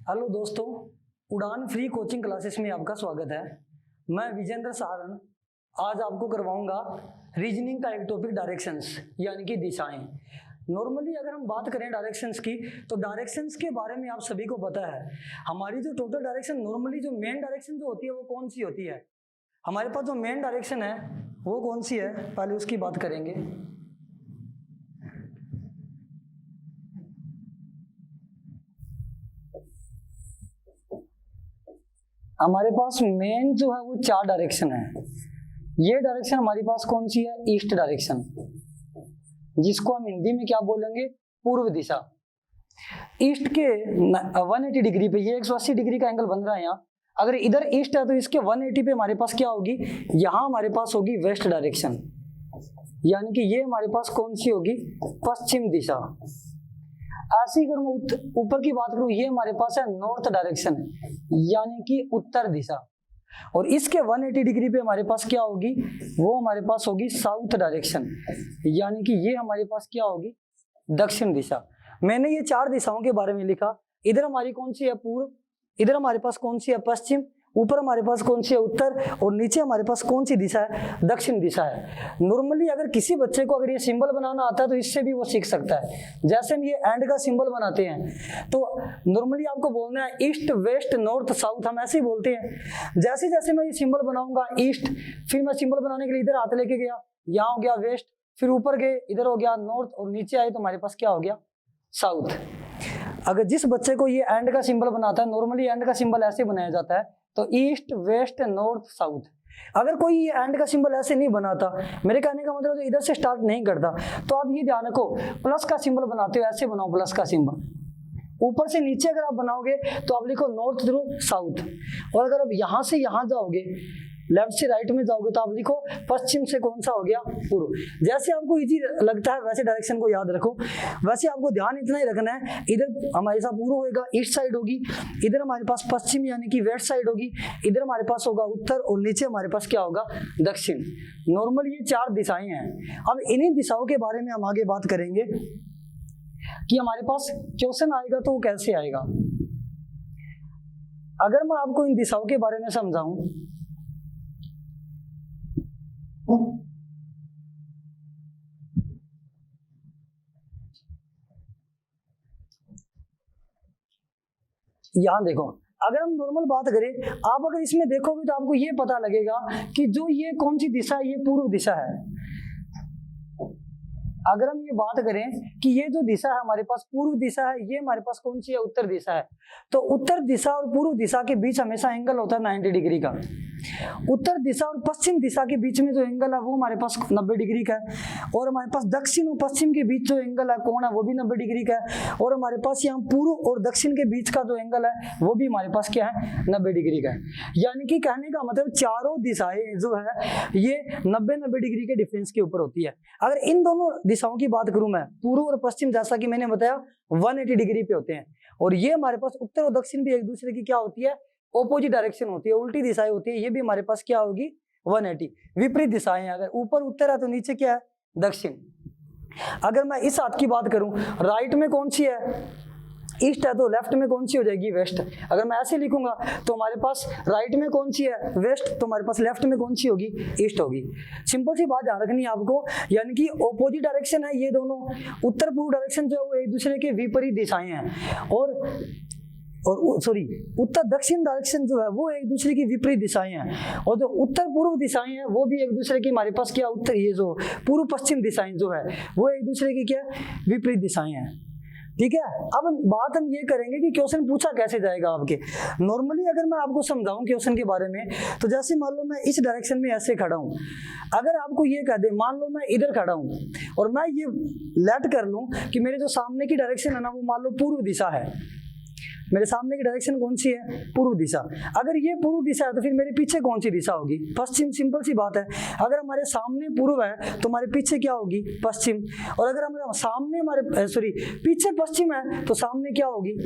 Hello दोस्तों, उड़ान free coaching classes में आपका स्वागत है। मैं विजेंद्र सहारण आज आपको करवाऊंगा रीजनिंग का एक टॉपिक डायरेक्शंस यानी कि दिशाएं। नॉर्मली अगर हम बात करें डायरेक्शंस की तो डायरेक्शंस के बारे में आप सभी को पता है। हमारी जो टोटल डायरेक्शन नॉर्मली जो मेन डायरेक्शन जो होती है वो कौन सी होती है? हमारे पास जो मेन डायरेक्शन है वो कौन सी है, पहले उसकी बात करेंगे। हमारे पास मेन जो है वो 4 डायरेक्शन है। ये डायरेक्शन हमारी पास कौन सी है? ईस्ट डायरेक्शन, जिसको हम हिंदी में क्या बोलेंगे? पूर्व दिशा। ईस्ट के 180 डिग्री पे ये 180 डिग्री का एंगल बन रहा है यहाँ। अगर इधर ईस्ट है तो इसके 180 पे हमारे पास क्या होगी? यहाँ हमारे पास होगी वेस्ट डायरेक्शन, यानी कि ये हमारे पास कौन सी होगी? पश्चिम दिशा। ऐसी अगर मैं ऊपर की बात करूं, ये हमारे पास है नॉर्थ डायरेक्शन, यानी कि उत्तर दिशा। और इसके 180 डिग्री पे हमारे पास क्या होगी? वो हमारे पास होगी साउथ डायरेक्शन, यानी कि ये हमारे पास क्या होगी? दक्षिण दिशा। मैंने ये 4 दिशाओं के बारे में लिखा। इधर हमारी कौन सी है? पूर्व। इधर हमारे पास कौन सी है? पश्चिम। ऊपर हमारे पास कौन सी है? उत्तर। और नीचे हमारे पास कौन सी दिशा है? दक्षिण दिशा है। नॉर्मली अगर किसी बच्चे को अगर ये सिंबल बनाना आता है तो इससे भी वो सीख सकता है। जैसे हम ये एंड का सिंबल बनाते हैं तो नॉर्मली आपको बोलना है ईस्ट, वेस्ट, नॉर्थ, साउथ, हम ऐसे ही बोलते हैं। जैसे जैसे मैं ये सिंबल बनाऊंगा ईस्ट, फिर मैं सिंबल बनाने के लिए इधर हाथ लेके गया, यहाँ हो गया वेस्ट, फिर ऊपर गए इधर हो गया नॉर्थ, और नीचे आए तो हमारे पास क्या हो गया? साउथ। अगर जिस बच्चे को ये एंड का सिंबल बनाता है, नॉर्मली एंड का सिंबल ऐसे बनाया जाता है तो ईस्ट, वेस्ट, नॉर्थ, साउथ। अगर कोई ये एंड का सिंबल ऐसे नहीं बनाता, मेरे कहने का मतलब इधर से स्टार्ट नहीं करता, तो आप ये ध्यान रखो, प्लस का सिंबल बनाते हो ऐसे बनाओ, प्लस का सिंबल। ऊपर से नीचे अगर आप बनाओगे तो आप लिखो नॉर्थ थ्रू साउथ। और अगर आप यहां से यहां जाओगे, लेफ्ट से राइट में जाओगे, तो आप लिखो पश्चिम से कौन सा हो गया? पूर्व। जैसे आपको इजी लगता है वैसे डायरेक्शन को याद रखो। वैसे आपको ध्यान इतना ही रखना है, इधर हमारे साथ पूर्व होगा, ईस्ट साइड होगी, इधर हमारे पास पश्चिम यानी कि वेस्ट साइड होगी, इधर हमारे पास होगा उत्तर, और नीचे हमारे पास क्या होगा? दक्षिण। नॉर्मल ये 4 दिशाएं हैं। अब इन्हीं दिशाओं के बारे में हम आगे बात करेंगे कि हमारे पास क्वेश्चन आएगा तो वो कैसे आएगा। अगर मैं आपको इन दिशाओं के बारे में समझाऊं, यहां देखो, अगर हम नॉर्मल बात करें, आप अगर इसमें देखोगे तो आपको ये पता लगेगा कि जो ये कौन सी दिशा है, ये पूर्व दिशा है। अगर हम ये बात करें कि ये जो दिशा है हमारे पास पूर्व दिशा है, ये हमारे पास कौन सी है? उत्तर दिशा है। तो उत्तर दिशा और पूर्व दिशा के बीच हमेशा एंगल होता है 90 डिग्री का। उत्तर दिशा और पश्चिम दिशा के बीच में जो एंगल है वो हमारे पास 90 डिग्री का है। और हमारे पास दक्षिण और पश्चिम के बीच जो एंगल है, कोण है, वो भी 90 डिग्री का है। और हमारे पास यहाँ पूर्व और दक्षिण के बीच का जो एंगल है वो भी हमारे पास क्या है? 90 डिग्री का है। यानी कि कहने का मतलब चारों दिशाएं जो है ये 90-90 डिग्री के डिफरेंस के ऊपर होती है। अगर इन दोनों दिशाओं की बात करूं मैं, पूर्व और पश्चिम, जैसा कि मैंने बताया 180 डिग्री पे होते हैं। और ये हमारे पास उत्तर और दक्षिण भी एक दूसरे की क्या होती है? ऑपोजिट डायरेक्शन होती है, उल्टी दिशाएं होती है। ये भी हमारे पास क्या होगी? 180। विपरीत दिशाएं, अगर ऊपर उत्तर है तो नीचे क्या है? दक्षिण। अगर मैं इस हाथ की बात करूं, राइट में कौन सी है? ईस्ट है, तो लेफ्ट में कौन सी हो जाएगी? वेस्ट। अगर मैं ऐसे लिखूंगा तो हमारे पास राइट में कौन सी है? वेस्ट। तो हमारे पास लेफ्ट में कौन सी होगी? ईस्ट होगी। सिंपल सी बात ध्यान रखनी है आपको, यानी कि ऑपोजिट डायरेक्शन है ये दोनों। उत्तर पूर्व डायरेक्शन जो है वो एक दूसरे के विपरीत दिशाएं हैं, और उत्तर दक्षिण डायरेक्शन जो है वो एक दूसरे की विपरीत दिशाएं हैं। और जो उत्तर पूर्व दिशाएं हैं वो भी एक दूसरे की, हमारे पास क्या उत्तर, ये जो पूर्व पश्चिम दिशाएं जो है वो एक दूसरे की क्या? विपरीत दिशाएं हैं। ठीक है। अब बात हम ये करेंगे कि क्वेश्चन पूछा कैसे जाएगा आपके। नॉर्मली अगर मैं आपको समझाऊं क्वेश्चन के बारे में, तो जैसे मान लो मैं इस डायरेक्शन में ऐसे खड़ा हूं, अगर आपको ये कह दे, मान लो मैं इधर खड़ा हूं और मैं ये लेट कर लूं कि मेरे जो सामने की डायरेक्शन है ना वो मान लो पूर्व दिशा है। मेरे सामने की डायरेक्शन कौन सी है? पूर्व दिशा। अगर ये पूर्व दिशा है तो फिर मेरे पीछे कौन सी दिशा होगी? पश्चिम। सिंपल सी बात है। अगर हमारे सामने पूर्व है तो हमारे पीछे क्या होगी? पश्चिम। और अगर हमारे सामने पीछे पश्चिम है तो सामने क्या होगी?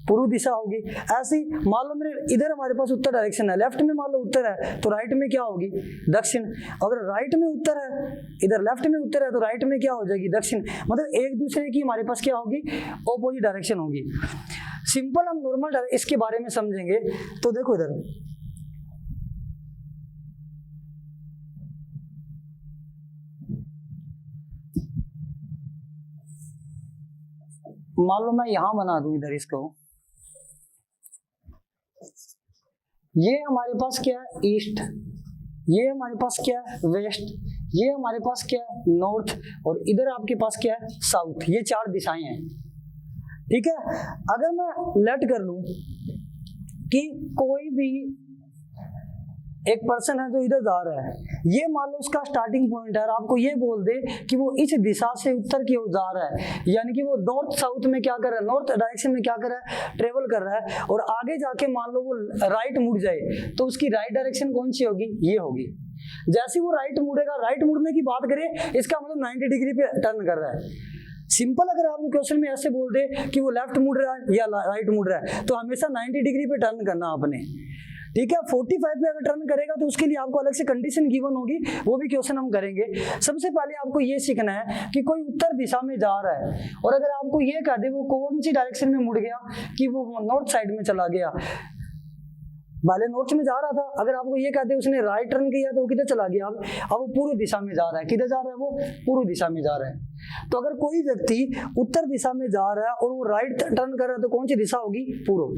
पूर्व दिशा होगी। ऐसे ही मान लो मेरे इधर हमारे पास उत्तर डायरेक्शन है, लेफ्ट में मान लो उत्तर है तो राइट में क्या होगी? दक्षिण। अगर राइट में उत्तर है, इधर लेफ्ट में उत्तर है तो राइट में क्या हो जाएगी? दक्षिण। मतलब एक दूसरे की हमारे पास क्या होगी? ऑपोजिट डायरेक्शन होगी। सिंपल हम नॉर्मल इसके बारे में समझेंगे तो देखो इधर मान लो मैं यहां बना दूं इधर इसको, ये हमारे पास क्या है ईस्ट, ये हमारे पास क्या है वेस्ट, ये हमारे पास क्या है नॉर्थ, और इधर आपके पास क्या है साउथ। ये 4 दिशाएं हैं, ठीक है। अगर मैं लेट कर लूं कि कोई भी एक पर्सन है जो इधर जा रहा है, ये मान लो उसका स्टार्टिंग पॉइंट है, और आपको ये बोल दे कि वो इस दिशा से उत्तर की ओर जा रहा है, यानी कि वो नॉर्थ साउथ में क्या कर रहा है, नॉर्थ डायरेक्शन में क्या कर रहा है, ट्रेवल कर रहा है, और आगे जाके मान लो वो राइट मुड़ जाए तो उसकी राइट डायरेक्शन कौन सी होगी, ये होगी। जैसे वो राइट मुड़ेगा, राइट मुड़ने की बात करें इसका मतलब 90 डिग्री पे टर्न कर रहा है। सिंपल अगर आपको क्वेश्चन में ऐसे बोल दे कि वो लेफ्ट मुड़ रहा है या राइट मुड़ रहा है तो हमेशा 90 डिग्री पे टर्न करना आपने, ठीक है। 45 पे अगर टर्न करेगा तो उसके लिए आपको अलग से कंडीशन गिवन होगी, वो भी क्वेश्चन हम करेंगे। सबसे पहले आपको ये सीखना है कि कोई उत्तर दिशा में जा रहा है, और अगर आपको ये कह दे वो कौन सी डायरेक्शन में मुड़ गया कि वो नॉर्थ साइड में चला गया, पहले नॉर्थ में जा रहा था, अगर आपको ये कहते उसने राइट टर्न किया तो वो किधर चला गया, अब वो पूर्व दिशा में जा रहा है। किधर जा रहा है, वो पूर्व दिशा में जा रहा है। तो अगर कोई व्यक्ति उत्तर दिशा में जा रहा है और वो राइट टर्न कर रहा है तो कौन सी दिशा होगी, पूर्व।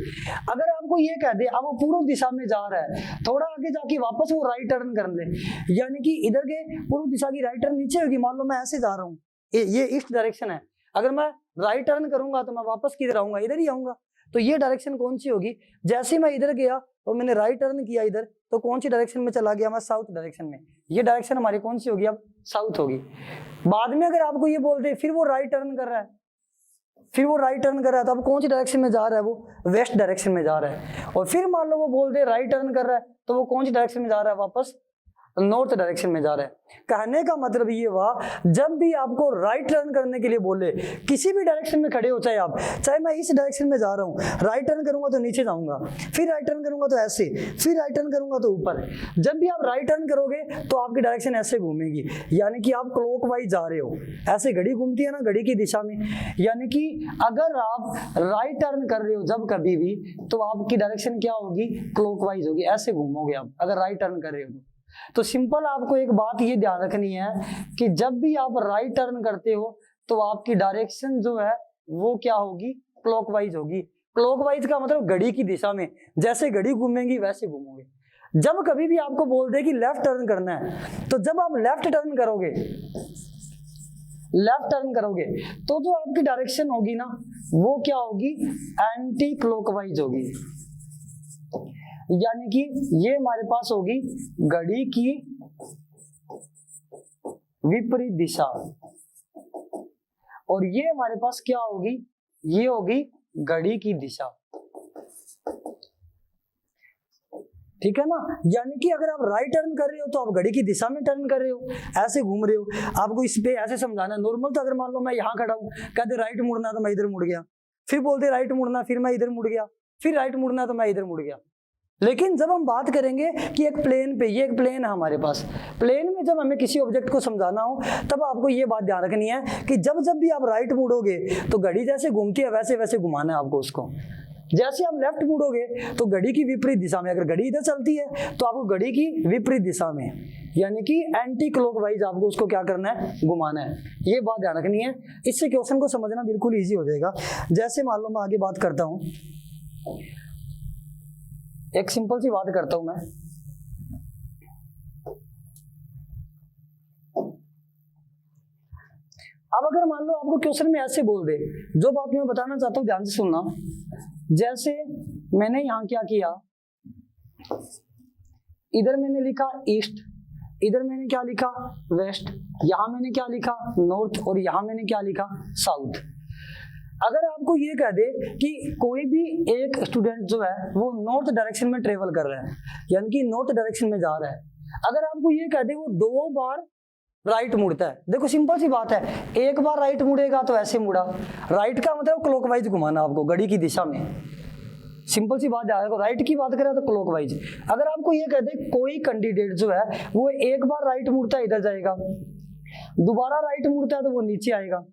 अगर आपको ये कह दे अब वो पूर्व दिशा में जा रहा है, थोड़ा आगे जाके वापस वो राइट टर्न कर ले, यानी कि इधर के पूर्व दिशा की राइट टर्न नीचे होगी। मान लो मैं ऐसे जा रहा हूँ, ये ईस्ट डायरेक्शन है, अगर मैं राइट टर्न करूंगा तो मैं वापस किधर आऊंगा, इधर ही आऊंगा। तो ये डायरेक्शन कौन सी होगी, जैसे मैं इधर गया और मैंने राइट टर्न किया इधर तो कौन सी डायरेक्शन में चला गया, मैं साउथ डायरेक्शन में। ये डायरेक्शन हमारी कौन सी होगी, अब साउथ होगी। बाद में अगर आपको ये बोल दे फिर वो राइट टर्न कर रहा है, फिर वो राइट टर्न कर रहा है तो अब कौन सी डायरेक्शन में जा रहा है, वो वेस्ट डायरेक्शन में जा रहा है। और फिर मान लो वो बोल दे राइट टर्न कर रहा है तो वो कौन सी डायरेक्शन में जा रहा है, वापस नॉर्थ डायरेक्शन में जा रहा है। कहने का मतलब ये हुआ जब भी आपको राइट टर्न करने के लिए बोले, किसी भी डायरेक्शन में खड़े हो, चाहे मैं इस डायरेक्शन में जा रहा हूँ, राइट टर्न करूंगा तो नीचे जाऊंगा, फिर राइट टर्न करूंगा तो ऐसे, फिर राइट टर्न करूंगा तो ऊपर। जब भी आप राइट टर्न करोगे तो आपकी डायरेक्शन ऐसे घूमेगी, यानी कि आप क्लॉकवाइज जा रहे हो। ऐसे घड़ी घूमती है ना, घड़ी की दिशा में, यानी कि अगर आप राइट टर्न कर रहे हो जब कभी भी तो आपकी डायरेक्शन क्या होगी, क्लॉकवाइज होगी, ऐसे घूमोगे आप अगर राइट टर्न कर रहे हो तो सिंपल आपको एक बात ये ध्यान रखनी है कि जब भी आप राइट टर्न करते हो तो आपकी डायरेक्शन जो है वो क्या होगी, क्लॉकवाइज होगी। क्लॉकवाइज का मतलब घड़ी की दिशा में, जैसे घड़ी घूमेंगी वैसे घूमोगे। जब कभी भी आपको बोल दे कि लेफ्ट टर्न करना है तो जब आप लेफ्ट टर्न करोगे तो जो आपकी डायरेक्शन होगी ना वो क्या होगी, एंटी क्लॉकवाइज होगी। यानी कि ये हमारे पास होगी घड़ी की विपरीत दिशा, और ये हमारे पास क्या होगी, ये होगी घड़ी की दिशा, ठीक है ना। यानी कि अगर आप राइट टर्न कर रहे हो तो आप घड़ी की दिशा में टर्न कर रहे हो, ऐसे घूम रहे हो। आपको इस पे ऐसे समझाना है। नॉर्मल तो अगर मान लो मैं यहाँ खड़ा हूँ, कहते राइट मुड़ना तो मैं इधर मुड़ गया, फिर बोलते राइट मुड़ना, फिर मैं इधर मुड़ गया, फिर राइट मुड़ना तो मैं इधर मुड़ गया। लेकिन जब हम बात करेंगे कि एक प्लेन पे, ये एक प्लेन है हमारे पास, प्लेन में जब हमें किसी ऑब्जेक्ट को समझाना हो तब आपको ये बात ध्यान रखनी है कि जब भी आप राइट मुड़ोगे तो घड़ी जैसे घूमती है वैसे वैसे घुमाना है आपको उसको। जैसे आप लेफ्ट मुड़ोगे तो घड़ी की विपरीत दिशा में, अगर घड़ी इधर चलती है तो आपको घड़ी की विपरीत दिशा में, यानी कि एंटी क्लॉकवाइज आपको उसको क्या करना है, घुमाना है। ये बात ध्यान रखनी है, इससे क्वेश्चन को समझना बिल्कुल ईजी हो जाएगा। जैसे मान लो मैं आगे बात करता हूँ, एक सिंपल सी बात करता हूं मैं, अब अगर मान लो आपको क्वेश्चन में ऐसे बोल दे, जो बात मैं बताना चाहता हूं ध्यान से सुनना। जैसे मैंने यहां क्या किया, इधर मैंने लिखा ईस्ट, इधर मैंने क्या लिखा वेस्ट, यहां मैंने क्या लिखा नॉर्थ, और यहां मैंने क्या लिखा साउथ। अगर आपको ये कह दे कि कोई भी एक स्टूडेंट जो है वो नॉर्थ डायरेक्शन में ट्रेवल कर रहा है, यानी कि नॉर्थ डायरेक्शन में जा रहा है, अगर आपको ये कह दे वो 2 बार राइट मुड़ता है, देखो सिंपल सी बात है, एक बार राइट मुड़ेगा तो ऐसे मुड़ा, राइट का मतलब क्लॉकवाइज घुमाना आपको घड़ी की दिशा में। सिंपल सी बात है, राइट की बात करें तो क्लॉकवाइज। अगर आपको ये कह दे कोई कैंडिडेट जो है वो एक बार राइट मुड़ता है इधर जाएगा, दोबारा राइट मुड़ता है तो वो नीचे आएगा,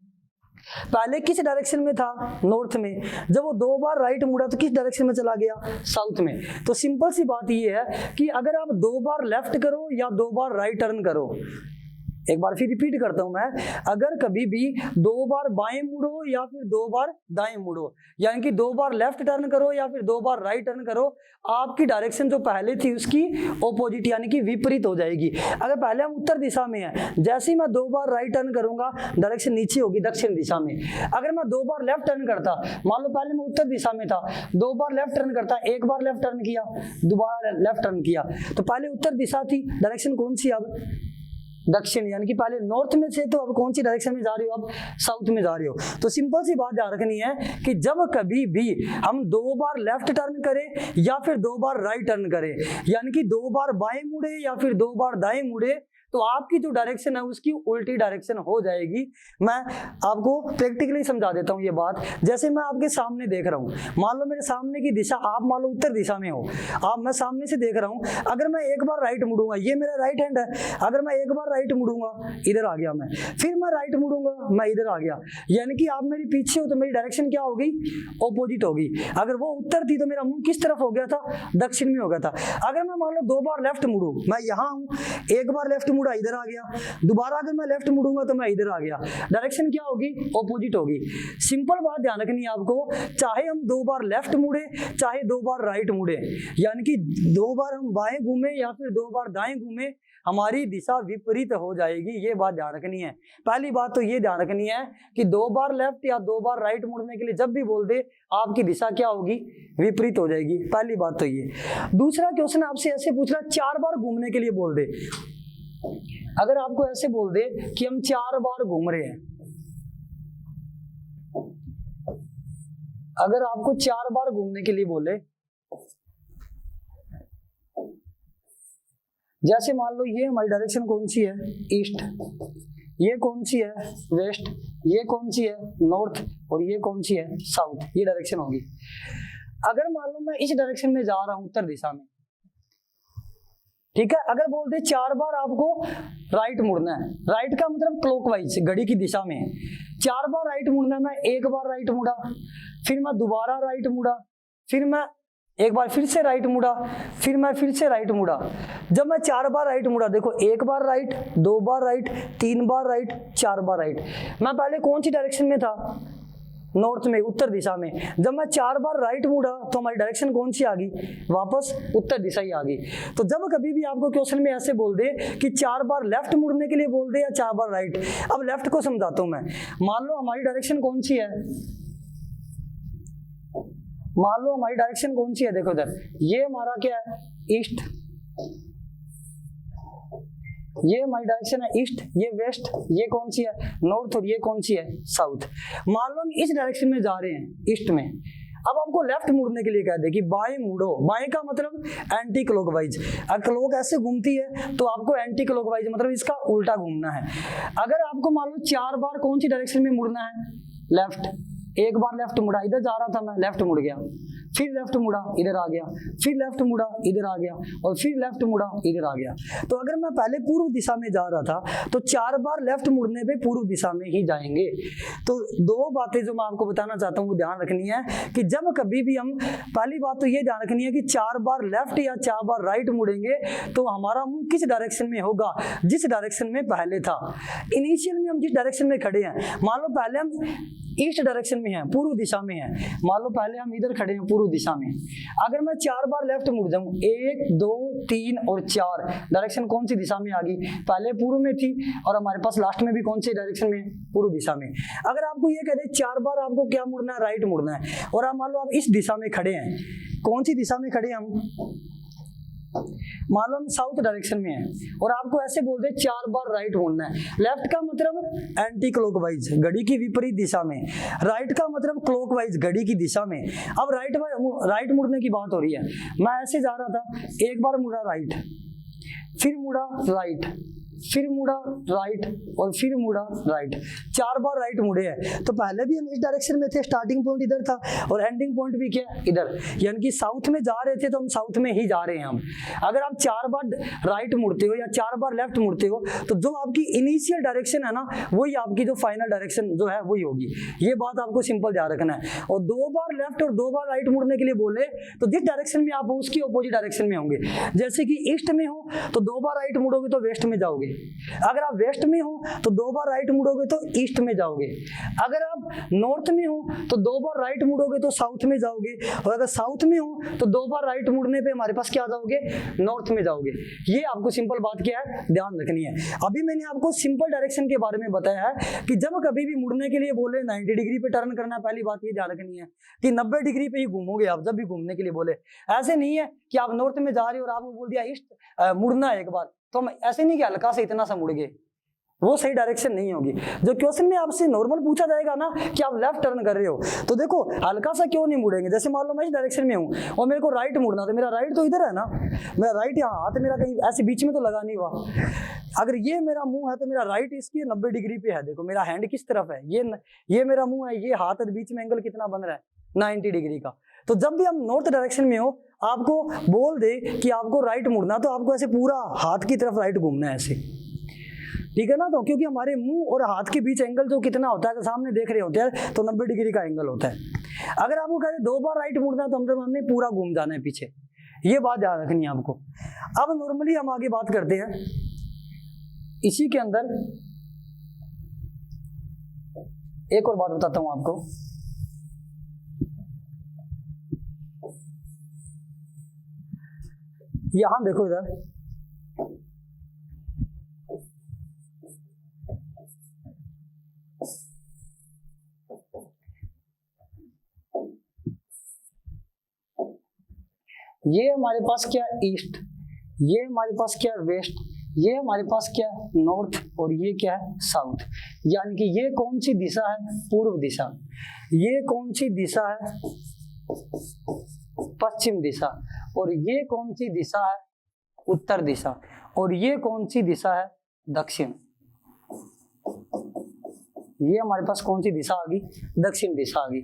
पहले किस डायरेक्शन में था, नॉर्थ में, जब वो 2 बार राइट मुड़ा तो किस डायरेक्शन में चला गया, साउथ में। तो सिंपल सी बात ये है कि अगर आप 2 बार लेफ्ट करो या 2 बार राइट टर्न करो, एक बार फिर रिपीट करता हूं मैं, अगर कभी भी 2 बार बाएं मुड़ो या फिर 2 बार दाएं मुड़ो, यानी कि 2 बार लेफ्ट टर्न करो या फिर 2 बार राइट टर्न करो, आपकी डायरेक्शन जो पहले थी उसकी ऑपोजिट यानी कि विपरीत हो जाएगी। अगर पहले हम उत्तर दिशा में है, जैसे ही मैं 2 बार राइट टर्न करूंगा डायरेक्शन नीचे होगी दक्षिण दिशा में। अगर मैं 2 बार लेफ्ट टर्न करता, मान लो पहले मैं उत्तर दिशा में था, 2 बार लेफ्ट टर्न करता, एक बार लेफ्ट टर्न किया, दोबारा लेफ्ट टर्न किया, तो पहले उत्तर दिशा थी, डायरेक्शन कौन सी, अब दक्षिण, यानी कि पहले नॉर्थ में से तो अब कौन सी डायरेक्शन में जा रही हो, अब साउथ में जा रही हो। तो सिंपल सी बात ध्यान रखनी है कि जब कभी भी हम 2 बार लेफ्ट टर्न करें या फिर 2 बार राइट टर्न करें, यानी कि 2 बार बाएं मुड़े या फिर 2 बार दाएं मुड़े, तो आपकी जो डायरेक्शन है उसकी उल्टी डायरेक्शन हो जाएगी। मैं आपको प्रैक्टिकली समझा देता हूँ ये बात। जैसे मैं आपके सामने देख रहा हूँ, मान लो मेरे सामने की दिशा, आप मान लो उत्तर दिशा में हो, आप, मैं सामने से देख रहा हूँ, अगर मैं एक बार राइट मुड़ूंगा, ये मेरा राइट हैंड है, अगर मैं एक बार राइट मुड़ूंगा, इधर आ गया मैं, फिर मैं राइट मुड़ूंगा, मैं इधर आ गया, यानी कि आप मेरे पीछे हो तो मेरी डायरेक्शन क्या होगी, ऑपोजिट होगी। अगर वो उत्तर थी तो मेरा मुंह किस तरफ हो गया था, दक्षिण में हो गया था। अगर मैं मान लो 2 बार लेफ्ट मुड़ू, मैं यहाँ हूँ, एक बार लेफ्ट मुड़ा, इधर आ गया, दोबारा अगर मैं लेफ्ट मुड़ूंगा तो मैं इधर आ गया, डायरेक्शन क्या होगी, ऑपोजिट होगी। सिंपल बात ध्यान रखनी है आपको, चाहे हम 2 बार लेफ्ट मुड़े चाहे 2 बार राइट मुड़े, यानी कि 2 बार हम बाएं घूमे या फिर 2 बार दाएं घूमे, हमारी दिशा विपरीत हो जाएगी। ये बात ध्यान रखनी है। पहली बात तो ये ध्यान रखनी है कि 2 बार लेफ्ट या 2 बार राइट मुड़ने के लिए जब भी बोल दे, आपकी दिशा क्या होगी, विपरीत हो जाएगी। पहली बात तो ये। दूसरा क्वेश्चन आपसे ऐसे पूछ रहा, 4 बार घूमने के लिए बोल दे। अगर आपको ऐसे बोल दे कि हम 4 बार घूम रहे हैं, अगर आपको 4 बार घूमने के लिए बोले, जैसे मान लो ये हमारी डायरेक्शन कौन सी है, ईस्ट, ये कौन सी है, वेस्ट, ये कौन सी है, नॉर्थ, और ये कौन सी है, साउथ, ये डायरेक्शन होगी। अगर मान लो मैं इस डायरेक्शन में जा रहा हूं, उत्तर दिशा में, ठीक है, अगर बोलते 4 बार आपको राइट मुड़ना है, राइट का मतलब क्लॉकवाइज, घड़ी की दिशा में, 4 बार राइट मुड़ना है, मैं एक बार राइट मुड़ा, फिर मैं दोबारा राइट मुड़ा, फिर मैं एक बार फिर से राइट मुड़ा, फिर मैं फिर से राइट मुड़ा। जब मैं 4 बार राइट मुड़ा, देखो 1 बार राइट, 2 बार राइट, 3 बार राइट, 4 बार राइट। मैं पहले कौन सी डायरेक्शन में था, नॉर्थ में, उत्तर दिशा में। जब मैं 4 बार राइट मुड़ा तो हमारी डायरेक्शन कौन सी आ गई, वापस उत्तर दिशा ही आ गई। तो जब कभी भी आपको क्वेश्चन में ऐसे बोल दे कि 4 बार लेफ्ट मुड़ने के लिए बोल दे या 4 बार राइट, अब लेफ्ट को समझाता हूं मैं। मान लो हमारी डायरेक्शन कौन सी है, मान लो हमारी डायरेक्शन कौन सी है, देखो इधर, ये हमारा क्या है, ईस्ट, ये हमारी डायरेक्शन है ईस्ट, ये वेस्ट, ये कौन सी है, नॉर्थ, और ये कौन सी है, साउथ। मान लो हम इस डायरेक्शन में जा रहे हैं, ईस्ट में। अब आपको लेफ्ट मुड़ने के लिए कह दे कि बाएं मुड़ो, बाएं का मतलब एंटी क्लॉकवाइज। अगर क्लॉक ऐसे घूमती है तो आपको एंटी क्लॉकवाइज मतलब इसका उल्टा घूमना है। अगर आपको मान लो 4 बार कौन सी डायरेक्शन में मुड़ना है, लेफ्ट, एक बार लेफ्ट मुड़ा, इधर जा रहा था मैं, लेफ्ट मुड़ गया, फिर लेफ्ट मुड़ा, इधर आ गया, फिर लेफ्ट मुड़ा, इधर आ गया, और फिर लेफ्ट मुड़ा, इधर आ गया। तो अगर मैं पहले पूर्व दिशा में जा रहा था तो 4 बार लेफ्ट मुड़ने पे पूर्व दिशा में ही जाएंगे। तो 2 बातें जो मैं आपको बताना चाहता हूँ वो ध्यान रखनी है कि जब कभी भी हम, पहली बात तो ये ध्यान रखनी है कि 4 बार लेफ्ट या 4 बार राइट मुड़ेंगे तो हमारा मुंह किस डायरेक्शन में होगा, जिस डायरेक्शन में पहले था। इनिशियल में हम जिस डायरेक्शन में खड़े हैं, मान लो पहले हम ईस्ट डायरेक्शन में है, पूर्व दिशा में है, मान लो पहले हम इधर खड़े हैं पूर्व दिशा में। अगर मैं 4 बार लेफ्ट मुड़ जाऊं, 1 2 3 और 4, डायरेक्शन कौन सी दिशा में आ गई, पहले पूर्व में थी, और हमारे पास लास्ट में भी कौन सी डायरेक्शन में, पूर्व दिशा में। अगर आपको ये कह दे 4 बार आपको क्या मुड़ना है, राइट मुड़ना है, और आप मान लो आप इस दिशा में खड़े हैं, कौन सी दिशा में खड़े हैं हम, मान लो हम साउथ डायरेक्शन में है, और आपको ऐसे बोल दे 4 बार राइट मुड़ना है। लेफ्ट का मतलब एंटी क्लॉकवाइज, घड़ी की विपरीत दिशा में, राइट का मतलब क्लॉकवाइज, घड़ी की दिशा में। अब राइट मुड़ने की बात हो रही है, मैं ऐसे जा रहा था, एक बार मुड़ा राइट, फिर मुड़ा राइट, फिर मुड़ा राइट और फिर मुड़ा राइट, 4 बार राइट मुड़े हैं। तो पहले भी हम इस डायरेक्शन में थे, स्टार्टिंग पॉइंट इधर था और एंडिंग पॉइंट भी क्या इधर, यानी कि साउथ में जा रहे थे तो हम साउथ में ही जा रहे हैं हम। अगर आप 4 बार राइट मुड़ते हो या 4 बार लेफ्ट मुड़ते हो तो जो आपकी इनिशियल डायरेक्शन है ना वही आपकी जो फाइनल डायरेक्शन जो है वही होगी। ये बात आपको सिंपल ध्यान रखना है। और 2 बार लेफ्ट और 2 बार राइट मुड़ने के लिए बोले तो जिस डायरेक्शन में आप हो उसकी अपोजिट डायरेक्शन में होंगे। जैसे कि ईस्ट में हो तो 2 बार राइट मुड़ोगे तो वेस्ट में जाओगे, अगर आप वेस्ट में हो तो 2 बार राइट मुड़ोगे तो ईस्ट में जाओगे, अगर आप नॉर्थ में हो तो 2 बार राइट मुड़ोगे तो साउथ में जाओगे, और अगर साउथ में हो तो 2 बार राइट मुड़ने पे हमारे पास क्या जाओगे, नॉर्थ में जाओगे। ये आपको सिंपल बात क्या है ध्यान रखनी है। अभी मैंने आपको सिंपल डायरेक्शन के बारे में बताया है कि जब कभी भी मुड़ने के लिए बोले 90 डिग्री पे टर्न करना, पहली बात ये ध्यान रखनी है कि 90 डिग्री पे ही घूमोगे आप जब भी घूमने के लिए बोले। ऐसे नहीं है कि आप नॉर्थ में जा रहे हो और आपको बोल दिया ईस्ट मुड़ना है एक बार, तो हम ऐसे नहीं कि हल्का से इतना सा मुड़ गए, वो सही डायरेक्शन नहीं होगी। जो क्वेश्चन में आपसे नॉर्मल पूछा जाएगा ना कि आप लेफ्ट टर्न कर रहे हो तो देखो हल्का सा क्यों नहीं मुड़ेंगे। जैसे मान लो मैं इस डायरेक्शन में हूँ और मेरे को राइट मुड़ना, तो मेरा राइट तो इधर है ना, मेरा राइट यहाँ, हाथ मेरा कहीं ऐसे बीच में तो लगा नहीं हुआ। अगर ये मेरा मुंह है तो मेरा राइट इसकी 90 डिग्री पे है, देखो मेरा हैंड किस तरफ है, ये मेरा मुंह है, ये हाथ बीच में एंगल कितना बन रहा है 90 डिग्री का। तो जब भी हम नॉर्थ डायरेक्शन में हो आपको बोल दे कि आपको राइट मुड़ना तो आपको ऐसे पूरा हाथ की तरफ राइट घूमना है ऐसे, ठीक है ना। तो क्योंकि हमारे मुंह और हाथ के बीच एंगल जो कितना होता है, अगर सामने देख रहे होते हैं तो 90 डिग्री का एंगल होता है। अगर आपको कहते 2 बार राइट मुड़ना तो हमने पूरा घूम जाना है पीछे, ये बात ध्यान रखनी है आपको। अब नॉर्मली हम आगे बात करते हैं इसी के अंदर, एक और बात बताता हूं आपको। यहां देखो इधर, ये हमारे पास क्या ईस्ट, ये हमारे पास क्या वेस्ट, ये हमारे पास क्या नॉर्थ और ये क्या है साउथ। यानी कि ये कौन सी दिशा है, पूर्व दिशा, ये कौन सी दिशा है, पश्चिम दिशा, और ये कौन सी दिशा है, उत्तर दिशा, और ये कौन सी दिशा है, दक्षिण। ये हमारे पास कौन सी दिशा आ गई, दक्षिण दिशा आ गई।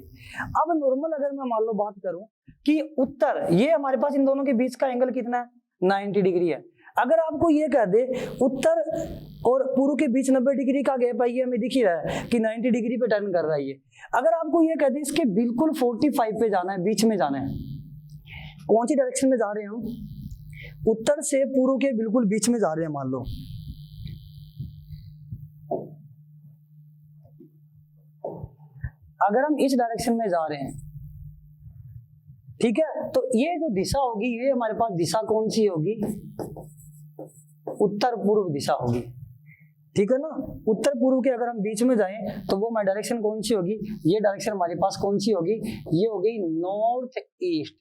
अब नॉर्मल अगर मैं मान लो बात करूं कि उत्तर, ये हमारे पास इन दोनों के बीच का एंगल कितना है 90 डिग्री है। अगर आपको ये कह दे उत्तर और पूर्व के बीच 90 डिग्री का गैप है, ये हमें दिख ही रहा है कि 90 डिग्री पे टर्न कर रहा है ये। अगर आपको ये कह दे इसके बिल्कुल 45 पे जाना है, बीच में जाना है, कौन सी डायरेक्शन में जा रहे हैं हम, उत्तर से पूर्व के बिल्कुल बीच में जा रहे हैं मान लो, अगर हम इस डायरेक्शन में जा रहे हैं, ठीक है, तो ये जो दिशा होगी ये हमारे पास दिशा कौन सी होगी, उत्तर पूर्व दिशा होगी, ठीक है ना। उत्तर पूर्व के अगर हम बीच में जाएं तो वो हमारी डायरेक्शन कौन सी होगी, ये डायरेक्शन हमारे पास कौन सी होगी, ये होगी नॉर्थ ईस्ट।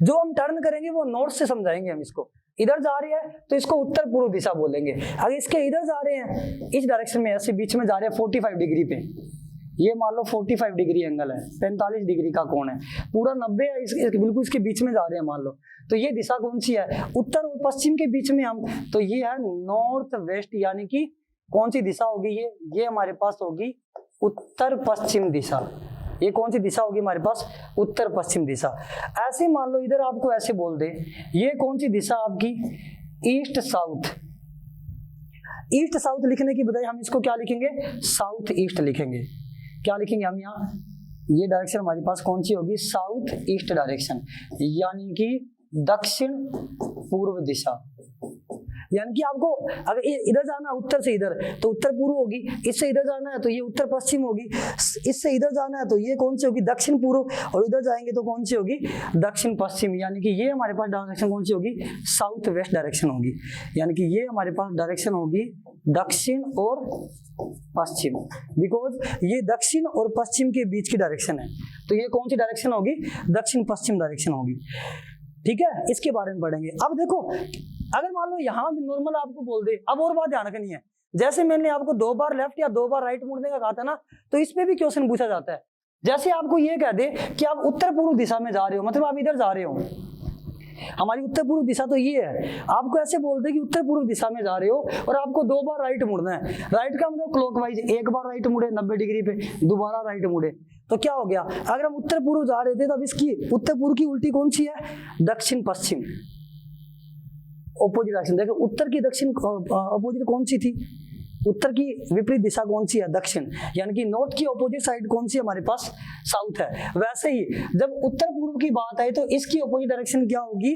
जो हम टर्न करेंगे वो नॉर्थ से समझाएंगे हम इसको, इधर जा रही है तो इसको उत्तर पूर्व दिशा बोलेंगे। अगर इसके इधर जा रहे हैं इस डायरेक्शन में, ऐसे बीच में जा रहे हैं 45 डिग्री पे, ये मान लो 45 डिग्री एंगल है, 45 डिग्री का कोण है, पूरा 90 है, बिल्कुल इसके बीच में जा रहे हैं मान लो, तो ये दिशा कौन सी है, उत्तर और पश्चिम के बीच में हम, तो ये है नॉर्थ वेस्ट। यानी कि कौन सी दिशा होगी, ये हमारे पास होगी उत्तर पश्चिम दिशा। ये कौन सी दिशा होगी हमारे पास, उत्तर पश्चिम दिशा। ऐसे मान लो इधर आपको ऐसे बोल दे, ये कौन सी दिशा आपकी, ईस्ट साउथ। ईस्ट साउथ लिखने की बजाय हम इसको क्या लिखेंगे, साउथ ईस्ट लिखेंगे। क्या लिखेंगे हम यहाँ, ये डायरेक्शन हमारे पास कौन सी होगी, साउथ ईस्ट डायरेक्शन, यानी कि दक्षिण पूर्व दिशा। यानी कि आपको अगर इधर जाना है उत्तर से इधर तो उत्तर पूर्व होगी, इससे इधर जाना है तो ये उत्तर पश्चिम होगी, इससे इधर जाना है तो ये कौन सी होगी, दक्षिण पूर्व, और इधर जाएंगे तो कौन सी होगी, दक्षिण पश्चिम। यानी कि ये हमारे पास डायरेक्शन कौन सी होगी, साउथ वेस्ट डायरेक्शन होगी। यानी कि ये हमारे पास डायरेक्शन होगी दक्षिण और पश्चिम, बिकॉज ये दक्षिण और पश्चिम के बीच की डायरेक्शन है, तो ये कौन सी डायरेक्शन होगी, दक्षिण पश्चिम डायरेक्शन होगी। ठीक है, इसके बारे में पढ़ेंगे। अब देखो अगर मान लो यहाँ नॉर्मल आपको बोल दे, अब और बात ध्यान रखनी है, जैसे मैंने आपको 2 बार लेफ्ट या 2 बार राइट मुड़ने का कहा था ना, तो इस पे भी क्वेश्चन पूछा जाता है। जैसे आपको ये कह दे कि आप उत्तर पूर्व दिशा में जा रहे हो, मतलब आप इधर जा रहे हो, हमारी उत्तर पूर्व दिशा तो ये है, आपको ऐसे बोलते हैं कि उत्तर पूर्व दिशा में जा रहे हो और आपको 2 बार राइट मुड़ना है। राइट का मतलब क्लॉकवाइज, एक बार राइट मुड़े 90 डिग्री पे, दोबारा राइट मुड़े, तो क्या हो गया, अगर हम उत्तर पूर्व जा रहे थे तो अब इसकी उत्तर पूर्व की उल्टी कौन सी है, दक्षिण पश्चिम, ऑपोजिट डायरेक्शन। देखो उत्तर की दक्षिण ऑपोजिट कौन सी थी, उत्तर की विपरीत दिशा कौन सी है, दक्षिण, यानी कि नॉर्थ की ऑपोजिट साइड कौन सी हमारे पास, साउथ है। वैसे ही जब उत्तर पूर्व की बात आई तो इसकी ऑपोजिट डायरेक्शन क्या होगी,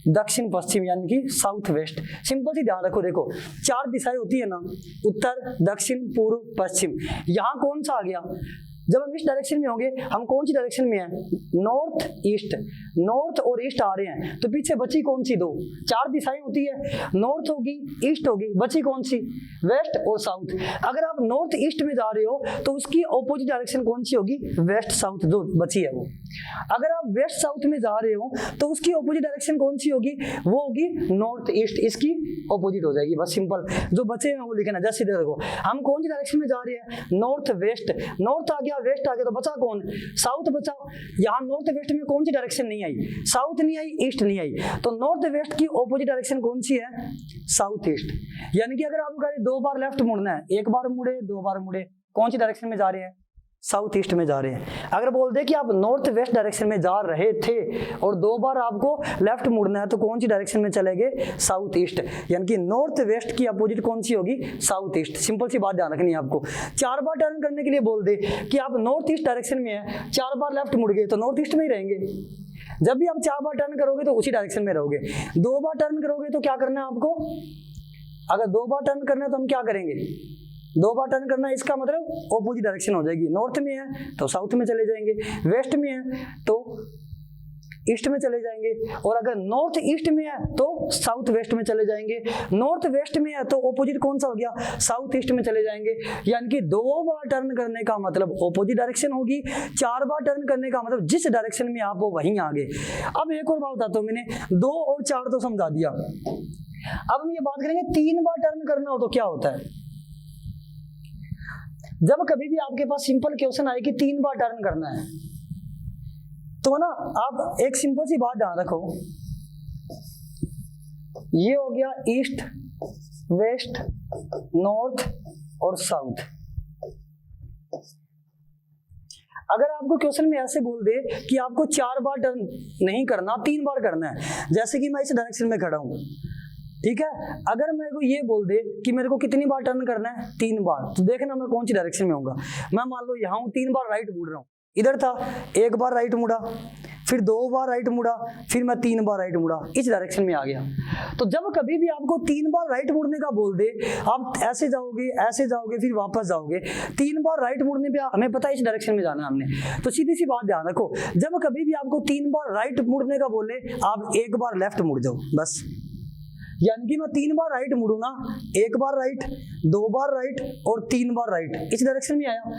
दक्षिण पश्चिम, यानी कि साउथ वेस्ट। सिंपल सी ध्यान रखो, देखो 4 दिशाएं होती है ना, उत्तर, दक्षिण, पूर्व, पश्चिम। यहाँ कौन सा आ गया, जब हम इस डायरेक्शन में होंगे, हम कौन सी डायरेक्शन में हैं, नॉर्थ ईस्ट, नॉर्थ और ईस्ट आ रहे हैं, तो पीछे बची कौन सी 2, 4 दिशाएं होती है, नॉर्थ होगी, ईस्ट होगी, बची कौन सी, वेस्ट और साउथ। अगर आप नॉर्थ ईस्ट में जा रहे हो तो उसकी ऑपोजिट डायरेक्शन कौन सी होगी, वेस्ट साउथ, जो बची है वो। अगर आप वेस्ट साउथ में जा रहे हो तो उसकी ऑपोजिट डायरेक्शन कौन सी होगी, वो होगी नॉर्थ ईस्ट, इसकी ऑपोजिट हो जाएगी। बस सिंपल, जो बचे हैं वो लिखना। जैसे देखो हम कौन सी डायरेक्शन में जा रहे हैं, नॉर्थ वेस्ट, नॉर्थ आ गया, वेस्ट आ गया, तो बचा कौन, साउथ बचा। यहाँ नॉर्थ वेस्ट में कौन सी डायरेक्शन नहीं आई, साउथ नहीं आई, ईस्ट नहीं आई, तो नॉर्थ वेस्ट की ऑपोजिट डायरेक्शन कौन सी है, साउथ ईस्ट। यानी कि अगर आपको 2 बार लेफ्ट मुड़ना है, एक बार मुड़े, 2 बार मुड़े, कौन सी डायरेक्शन में जा रहे हैं, साउथ ईस्ट में जा रहे हैं। अगर बोल दे कि आप नॉर्थ वेस्ट डायरेक्शन में जा रहे थे और 2 बार आपको लेफ्ट मुड़ना है, तो कौन सी डायरेक्शन में चलेंगे, साउथ ईस्ट, यानी कि नॉर्थ वेस्ट की अपोजिट कौन सी होगी, साउथ ईस्ट। सिंपल सी बात ध्यान रखनी है आपको। 4 बार टर्न करने के लिए बोल दे कि आप नॉर्थ ईस्ट डायरेक्शन में है, 4 बार लेफ्ट मुड़ गए तो नॉर्थ ईस्ट में ही रहेंगे। जब भी आप 4 बार टर्न करोगे तो उसी डायरेक्शन में रहोगे। 2 बार टर्न करोगे तो क्या करना है आपको, अगर 2 बार टर्न करना है तो हम क्या करेंगे, 2 बार टर्न करना है, इसका मतलब ऑपोजिट डायरेक्शन हो जाएगी। नॉर्थ में है तो साउथ में चले जाएंगे, वेस्ट में है तो ईस्ट में चले जाएंगे, और अगर नॉर्थ ईस्ट में है तो साउथ वेस्ट में चले जाएंगे। नॉर्थ वेस्ट में है तो ऑपोजिट कौन सा हो गया, साउथ ईस्ट में चले जाएंगे। यानी कि 2 बार टर्न करने का मतलब ऑपोजिट डायरेक्शन होगी, 4 बार टर्न करने का मतलब जिस डायरेक्शन में आप वो वहीं आगे। अब एक और बात बताता हूँ, मैंने 2 और 4 तो समझा दिया। अब हम ये बात करेंगे 3 बार टर्न करना हो तो क्या होता है। जब कभी भी आपके पास सिंपल क्वेश्चन आए कि 3 बार टर्न करना है, तो ना आप एक सिंपल सी बात ध्यान रखो, ये हो गया ईस्ट, वेस्ट, नॉर्थ और साउथ। अगर आपको क्वेश्चन में ऐसे बोल दे कि आपको 4 बार टर्न नहीं करना, 3 बार करना है, जैसे कि मैं इस डायरेक्शन में खड़ा हूं, ठीक है, अगर मेरे को ये बोल दे कि मेरे को कितनी बार टर्न करना है, 3 बार, तो देखना मैं कौन सी डायरेक्शन में होऊंगा। मैं मान लो यहाँ हूँ, 3 बार राइट मुड़ रहा हूँ, इधर था, 1 बार राइट मुड़ा, फिर 2 बार राइट मुड़ा, फिर मैं 3 बार राइट मुड़ा, इस डायरेक्शन में आ गया। तो जब कभी भी आपको 3 बार राइट मुड़ने का बोल दे, आप ऐसे जाओगे फिर वापस जाओगे, 3 बार राइट मुड़ने पे हमें पता है इस डायरेक्शन में जाना है हमने, तो सीधी सी बात ध्यान रखो, जब कभी भी आपको 3 बार राइट मुड़ने का बोले, आप 1 बार लेफ्ट मुड़ जाओ बस। यानी कि मैं 3 बार राइट मुड़ूंगा, 1 बार राइट, 2 बार राइट और 3 बार राइट, इस डायरेक्शन में आया।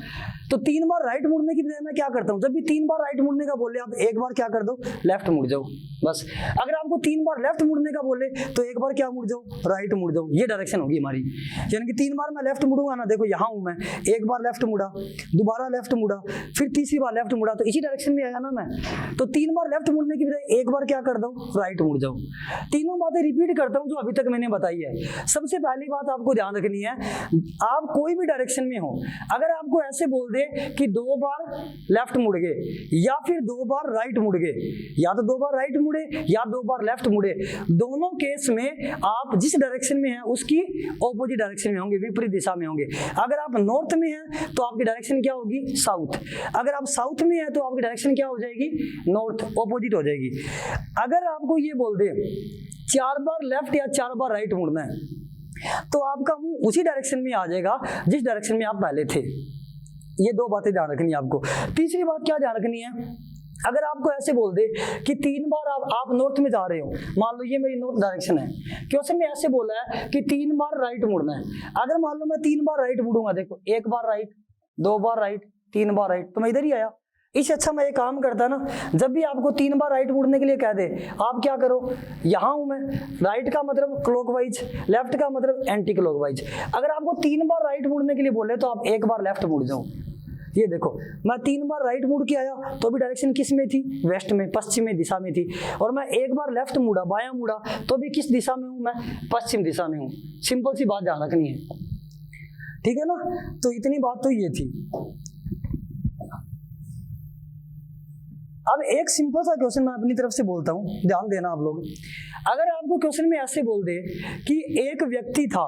तो 3 बार राइट मुड़ने की बजाय मैं क्या करता हूं, जब भी 3 बार राइट मुड़ने का बोले, आप 1 बार क्या कर दो, लेफ्ट मुड़ जाओ बस। अगर आपको 3 बार लेफ्ट मुड़ने का बोले तो 1 बार क्या मुड़ जाओ, राइट मुड़ जाओ, ये डायरेक्शन होगी हमारी। यानी कि 3 बार मैं लेफ्ट मुड़ूंगा ना, देखो यहाँ हूं मैं, 1 बार लेफ्ट मुड़ा, दोबारा लेफ्ट मुड़ा, फिर तीसरी बार लेफ्ट मुड़ा, तो इसी डायरेक्शन में आया ना मैं। तो 3 बार लेफ्ट मुड़ने की बजाय 1 बार क्या कर दो, राइट मुड़ जाओ। तीनों बातें रिपीट करता हूं जो अभी तक मैंने बताई है। सबसे पहली बात आपको ध्यान रखनी है, आप कोई भी डायरेक्शन में हो, अगर आपको ऐसे बोल दे कि 2 बार लेफ्ट मुड़ गए या फिर 2 बार राइट मुड़ गए, या तो 2 बार राइट मुड़े या 2 बार लेफ्ट मुड़े, दोनों केस में आप जिस डायरेक्शन में हैं उसकी ऑपोजिट डायरेक्शन में होंगे, विपरीत दिशा में होंगे। अगर आप नॉर्थ में हैं तो आपकी डायरेक्शन क्या होगी, साउथ। अगर आप साउथ में हैं तो आपकी डायरेक्शन क्या हो जाएगी, नॉर्थ, ऑपोजिट हो जाएगी। अगर आपको ये बोल दे 4 बार लेफ्ट या 4 बार राइट मुड़ना है, तो आपका मुंह उसी डायरेक्शन में आ जाएगा जिस डायरेक्शन में आप पहले थे। ये 2 बातें ध्यान रखनी है आपको। तीसरी बात क्या ध्यान रखनी है, अगर आपको ऐसे बोल दे कि 3 बार आप नॉर्थ में जा रहे हो, मान लो ये मेरी नॉर्थ डायरेक्शन है, क्वेश्चन में ऐसे बोला है कि 3 बार राइट मुड़ना है। अगर मान लो मैं 3 बार राइट मुड़ूंगा, देखो 1 बार राइट, 2 बार राइट, 3 बार राइट, तो मैं इधर ही आया। इससे अच्छा मैं एक काम करता ना, जब भी आपको 3 बार राइट मुड़ने के लिए कह दे, आप क्या करो, यहाँ हूं मैं, राइट का मतलब क्लॉकवाइज, लेफ्ट का मतलब एंटी क्लॉकवाइज। अगर आपको 3 बार राइट मुड़ने के लिए बोले तो आप 1 बार लेफ्ट मुड़ जाओ, ये देखो मैं 3 बार राइट मुड़ के आया तो भी डायरेक्शन किस में थी, वेस्ट में, पश्चिमी दिशा में थी। और मैं एक बार लेफ्ट मुड़ा, बायां मुड़ा तो भी किस दिशा में हूं मैं, पश्चिम दिशा में हूं। सिंपल सी बात ध्यान रखनी है, ठीक है ना। तो इतनी बात तो ये थी। अब एक सिंपल सा क्वेश्चन मैं अपनी तरफ से बोलता हूं, ध्यान देना आप लोग। अगर आपको क्वेश्चन में ऐसे बोल दे कि एक व्यक्ति था,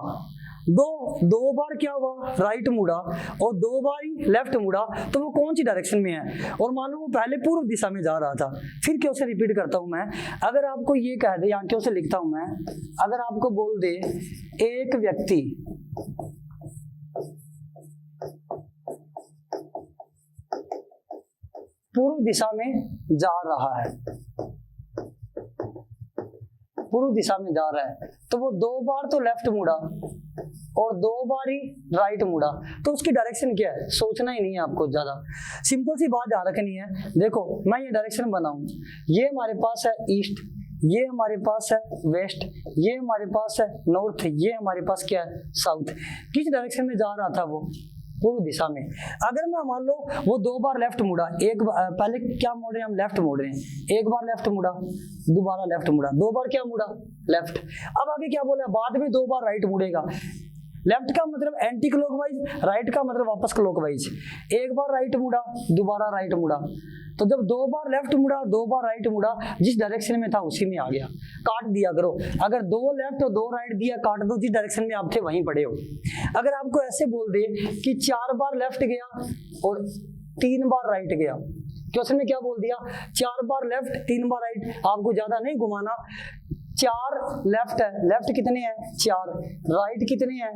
दो बार क्या हुआ, राइट मुड़ा और 2 बार ही लेफ्ट मुड़ा, तो वो कौन सी डायरेक्शन में है। और मानो वो पहले पूर्व दिशा में जा रहा था। फिर क्वेश्चन रिपीट करता हूं मैं, अगर आपको ये कह दे, यहाँ क्वेश्चन लिखता हूं मैं, अगर आपको बोल दे एक व्यक्ति पूर्व दिशा में जा रहा है, पूर्व दिशा में जा रहा है, तो वो 2 बार तो लेफ्ट मुड़ा और 2 बार ही राइट मुड़ा, तो उसकी डायरेक्शन क्या है, सोचना ही नहीं है आपको ज्यादा। सिंपल सी बात ध्यान रखनी है। देखो मैं ये डायरेक्शन बनाऊं, ये हमारे पास है ईस्ट, ये हमारे पास है वेस्ट, ये हमारे पास है नॉर्थ, ये हमारे पास क्या है साउथ। किस डायरेक्शन में जा रहा था वो, पूर्व दिशा में। अगर मैं मान लो वो 2 बार लेफ्ट मुड़ा, एक पहले क्या मोड़ रहे हैं हम, लेफ्ट मोड़ रहे हैं, एक बार लेफ्ट मुड़ा, दोबारा लेफ्ट मुड़ा, 2 बार क्या मुड़ा, लेफ्ट। अब आगे क्या बोला, बाद में 2 बार राइट मुड़ेगा। लेफ्ट का मतलब एंटी क्लॉकवाइज, राइट का मतलब वापस क्लॉकवाइज। एक बार राइट मुड़ा, दोबारा राइट मुड़ा, तो जब 2 बार लेफ्ट मुड़ा, 2 बार राइट मुड़ा, जिस डायरेक्शन में था उसी में आ गया। काट दिया करो, अगर 2 लेफ्ट और 2 राइट दिया, काट दो, जिस डायरेक्शन में आप थे वहीं पड़े हो। अगर आपको ऐसे बोल दे कि 4 बार लेफ्ट गया और 3 बार राइट गया, क्वेश्चन में क्या बोल दिया, 4 बार लेफ्ट 3 बार राइट, आपको ज्यादा नहीं घुमाना। 4 लेफ्ट है, लेफ्ट कितने हैं 4, राइट कितने हैं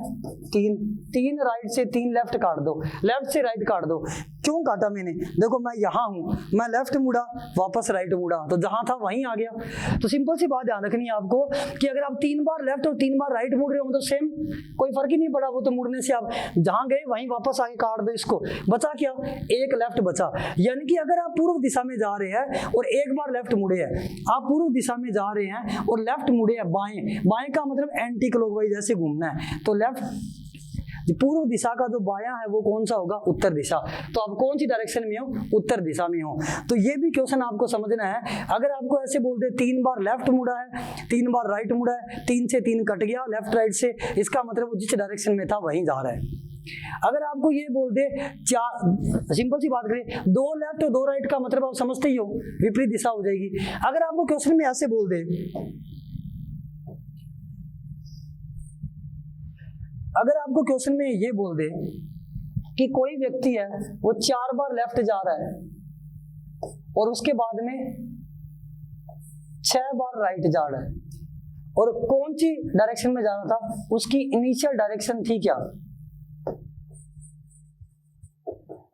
3 राइट से 3 लेफ्ट काट दो, लेफ्ट से राइट काट दो। क्यों काटा मैंने, देखो मैं यहाँ हूं, मैं लेफ्ट मुड़ा वापस राइट मुड़ा, तो जहां था वहीं आ गया। तो सिंपल सी बात ध्यान रखनी है आपको कि अगर आप 3 बार लेफ्ट और 3 बार राइट मुड़ रहे हो तो सेम, कोई फर्क ही नहीं पड़ा, वो तो मुड़ने से आप जहां गए वहीं वापस आके काट दो इसको। बचा क्या, एक लेफ्ट बचा। यानी कि अगर आप पूर्व दिशा में जा रहे हैं और एक बार लेफ्ट मुड़े हैं, आप पूर्व दिशा में जा रहे हैं और लेफ्ट मुड़े हैं बाएं, बाएं का मतलब एंटी क्लॉकवाइज जैसे घूमना है, तो लेफ्ट पूर्व दिशा का जो बायां है वो कौन सा होगा, उत्तर दिशा। तो आप कौन सी डायरेक्शन में हो, उत्तर दिशा में हो। तो ये भी क्वेश्चन आपको समझना है। अगर आपको ऐसे बोलते 3 बार लेफ्ट मुड़ा है, 3 बार राइट मुड़ा है, 3 से 3 कट गया लेफ्ट राइट से, इसका मतलब वो जिस डायरेक्शन में था वहीं जा रहा है। अगर आपको ये बोल दे, सिंपल सी बात करें, 2 लेफ्ट और 2 राइट का मतलब आप समझते ही हो, विपरीत दिशा हो जाएगी। अगर आपको क्वेश्चन में ऐसे बोल दे, अगर आपको क्वेश्चन में ये बोल दे कि कोई व्यक्ति है वो 4 बार लेफ्ट जा रहा है और उसके बाद में 6 बार राइट जा रहा है, और कौन सी डायरेक्शन में जा रहा था, उसकी इनिशियल डायरेक्शन थी क्या,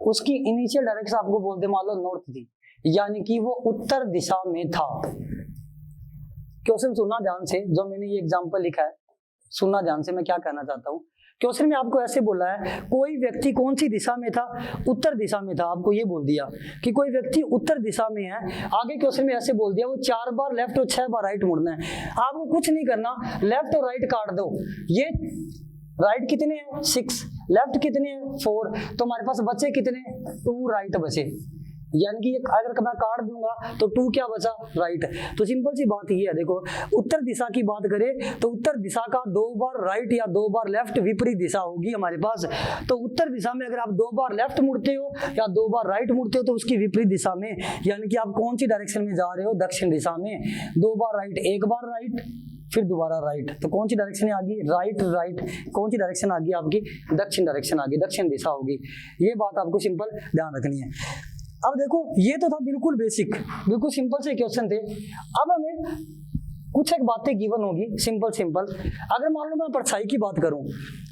उसकी इनिशियल डायरेक्शन आपको बोल दे मान लो नॉर्थ थी, यानी कि वो उत्तर दिशा में था। क्वेश्चन सुनना ध्यान से, जो मैंने ये एग्जांपल लिखा है सुनना ध्यान से, मैं क्या कहना चाहता हूं। क्वेश्चन में आपको ऐसे बोला है कोई व्यक्ति कौन सी दिशा में था, उत्तर दिशा में था। आपको ये बोल दिया कि कोई व्यक्ति उत्तर दिशा में है। आगे क्वेश्चन में ऐसे बोल दिया वो 4 बार लेफ्ट और 6 बार राइट मुड़ना है। आपको कुछ नहीं करना, लेफ्ट और राइट काट दो। ये राइट कितने हैं 6, लेफ्ट कितने हैं 4, तो हमारे पास बचे कितने 2 राइट बचे, यानी कि अगर मैं काट दूंगा तो 2 क्या बचा राइट। तो सिंपल सी बात ये है, देखो उत्तर दिशा की बात करें तो उत्तर दिशा का 2 बार राइट या 2 बार लेफ्ट विपरीत दिशा होगी हमारे पास। तो उत्तर दिशा में अगर आप 2 बार लेफ्ट मुड़ते हो या 2 बार राइट मुड़ते हो तो उसकी विपरीत दिशा में, यानी कि आप कौन सी डायरेक्शन में जा रहे हो, दक्षिण दिशा में। 2 बार राइट, 1 बार राइट, फिर दोबारा राइट, तो कौन सी डायरेक्शन आ गई, राइट राइट। कौन सी डायरेक्शन आ गई आपकी, दक्षिण डायरेक्शन आ गई, दक्षिण दिशा होगी। ये बात आपको सिंपल ध्यान रखनी है। अब देखो ये तो था बिल्कुल बेसिक, बिल्कुल सिंपल से क्वेश्चन थे। अब हमें कुछ एक बातें गिवन होगी सिंपल। अगर मान लो मैं परछाई की बात करूं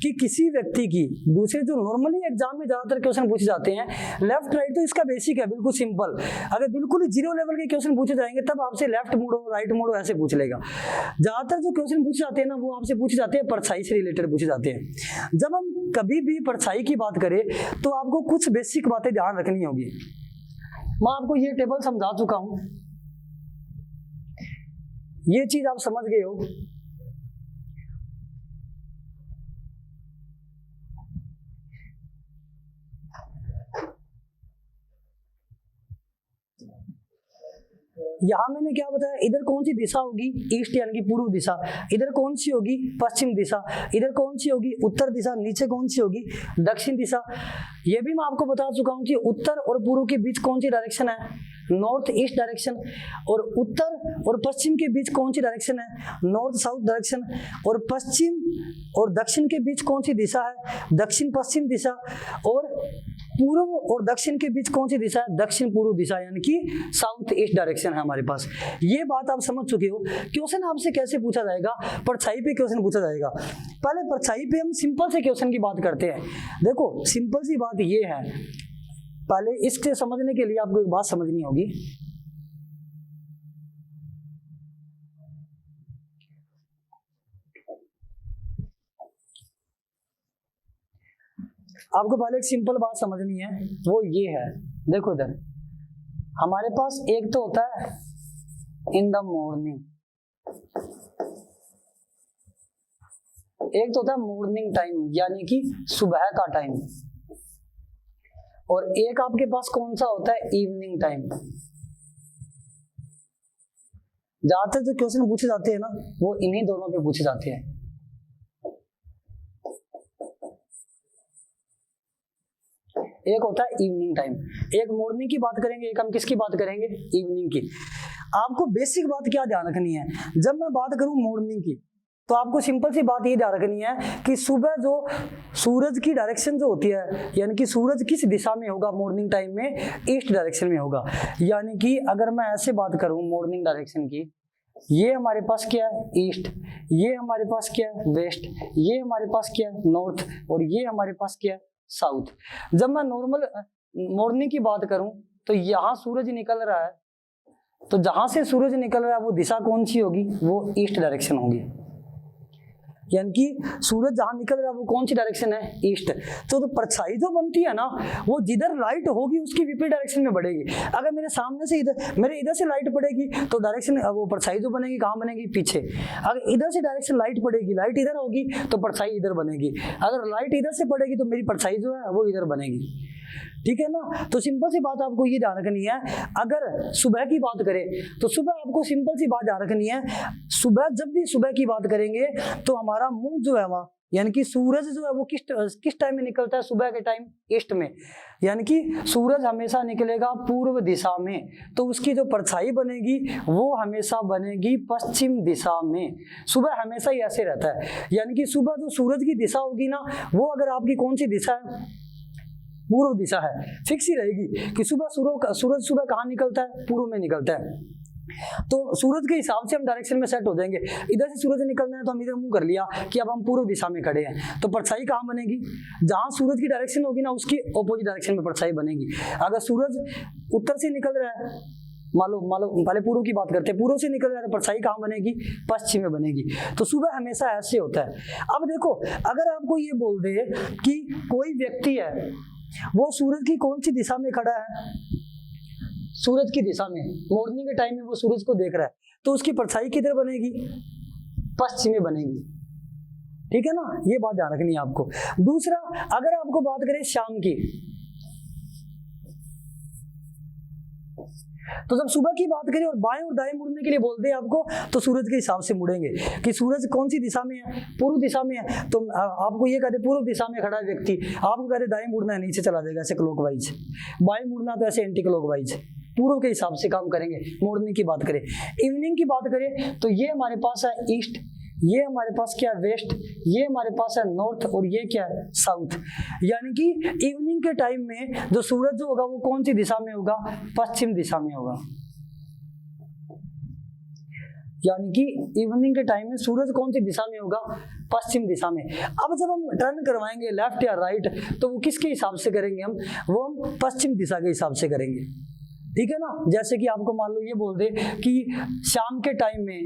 कि किसी व्यक्ति की, दूसरे जो नॉर्मली एग्जाम में ज्यादातर क्वेश्चन पूछे जाते हैं लेफ्ट राइट, तो इसका बेसिक है बिल्कुल सिंपल। अगर बिल्कुल 0 लेवल के क्वेश्चन पूछे जाएंगे तब आपसे लेफ्ट मुड़ो राइट मुड़ो ऐसे पूछ लेगा। ज्यादातर जो क्वेश्चन पूछे जाते हैं ना वो आपसे पूछे जाते हैं परछाई से रिलेटेड पूछे जाते हैं। जब हम कभी भी परछाई की बात करें तो आपको कुछ बेसिक बातें ध्यान रखनी होगी। मैं आपको ये टेबल समझा चुका हूं, ये चीज आप समझ गए हो। यहाँ मैंने क्या बताया, इधर कौन सी दिशा होगी, ईस्ट यानी कि पूर्व दिशा, इधर कौन सी होगी, पश्चिम दिशा, इधर कौन सी होगी, उत्तर दिशा, नीचे कौन सी होगी, दक्षिण दिशा। ये भी मैं आपको बता चुका हूँ कि उत्तर और पूर्व के बीच कौन सी डायरेक्शन है, नॉर्थ ईस्ट डायरेक्शन, और उत्तर और पश्चिम के बीच कौन सी डायरेक्शन है, नॉर्थ साउथ डायरेक्शन, और पश्चिम और दक्षिण के बीच कौन सी दिशा है, दक्षिण पश्चिम दिशा, और पूर्व और दक्षिण के बीच कौन सी दिशा है, दक्षिण पूर्व दिशा, यानी कि साउथ ईस्ट डायरेक्शन है हमारे पास। ये बात आप समझ चुके हो। क्वेश्चन आपसे कैसे पूछा जाएगा, परछाई पे क्वेश्चन पूछा जाएगा। पहले परछाई पे हम सिंपल से क्वेश्चन की बात करते हैं। देखो सिंपल सी बात ये है, पहले इसके समझने के लिए आपको एक बात समझनी होगी। आपको पहले एक सिंपल बात समझनी है, वो ये है, देखो इधर हमारे पास एक तो होता है इन द मॉर्निंग, एक तो होता है मॉर्निंग टाइम यानी कि सुबह का टाइम, और एक आपके पास कौन सा होता है, इवनिंग टाइम। ज्यादातर जो क्वेश्चन पूछे जाते हैं ना, वो इन्हीं दोनों पे पूछे जाते हैं। एक होता है इवनिंग टाइम, एक मॉर्निंग की बात करेंगे, एक हम किसकी बात करेंगे, इवनिंग की। आपको बेसिक बात क्या ध्यान रखनी है, जब मैं बात करूं मॉर्निंग की, तो आपको सिंपल सी बात ये ध्यान रखनी है कि सुबह जो सूरज की डायरेक्शन जो होती है, यानी कि सूरज किस दिशा में होगा मॉर्निंग टाइम में, ईस्ट डायरेक्शन में होगा। यानी कि अगर मैं ऐसे बात करूं मॉर्निंग डायरेक्शन की, ये हमारे पास क्या है, ईस्ट, ये हमारे पास क्या है, वेस्ट, ये हमारे पास क्या है, नॉर्थ, और ये हमारे पास क्या है, साउथ। जब मैं नॉर्मल मॉर्निंग की बात करूं, तो यहां सूरज निकल रहा है, तो जहां से सूरज निकल रहा है वो दिशा कौन सी होगी, वो ईस्ट डायरेक्शन होगी। यानी कि सूरज जहां निकल रहा है वो कौन सी डायरेक्शन है, ईस्ट। तो परछाई जो बनती है ना, वो जिधर लाइट होगी उसकी विपरीत डायरेक्शन में बढ़ेगी। अगर मेरे सामने से मेरे इधर से लाइट पड़ेगी तो डायरेक्शन वो परछाई जो बनेगी कहाँ बनेगी, पीछे। अगर इधर से डायरेक्शन लाइट पड़ेगी, लाइट इधर होगी तो परछाई इधर बनेगी। अगर लाइट इधर से पड़ेगी तो मेरी परछाई जो है वो इधर बनेगी। ठीक है ना। तो सिंपल सी बात आपको ये ध्यान रखनी है, अगर सुबह की बात करें तो सुबह आपको सिंपल सी बात ध्यान रखनी है, सुबह जब भी सुबह की बात करेंगे तो हमारा मुंह जो है वहां, यानी कि सूरज जो है वो किस टाइम में निकलता है, सुबह के टाइम, ईस्ट में। यानी कि सूरज हमेशा निकलेगा पूर्व दिशा में, तो उसकी जो परछाई बनेगी वो हमेशा बनेगी पश्चिम दिशा में। सुबह हमेशा ही ऐसे रहता है, यानी कि सुबह जो सूरज की दिशा होगी ना, वो अगर आपकी कौन सी दिशा है, पूर्व दिशा है, फिक्स ही रहेगी कि सुबह सूरज सुबह कहाँ निकलता है, पूर्व में निकलता है। तो सूरज के हिसाब से हम डायरेक्शन में सेट हो जाएंगे। इधर से सूरज निकलना है तो हम इधर मुंह कर लिया कि अब हम पूर्व दिशा में खड़े हैं, तो परछाई कहाँ बनेगी, जहां सूरज की डायरेक्शन होगी ना उसकी ऑपोजिट डायरेक्शन में परछाई बनेगी। अगर सूरज उत्तर से निकल रहा है, मान लो पहले पूर्व की बात करते हैं, पूर्व से निकल रहा है तो परछाई कहाँ बनेगी, पश्चिम में बनेगी। तो सुबह हमेशा ऐसे होता है। अब देखो, अगर आपको ये बोल दे कि कोई व्यक्ति है वो सूरज की कौन सी दिशा में खड़ा है, सूरज की दिशा में, मॉर्निंग के टाइम में वो सूरज को देख रहा है, तो उसकी परछाई किधर बनेगी, पश्चिम में बनेगी। ठीक है ना, ये बात ध्यान रखनी है आपको। दूसरा, अगर आपको बात करें शाम की, तो जब सुबह की बात करें और बाएं और दाएं मुड़ने के लिए बोलते हैं आपको, तो सूरज के हिसाब से मुड़ेंगे कि सूरज कौन सी दिशा में है, पूर्व दिशा में है, तो आपको ये कहते पूर्व दिशा में खड़ा है व्यक्ति, आपको कहते दाएं मुड़ना है, नीचे चला जाएगा ऐसे क्लॉकवाइज, बाएं मुड़ना तो ऐसे एंटी क्लॉकवाइज, पूर्व के हिसाब से काम करेंगे। मॉर्निंग की बात करें, इवनिंग की बात करें तो ये हमारे पास है ईस्ट, ये हमारे पास क्या है, वेस्ट, ये हमारे पास है नॉर्थ, और ये क्या है, साउथ। यानी कि इवनिंग के टाइम में जो सूरज जो होगा वो कौन सी दिशा में होगा, पश्चिम दिशा में होगा। यानी कि इवनिंग के टाइम में सूरज कौन सी दिशा में होगा, पश्चिम दिशा में। अब जब हम टर्न करवाएंगे लेफ्ट या राइट, तो वो किसके हिसाब से करेंगे, वो हम पश्चिम दिशा के हिसाब से करेंगे। ठीक है ना। जैसे कि आपको मान लो ये बोल दे कि शाम के टाइम में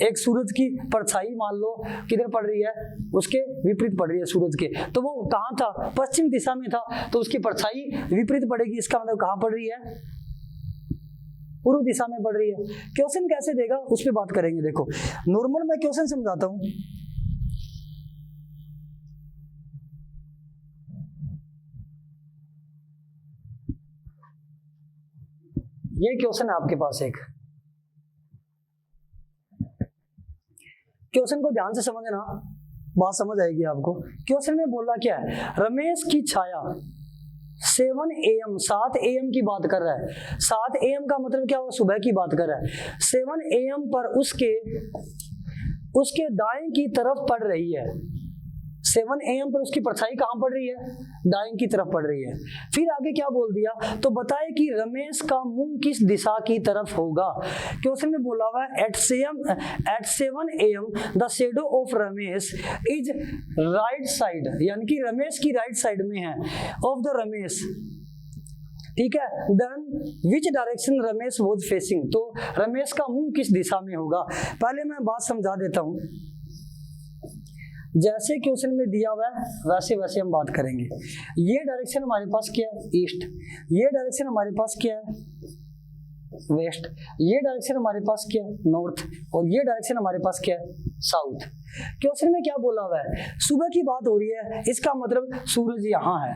एक सूरज की परछाई मान लो किधर पड़ रही है, उसके विपरीत पड़ रही है सूरज के, तो वो कहाँ था, पश्चिम दिशा में था, तो उसकी परछाई विपरीत पड़ेगी। इसका मतलब कहाँ पड़ रही है, पूर्व दिशा में पड़ रही है। क्वेश्चन कैसे देगा उस पर बात करेंगे। देखो नॉर्मल मैं क्वेश्चन समझाता हूँ। ये क्वेश्चन है आपके पास एक, क्वेश्चन को ध्यान से समझना, बात समझ आएगी आपको। क्वेश्चन में बोला क्या है, रमेश की छाया 7 AM 7 AM की बात कर रहा है। 7 AM का मतलब क्या हुआ, सुबह की बात कर रहा है। 7 AM पर उसके दाएं की तरफ पड़ रही है। 7 AM पर उसकी परछाई कहाँ पड़ रही है, दाएं की तरफ पड़ रही है। फिर आगे क्या बोल दिया, तो बताए कि रमेश का मुंह किस दिशा की तरफ होगा। क्वेश्चन में बोला हुआ है at 7 AM the shadow of Ramesh is right side, यानी कि रमेश की राइट साइड में है, ऑफ द रमेश, ठीक है। Then which direction Ramesh was facing, तो रमेश का मुंह किस दिशा में होगा। पहले मैं बात समझा देता हूं, जैसे क्वेश्चन में दिया हुआ है वैसे वैसे हम बात करेंगे। ये डायरेक्शन हमारे पास क्या है, ईस्ट। ये डायरेक्शन हमारे पास क्या है, वेस्ट। ये डायरेक्शन हमारे पास क्या है, नॉर्थ। और ये डायरेक्शन हमारे पास क्या है, साउथ। क्वेश्चन में क्या बोला हुआ है, सुबह की बात हो रही है, इसका मतलब सूरज यहाँ है।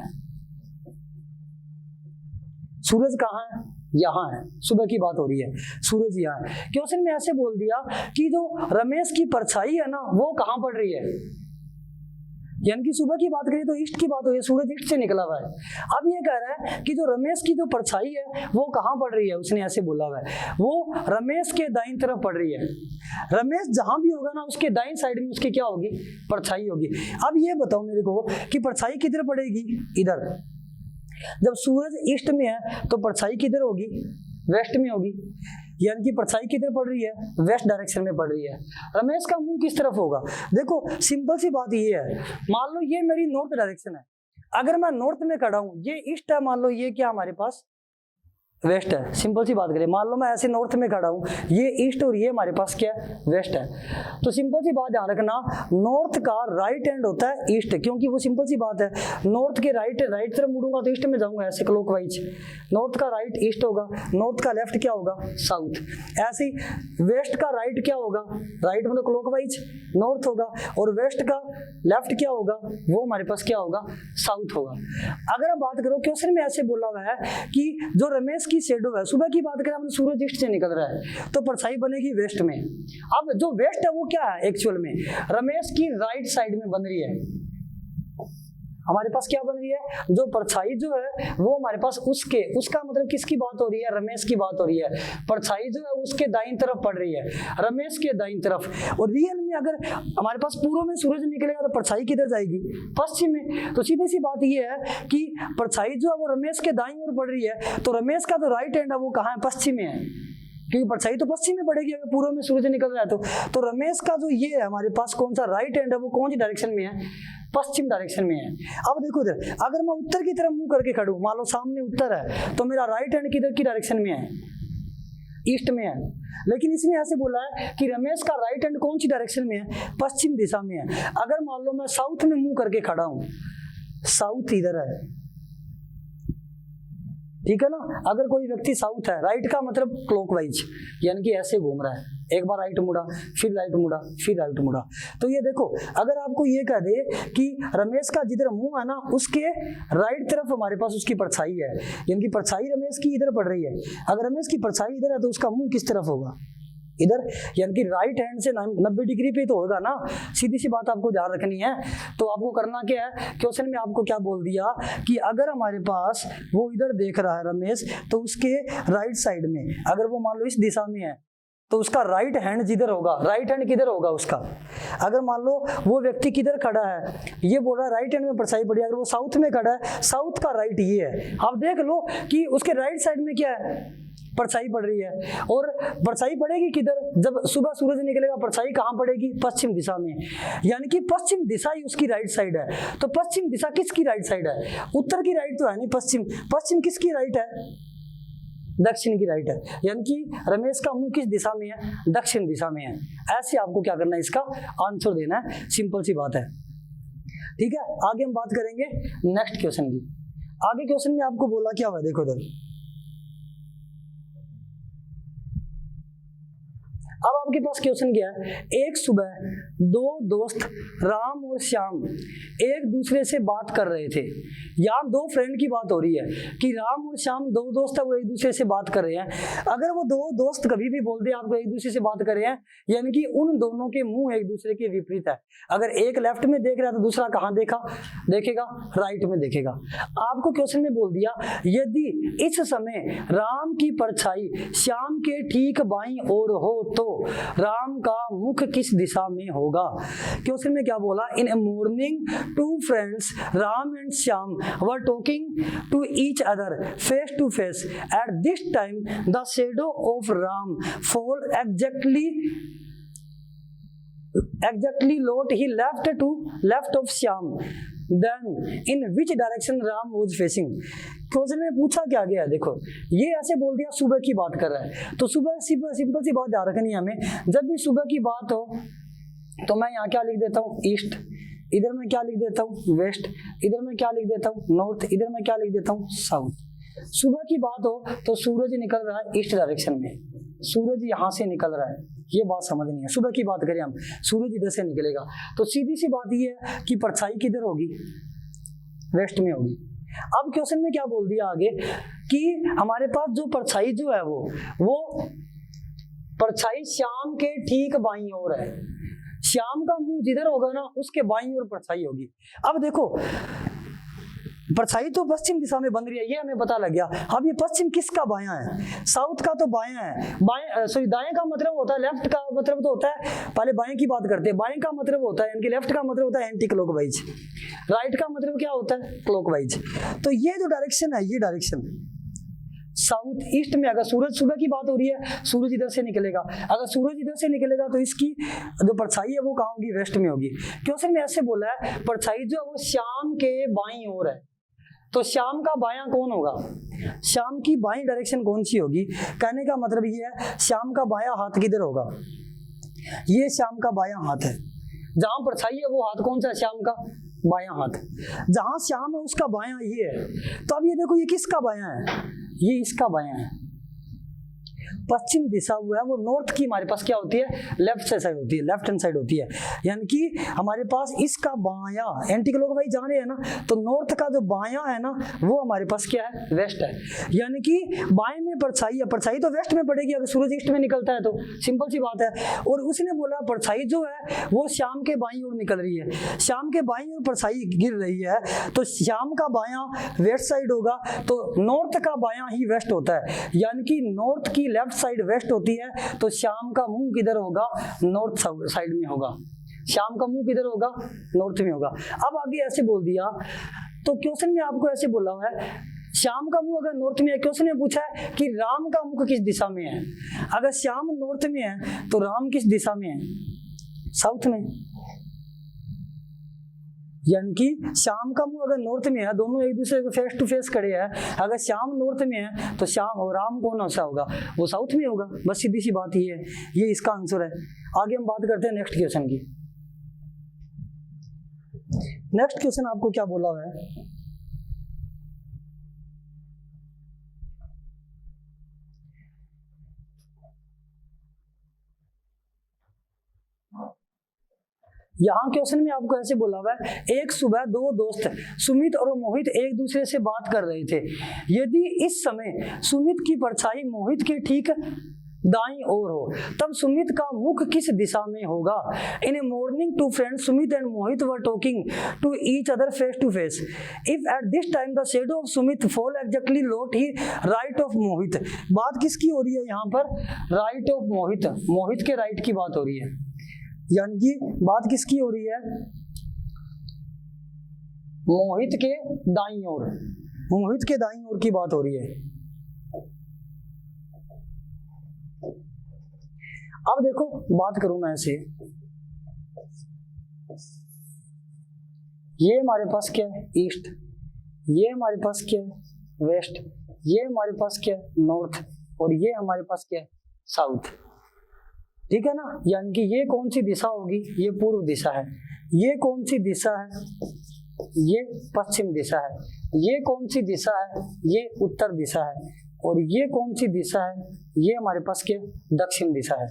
सूरज कहाँ है, यहाँ है। सुबह की बात हो रही है, सूरज यहाँ है। क्वेश्चन में ऐसे बोल दिया कि जो रमेश की परछाई है ना, वो कहाँ पड़ रही है, यानी कि सुबह की बात करिए तो ईस्ट की बात हो रही है, सूरज ईस्ट से निकला हुआ है। अब ये कह रहा है कि जो रमेश की जो परछाई है वो कहाँ पड़ रही है, उसने ऐसे बोला हुआ है, वो रमेश के दाईं तरफ पड़ रही है। रमेश जहां भी होगा ना, उसके दाईं साइड में उसकी क्या होगी, परछाई होगी। अब ये बताओ मेरे को कि परछाई किधर पड़ेगी, इधर। जब सूरज ईस्ट में है तो परछाई किधर होगी, वेस्ट में होगी, यानी कि परछाई किधर पड़ रही है, वेस्ट डायरेक्शन में पड़ रही है। रमेश का मुंह किस तरफ होगा, देखो सिंपल सी बात ये है, मान लो ये मेरी नॉर्थ डायरेक्शन है, अगर मैं नॉर्थ में खड़ा हूं, ये ईस्ट है, मान लो ये क्या हमारे पास वेस्ट है। सिंपल सी बात करें, मान लो मैं ऐसे नॉर्थ में खड़ा हूं, ये ईस्ट और ये हमारे पास क्या है, वेस्ट है। तो सिंपल सी बात ध्यान रखना, नॉर्थ का राइट हैंड होता है ईस्ट, क्योंकि वो सिंपल सी बात है, नॉर्थ के राइट तरफ मुड़ूंगा तो ईस्ट में जाऊंगा, ऐसे क्लॉकवाइज। नॉर्थ का राइट ईस्ट होगा, नॉर्थ का लेफ्ट क्या होगा, साउथ। ऐसे ही वेस्ट का राइट क्या होगा, राइट मतलब क्लॉकवाइज नॉर्थ होगा, और वेस्ट का लेफ्ट क्या होगा, वो हमारे पास क्या होगा, साउथ होगा। अगर आप बात करो, क्वेश्चन में ऐसे बोला हुआ है कि जो रमेश की शेडो है, सुबह की बात करें हम, सूरज ईस्ट से निकल रहा है तो परछाई बनेगी वेस्ट में। अब जो वेस्ट है वो क्या है, एक्चुअल में रमेश की राइट साइड में बन रही है, हमारे पास क्या बन रही है, जो परछाई जो है वो हमारे पास उसका मतलब किसकी बात हो रही है, रमेश की बात हो रही है। परछाई जो है उसके दाईं तरफ पड़ रही है, रमेश के दाईं तरफ। और रियल में अगर हमारे पास पूर्व में सूरज निकलेगा तो परछाई किधर जाएगी, पश्चिम में। तो सीधी सी बात ये है कि परछाई जो है वो रमेश के दाईं ओर पड़ रही है, तो रमेश का जो राइट हैंड है वो कहाँ है, पश्चिम में है, क्योंकि परछाई तो पश्चिम में पड़ेगी अगर पूर्व में सूरज निकल रहा है तो रमेश का जो ये है हमारे पास कौन सा राइट हैंड है, वो कौन सी डायरेक्शन में है, पश्चिम डायरेक्शन में है। अब देखो इधर, अगर मैं उत्तर की तरफ मुंह करके खड़ूं, मान लो सामने उत्तर है, तो मेरा राइट हैंड किधर की डायरेक्शन में है, ईस्ट में है। लेकिन इसने ऐसे बोला है कि रमेश का राइट हैंड कौन सी डायरेक्शन में है, पश्चिम दिशा में है। अगर मान लो मैं साउथ में मुंह करके खड़ा हूं, साउथ इधर है, ठीक है ना। अगर कोई व्यक्ति साउथ है, राइट का मतलब क्लॉकवाइज, यानी कि ऐसे घूम रहा है, एक बार राइट मुड़ा, फिर राइट मुड़ा, फिर राइट मुड़ा। तो ये देखो, अगर आपको ये कह दे कि रमेश का जिधर मुंह है ना, उसके राइट तरफ हमारे पास उसकी परछाई है, यानी कि परछाई रमेश की इधर पड़ रही है। अगर रमेश की परछाई इधर है तो उसका मुंह किस तरफ होगा, इधर, यानी कि राइट हैंड से 90 डिग्री पे तो होगा ना। सीधी सी बात आपको ध्यान रखनी है। तो आपको करना क्या है, क्वेश्चन में आपको क्या बोल दिया कि अगर हमारे पास वो इधर देख रहा है रमेश, तो उसके राइट साइड में अगर वो मान लो इस दिशा में है, तो उसका राइट हैंड जिधर होगा, राइट हैंड किधर होगा उसका। अगर मान लो वो व्यक्ति किधर खड़ा है, ये बोल रहा है राइट हैंड में परछाई पड़ी, अगर वो साउथ में खड़ा है, साउथ का राइट ये है। आप देख लो कि उसके राइट साइड में क्या है, परछाई पड़ रही है। और परछाई पड़ेगी किधर, जब सुबह सूरज निकलेगा, परछाई कहाँ पड़ेगी, पश्चिम दिशा में, यानी कि पश्चिम दिशा ही उसकी राइट साइड है। तो पश्चिम दिशा किसकी राइट साइड है, उत्तर की राइट तो है नहीं, पश्चिम। पश्चिम किसकी राइट है, दक्षिण की राइट है, यानी कि रमेश का मुंह किस दिशा में है, दक्षिण दिशा में है। ऐसे आपको क्या करना है, इसका आंसर देना है, सिंपल सी बात है, ठीक है। आगे हम बात करेंगे नेक्स्ट क्वेश्चन की। आगे क्वेश्चन में आपको बोला क्या हुआ, देखो इधर, अब आपके पास क्वेश्चन क्या है, एक सुबह दो दोस्त राम और श्याम एक दूसरे से बात कर रहे थे। यहाँ दो फ्रेंड की बात हो रही है कि राम और श्याम दो दोस्त है, वो एक दूसरे से बात कर रहे हैं। अगर वो दो दोस्त कभी भी बोल दे आपको एक दूसरे से बात कर रहे हैं, यानी कि उन दोनों के मुंह एक दूसरे के विपरीत है। अगर एक लेफ्ट में देख रहा है तो दूसरा कहाँ देखेगा, राइट में देखेगा। आपको क्वेश्चन में बोल दिया यदि इस समय राम की परछाई श्याम के ठीक बाईं ओर हो तो राम का मुख किस दिशा में होगा। क्वेश्चन में क्या बोला, in a morning two friends Ram and Shyam were talking to each other face to face. At this time the shadow of Ram fall exactly lot he left of Shyam. Then in which direction Ram was facing? Question में पूछा क्या गया, देखो ये ऐसे बोल दिया सुबह की बात कर रहा है, तो सुबह सिंपल सी बात याद रखनी है हमें। जब भी सुबह की बात हो तो मैं यहाँ क्या लिख देता हूँ, ईस्ट, इधर मैं क्या लिख देता हूँ, वेस्ट, इधर मैं क्या लिख देता हूँ, नॉर्थ, इधर मैं क्या लिख देता हूँ, साउथ। सुबह की बात हो तो सूरज निकल रहा है ईस्ट डायरेक्शन में, सूरज यहाँ से निकल रहा है, ये बात समझनी है। सुबह की बात करें हम, सूरज इधर से निकलेगा, तो सीधी सी बात ये है कि परछाई किधर होगी, वेस्ट में होगी। अब क्वेश्चन में क्या बोल दिया आगे कि हमारे पास जो परछाई जो है वो परछाई श्याम के ठीक बाईं ओर है। श्याम का मुंह जिधर होगा ना उसके बाईं ओर परछाई होगी। अब देखो परछाई तो पश्चिम दिशा में बन रही है, ये हमें पता लग गया। अब ये पश्चिम किसका बायां है, साउथ का तो बायां है। दाएं का मतलब होता है, लेफ्ट का मतलब तो होता है, पहले बाएं की बात करते हैं। बाएं का मतलब होता है यानी लेफ्ट का मतलब होता है एंटी क्लॉकवाइज, राइट का मतलब क्या होता है, क्लॉकवाइज। तो ये जो डायरेक्शन है, ये डायरेक्शन साउथ ईस्ट में। अगर सूरज सुबह की बात हो रही है, सूरज इधर से निकलेगा, अगर सूरज इधर से निकलेगा तो इसकी जो परछाई है वो कहाँ होगी, वेस्ट में होगी। क्वेश्चन में ऐसे बोला है परछाई जो है वो श्याम के बाईं ओर है, तो श्याम का बायां कौन होगा, श्याम की बाईं डायरेक्शन कौन सी होगी। कहने का मतलब ये है श्याम का बायां हाथ किधर होगा, ये श्याम का बायां हाथ है। जहां परछाई है वो हाथ कौन सा है, श्याम का बायां हाथ। जहां श्याम है उसका बायां ये है। तो अब ये देखो ये किसका बायां है, ये इसका बायां है। पश्चिम दिशा हुआ है वो नॉर्थ की हमारे पास क्या होती है, लेफ्ट साइड होती है, लेफ्ट हैंड साइड होती है। यानी कि हमारे पास इसका बायां एंटी क्लॉकवाइज जा रहे हैं ना, तो नॉर्थ का जो बायां है ना वो हमारे पास क्या है, वेस्ट है। यानी कि बाएं में परछाई है, परछाई तो वेस्ट में पड़ेगी अगर सूरज ईस्ट में निकलता है, तो सिंपल सी बात है। और उसने बोला परछाई जो है वो श्याम के बाईं ओर निकल रही है, श्याम के बाईं ओर परछाई गिर रही है, तो श्याम का बायां वेस्ट साइड होगा, तो नॉर्थ का बायां ही वेस्ट होता है। यानी कि नॉर्थ की लेफ्ट साइड वेस्ट होती है, तो श्याम का मुंह किधर होगा, नॉर्थ साइड में होगा। श्याम का मुंह किधर होगा, नॉर्थ में होगा। अब आगे ऐसे बोल दिया, तो क्वेश्चन में आपको ऐसे बोला हुआ है श्याम का मुंह अगर नॉर्थ में है, क्वेश्चन में पूछा है कि राम का मुख किस दिशा में है। अगर श्याम नॉर्थ में है तो राम किस दिशा में है, साउथ में। यानी कि श्याम का मुंह अगर नॉर्थ में है, दोनों एक दूसरे को फेस टू फेस खड़े हैं, अगर श्याम नॉर्थ में है तो श्याम और राम कौन सा होगा, वो साउथ में होगा। बस सीधी सी बात ये है, ये इसका आंसर है। आगे हम बात करते हैं नेक्स्ट क्वेश्चन की। नेक्स्ट क्वेश्चन आपको क्या बोला हुआ है, यहाँ क्वेश्चन में आपको ऐसे बोला हुआ है एक सुबह दो दोस्त सुमित और मोहित एक दूसरे से बात कर रहे थे। यदि इस समय सुमित की परछाई मोहित के ठीक दाईं ओर हो तब सुमित का मुख किस दिशा में होगा। In a morning two friends Sumit and Mohit were talking to each other face to face. If at this time the shadow of Sumit fall exactly lot he right of Mohit. बात किसकी हो रही है यहाँ पर, राइट ऑफ मोहित, मोहित के राइट की बात हो रही है। यानी कि बात किसकी हो रही है, मोहित के दाईं ओर, मोहित के दाईं ओर की बात हो रही है। अब देखो बात करूं मैं ऐसे, ये हमारे पास क्या है, ईस्ट, ये हमारे पास क्या है, वेस्ट, ये हमारे पास क्या है, नॉर्थ, और ये हमारे पास क्या है, साउथ। ठीक है ना। यानी कि ये कौन सी दिशा होगी, ये पूर्व दिशा है। ये कौन सी दिशा है, ये पश्चिम दिशा है। ये कौन सी दिशा है, ये उत्तर दिशा है। और ये कौन सी दिशा है, ये हमारे पास क्या, दक्षिण दिशा है।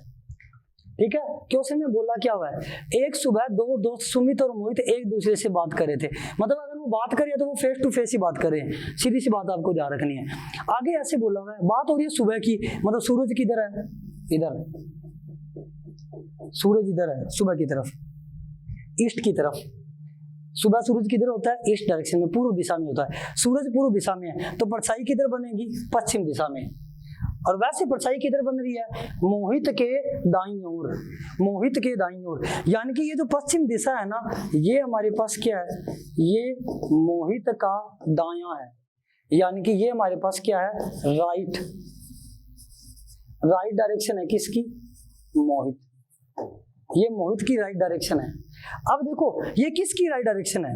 ठीक है। क्वेश्चन में बोला क्या हुआ है, एक सुबह दो दोस्त सुमित और मोहित एक दूसरे से बात कर रहे थे। मतलब अगर वो बात कर रहे हैं तो वो फेस टू फेस ही बात कर रहे हैं, सीधी सी बात आपको ध्यान रखनी है। आगे ऐसे बोला हुआ है, बात हो रही है सुबह की, मतलब सूरज किधर है, इधर, सूरज इधर है, सुबह की तरफ, ईस्ट की तरफ। सुबह सूरज किधर होता है, ईस्ट डायरेक्शन में, पूर्व दिशा में होता है। सूरज पूर्व दिशा में है तो परछाई किधर बनेगी, पश्चिम दिशा में। और वैसे परछाई किधर बन रही है, मोहित के दाईं ओर, मोहित के दाईं ओर। यानी कि ये जो पश्चिम दिशा है ना, ये हमारे पास क्या है, ये मोहित का दायां है। यानी कि ये हमारे पास क्या है, राइट, राइट डायरेक्शन है किसकी, मोहित, ये मोहित की राइट डायरेक्शन है। अब देखो ये किसकी राइट डायरेक्शन है,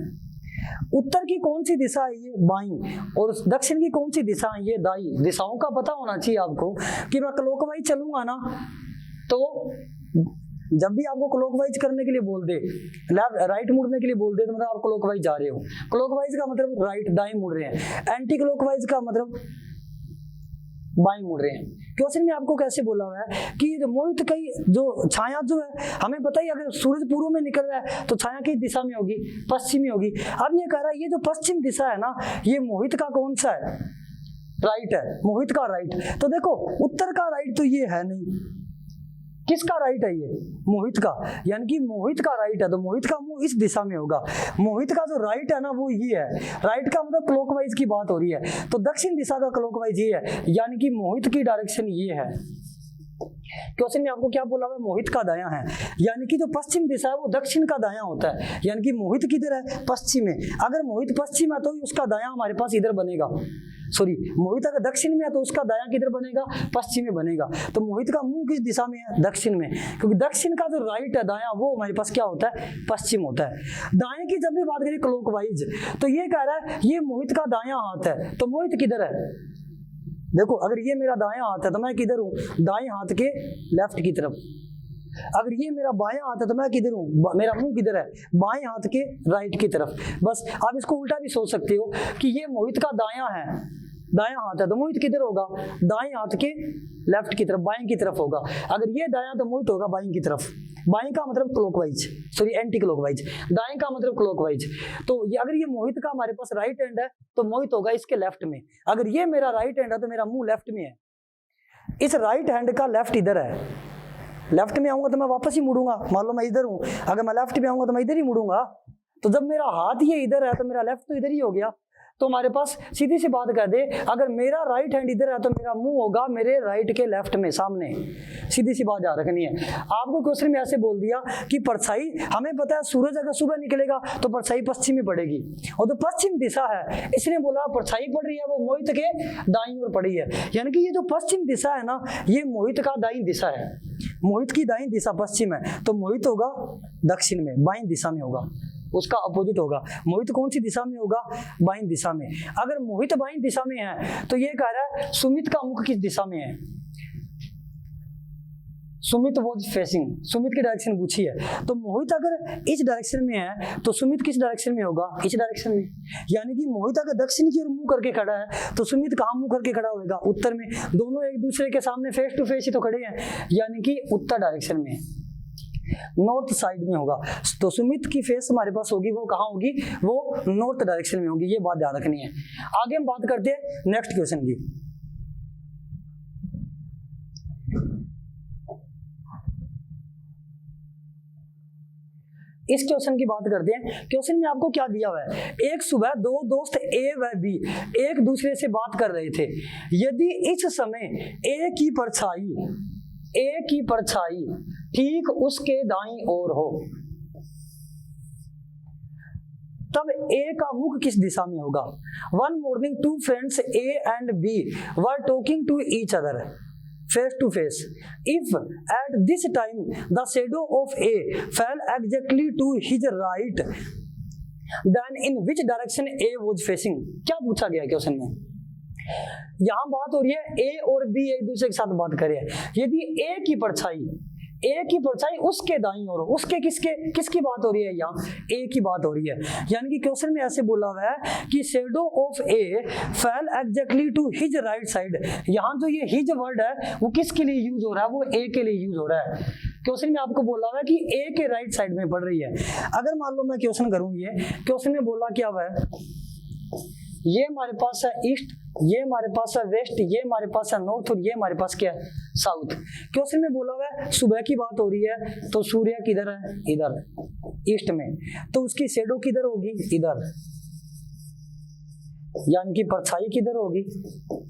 उत्तर की कौन सी दिशा है, ये बाईं, और दक्षिण की कौन सी दिशा है, ये दाईं। दिशाओं का पता होना चाहिए आपको कि मैं क्लॉकवाइज चलूंगा ना, तो जब भी आपको क्लॉकवाइज करने के लिए बोल दे, लेफ्ट राइट मुड़ने के लिए बोल दे, तो मतलब आप क्लॉकवाइज जा रहे हो। क्लॉकवाइज का मतलब राइट, दाएं मुड़ रहे हैं। एंटी क्लॉकवाइज का मतलब बाएं मुड़ रहे हैं। क्वेश्चन में आपको कैसे बोला हुआ है कि मोहित की जो छाया जो है, हमें पता ही अगर सूरज पूर्व में निकल रहा है तो छाया किस दिशा में होगी, पश्चिमी होगी। अब ये कह रहा है ये जो पश्चिम दिशा है ना, ये मोहित का कौन सा है, राइट है, मोहित का राइट। तो देखो उत्तर का राइट तो ये है नहीं, किसका राइट है, ये मोहित का। यानी कि मोहित का राइट है तो मोहित का मुंह इस दिशा में होगा। मोहित का जो राइट है ना वो ये है, राइट का मतलब क्लॉकवाइज की बात हो रही है, तो दक्षिण दिशा का क्लॉकवाइज ये है, यानी कि मोहित की डायरेक्शन ये है। क्वेश्चन में आपको क्या बोला हुआ है, मोहित का दायां है। यानी कि जो पश्चिम दिशा है वो दक्षिण का दायां होता है। यानी कि मोहित किधर है, पश्चिम में। अगर मोहित पश्चिम है तो उसका दायां हमारे पास इधर बनेगा, सॉरी मोहित अगर दक्षिण में है तो उसका दायां किधर बनेगा, पश्चिम में बनेगा। तो मोहित का मुंह किस दिशा में है, दक्षिण में, क्योंकि दक्षिण का जो राइट है दायां वो हमारे पास क्या होता है, पश्चिम होता है। दाएं की जब भी बात करें क्लॉकवाइज, तो ये कह रहा है ये मोहित का दायां हाथ है, तो मोहित किधर है, देखो अगर ये मेरा दायां हाथ है तो मैं किधर हूँ, दाएं हाथ के लेफ्ट की तरफ। अगर ये मेरा बायां हाथ है तो मैं किधर हूँ, मेरा मुंह किधर है, बाएं हाथ के राइट की तरफ। बस आप इसको उल्टा भी सोच सकते हो कि ये मोहित का दायां है, दायां हाथ है तो मोहित किधर होगा, दाएं हाथ के लेफ्ट की तरफ, बाएं की तरफ होगा। अगर ये दायां तो मोहित होगा बाएं की तरफ। बाएं का मतलब क्लॉकवाइज, सॉरी एंटी क्लॉकवाइज, दाएं का मतलब क्लॉकवाइज। तो ये अगर ये मोहित का हमारे पास राइट हैंड है तो मोहित होगा इसके लेफ्ट में। अगर ये मेरा राइट हैंड है तो मेरा मुंह लेफ्ट में है। इस राइट हैंड का लेफ्ट इधर है, लेफ्ट में आऊंगा तो मैं वापस ही मुड़ूंगा। मान लो मैं इधर हूं, अगर मैं लेफ्ट में आऊंगा तो मैं इधर ही मुड़ूंगा। तो जब मेरा हाथ ये इधर है तो मेरा लेफ्ट तो इधर ही हो गया। तो हमारे पास सीधी सी बात कर दे, अगर मेरा राइट हैंड इधर है तो मेरा मुंह होगा मेरे राइट के लेफ्ट में, सामने। सीधी सी बात याद रखनी है। आपको क्वेश्चन में ऐसे बोल दिया कि परछाई, हमें पता है सूरज अगर सुबह निकलेगा तो परछाई पश्चिम में पड़ेगी, और जो पश्चिम दिशा है इसने बोला परछाई पड़ रही है वो मोहित के दाईं ओर पड़ी है। यानी कि ये जो पश्चिम दिशा है ना, ये मोहित का दाईं दिशा है। मोहित की दाईं दिशा पश्चिम है तो मोहित होगा दक्षिण में, बाईं दिशा में होगा, उसका अपोजिट होगा। मोहित कौन सी दिशा में होगा, बाईं दिशा में। अगर मोहित बाईं दिशा में है तो ये कह रहा है सुमित का मुख किस दिशा में है, सुमित वॉज फेसिंग, सुमित की डायरेक्शन पूछी है। तो मोहित अगर इस डायरेक्शन में है तो सुमित किस डायरेक्शन में होगा, इस डायरेक्शन में। यानी कि मोहित अगर दक्षिण की ओर मुंह करके खड़ा है तो सुमित कहाँ मुंह करके खड़ा होगा, उत्तर में। दोनों एक दूसरे के सामने फेस टू फेस ही तो खड़े हैं, यानी कि उत्तर डायरेक्शन में, नॉर्थ साइड में होगा। तो सुमित की फेस हमारे पास होगी, वो कहाँ होगी, वो नॉर्थ डायरेक्शन में होगी। ये बात ध्यान रखनी है। आगे हम बात करते हैं नेक्स्ट क्वेश्चन की। इस क्वेश्चन की बात करते हैं। क्वेश्चन में आपको क्या दिया हुआ है, एक सुबह दो दोस्त ए व बी एक दूसरे से बात कर रहे थे। यदि इस समय ए की परछाई ठीक उसके दाईं ओर हो तब ए का मुख किस दिशा में होगा। One morning two friends A and B were talking to each other face to face. If at this time the shadow of A fell exactly to his right, then in which direction A was facing? क्या पूछा गया question में, यहाँ बात हो रही है ए और बी एक दूसरे के साथ बात कर रहे हैं। यदि ए की परछाई उसके दाईं ओर, उसके किसकी बात हो रही है, यहाँ ए की बात हो रही है। यानी कि क्वेश्चन में ऐसे बोला हुआ है कि shadow of A fell exactly to his right side. यहाँ जो ये हिज वर्ड है वो किसके लिए यूज हो रहा है, वो ए के लिए यूज हो रहा है। क्वेश्चन में आपको बोला हुआ है कि ए के राइट साइड में पड़ रही है। अगर मान लो मैं क्वेश्चन करूं, ये क्वेश्चन में बोला क्या हुआ है, ये हमारे पास है ईस्ट, ये हमारे पास है वेस्ट, ये हमारे पास है नॉर्थ और ये हमारे पास क्या है साउथ। क्वेश्चन में बोला हुआ है सुबह की बात हो रही है, तो सूर्य किधर है, इधर ईस्ट में, तो उसकी शेडो किधर होगी, इधर, यानी कि परछाई किधर होगी,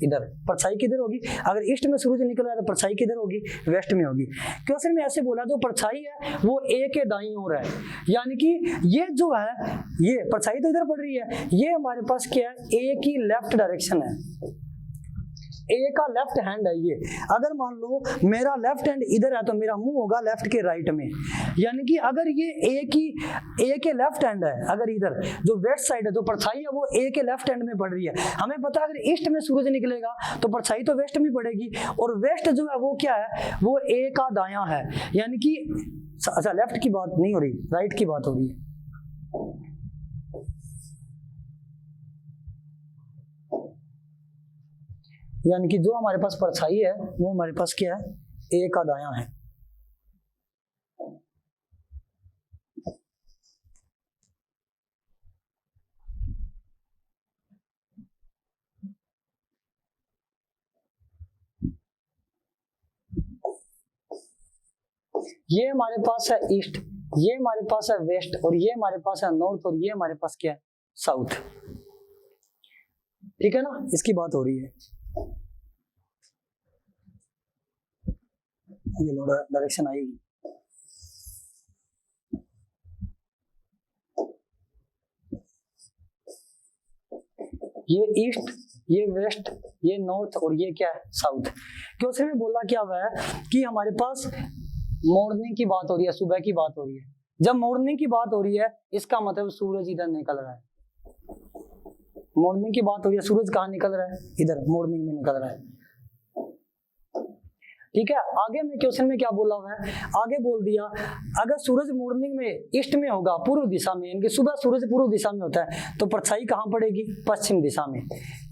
इधर, परछाई किधर होगी, अगर ईस्ट में सूरज निकल रहा है तो परछाई किधर होगी, वेस्ट में होगी। क्वेश्चन में ऐसे बोला जो परछाई है वो ए के दाईं ओर है, यानी कि ये जो है, ये परछाई तो इधर पड़ रही है, ये हमारे पास क्या है, ए की लेफ्ट डायरेक्शन है, ए का लेफ्ट हैंड है ये। अगर मान लो मेरा लेफ्ट हैंड इधर है तो मेरा मुंह होगा लेफ्ट के राइट में, यानी कि अगर ये ए के लेफ्ट हैंड है, अगर इधर जो वेस्ट साइड है, जो परछाई है वो ए के लेफ्ट हैंड में पड़ रही है, हमें पता है अगर ईस्ट में सूरज निकलेगा तो परछाई तो वेस्ट में पड़ेगी, और वेस्ट जो है वो क्या है, वो ए का दायां है, यानी कि अच्छा लेफ्ट की बात नहीं हो रही, राइट की बात हो रही है। यानी कि जो हमारे पास परछाई है वो हमारे पास क्या है, ए का दायां है। ये हमारे पास है ईस्ट, ये हमारे पास है वेस्ट, और ये हमारे पास है नॉर्थ, और ये हमारे पास क्या है, साउथ। ठीक है ना, इसकी बात हो रही है। ये डायरेक्शन आएगी, ये ईस्ट, ये वेस्ट, ये नॉर्थ, और ये क्या है, साउथ। क्वेश्चन में बोला क्या हुआ है कि हमारे पास मॉर्निंग की बात हो रही है, सुबह की बात हो रही है। जब मॉर्निंग की बात हो रही है इसका मतलब सूरज इधर निकल रहा है, मॉर्निंग की बात हो रही है, सूरज कहाँ निकल रहा है, इधर मॉर्निंग में निकल रहा है। ठीक है, आगे में क्वेश्चन में क्या बोला हुआ है, आगे बोल दिया अगर सूरज मॉर्निंग में ईस्ट में होगा, पूर्व दिशा में, यानी कि सुबह सूरज पूर्व दिशा में होता है, तो परछाई कहाँ पड़ेगी, पश्चिम दिशा में,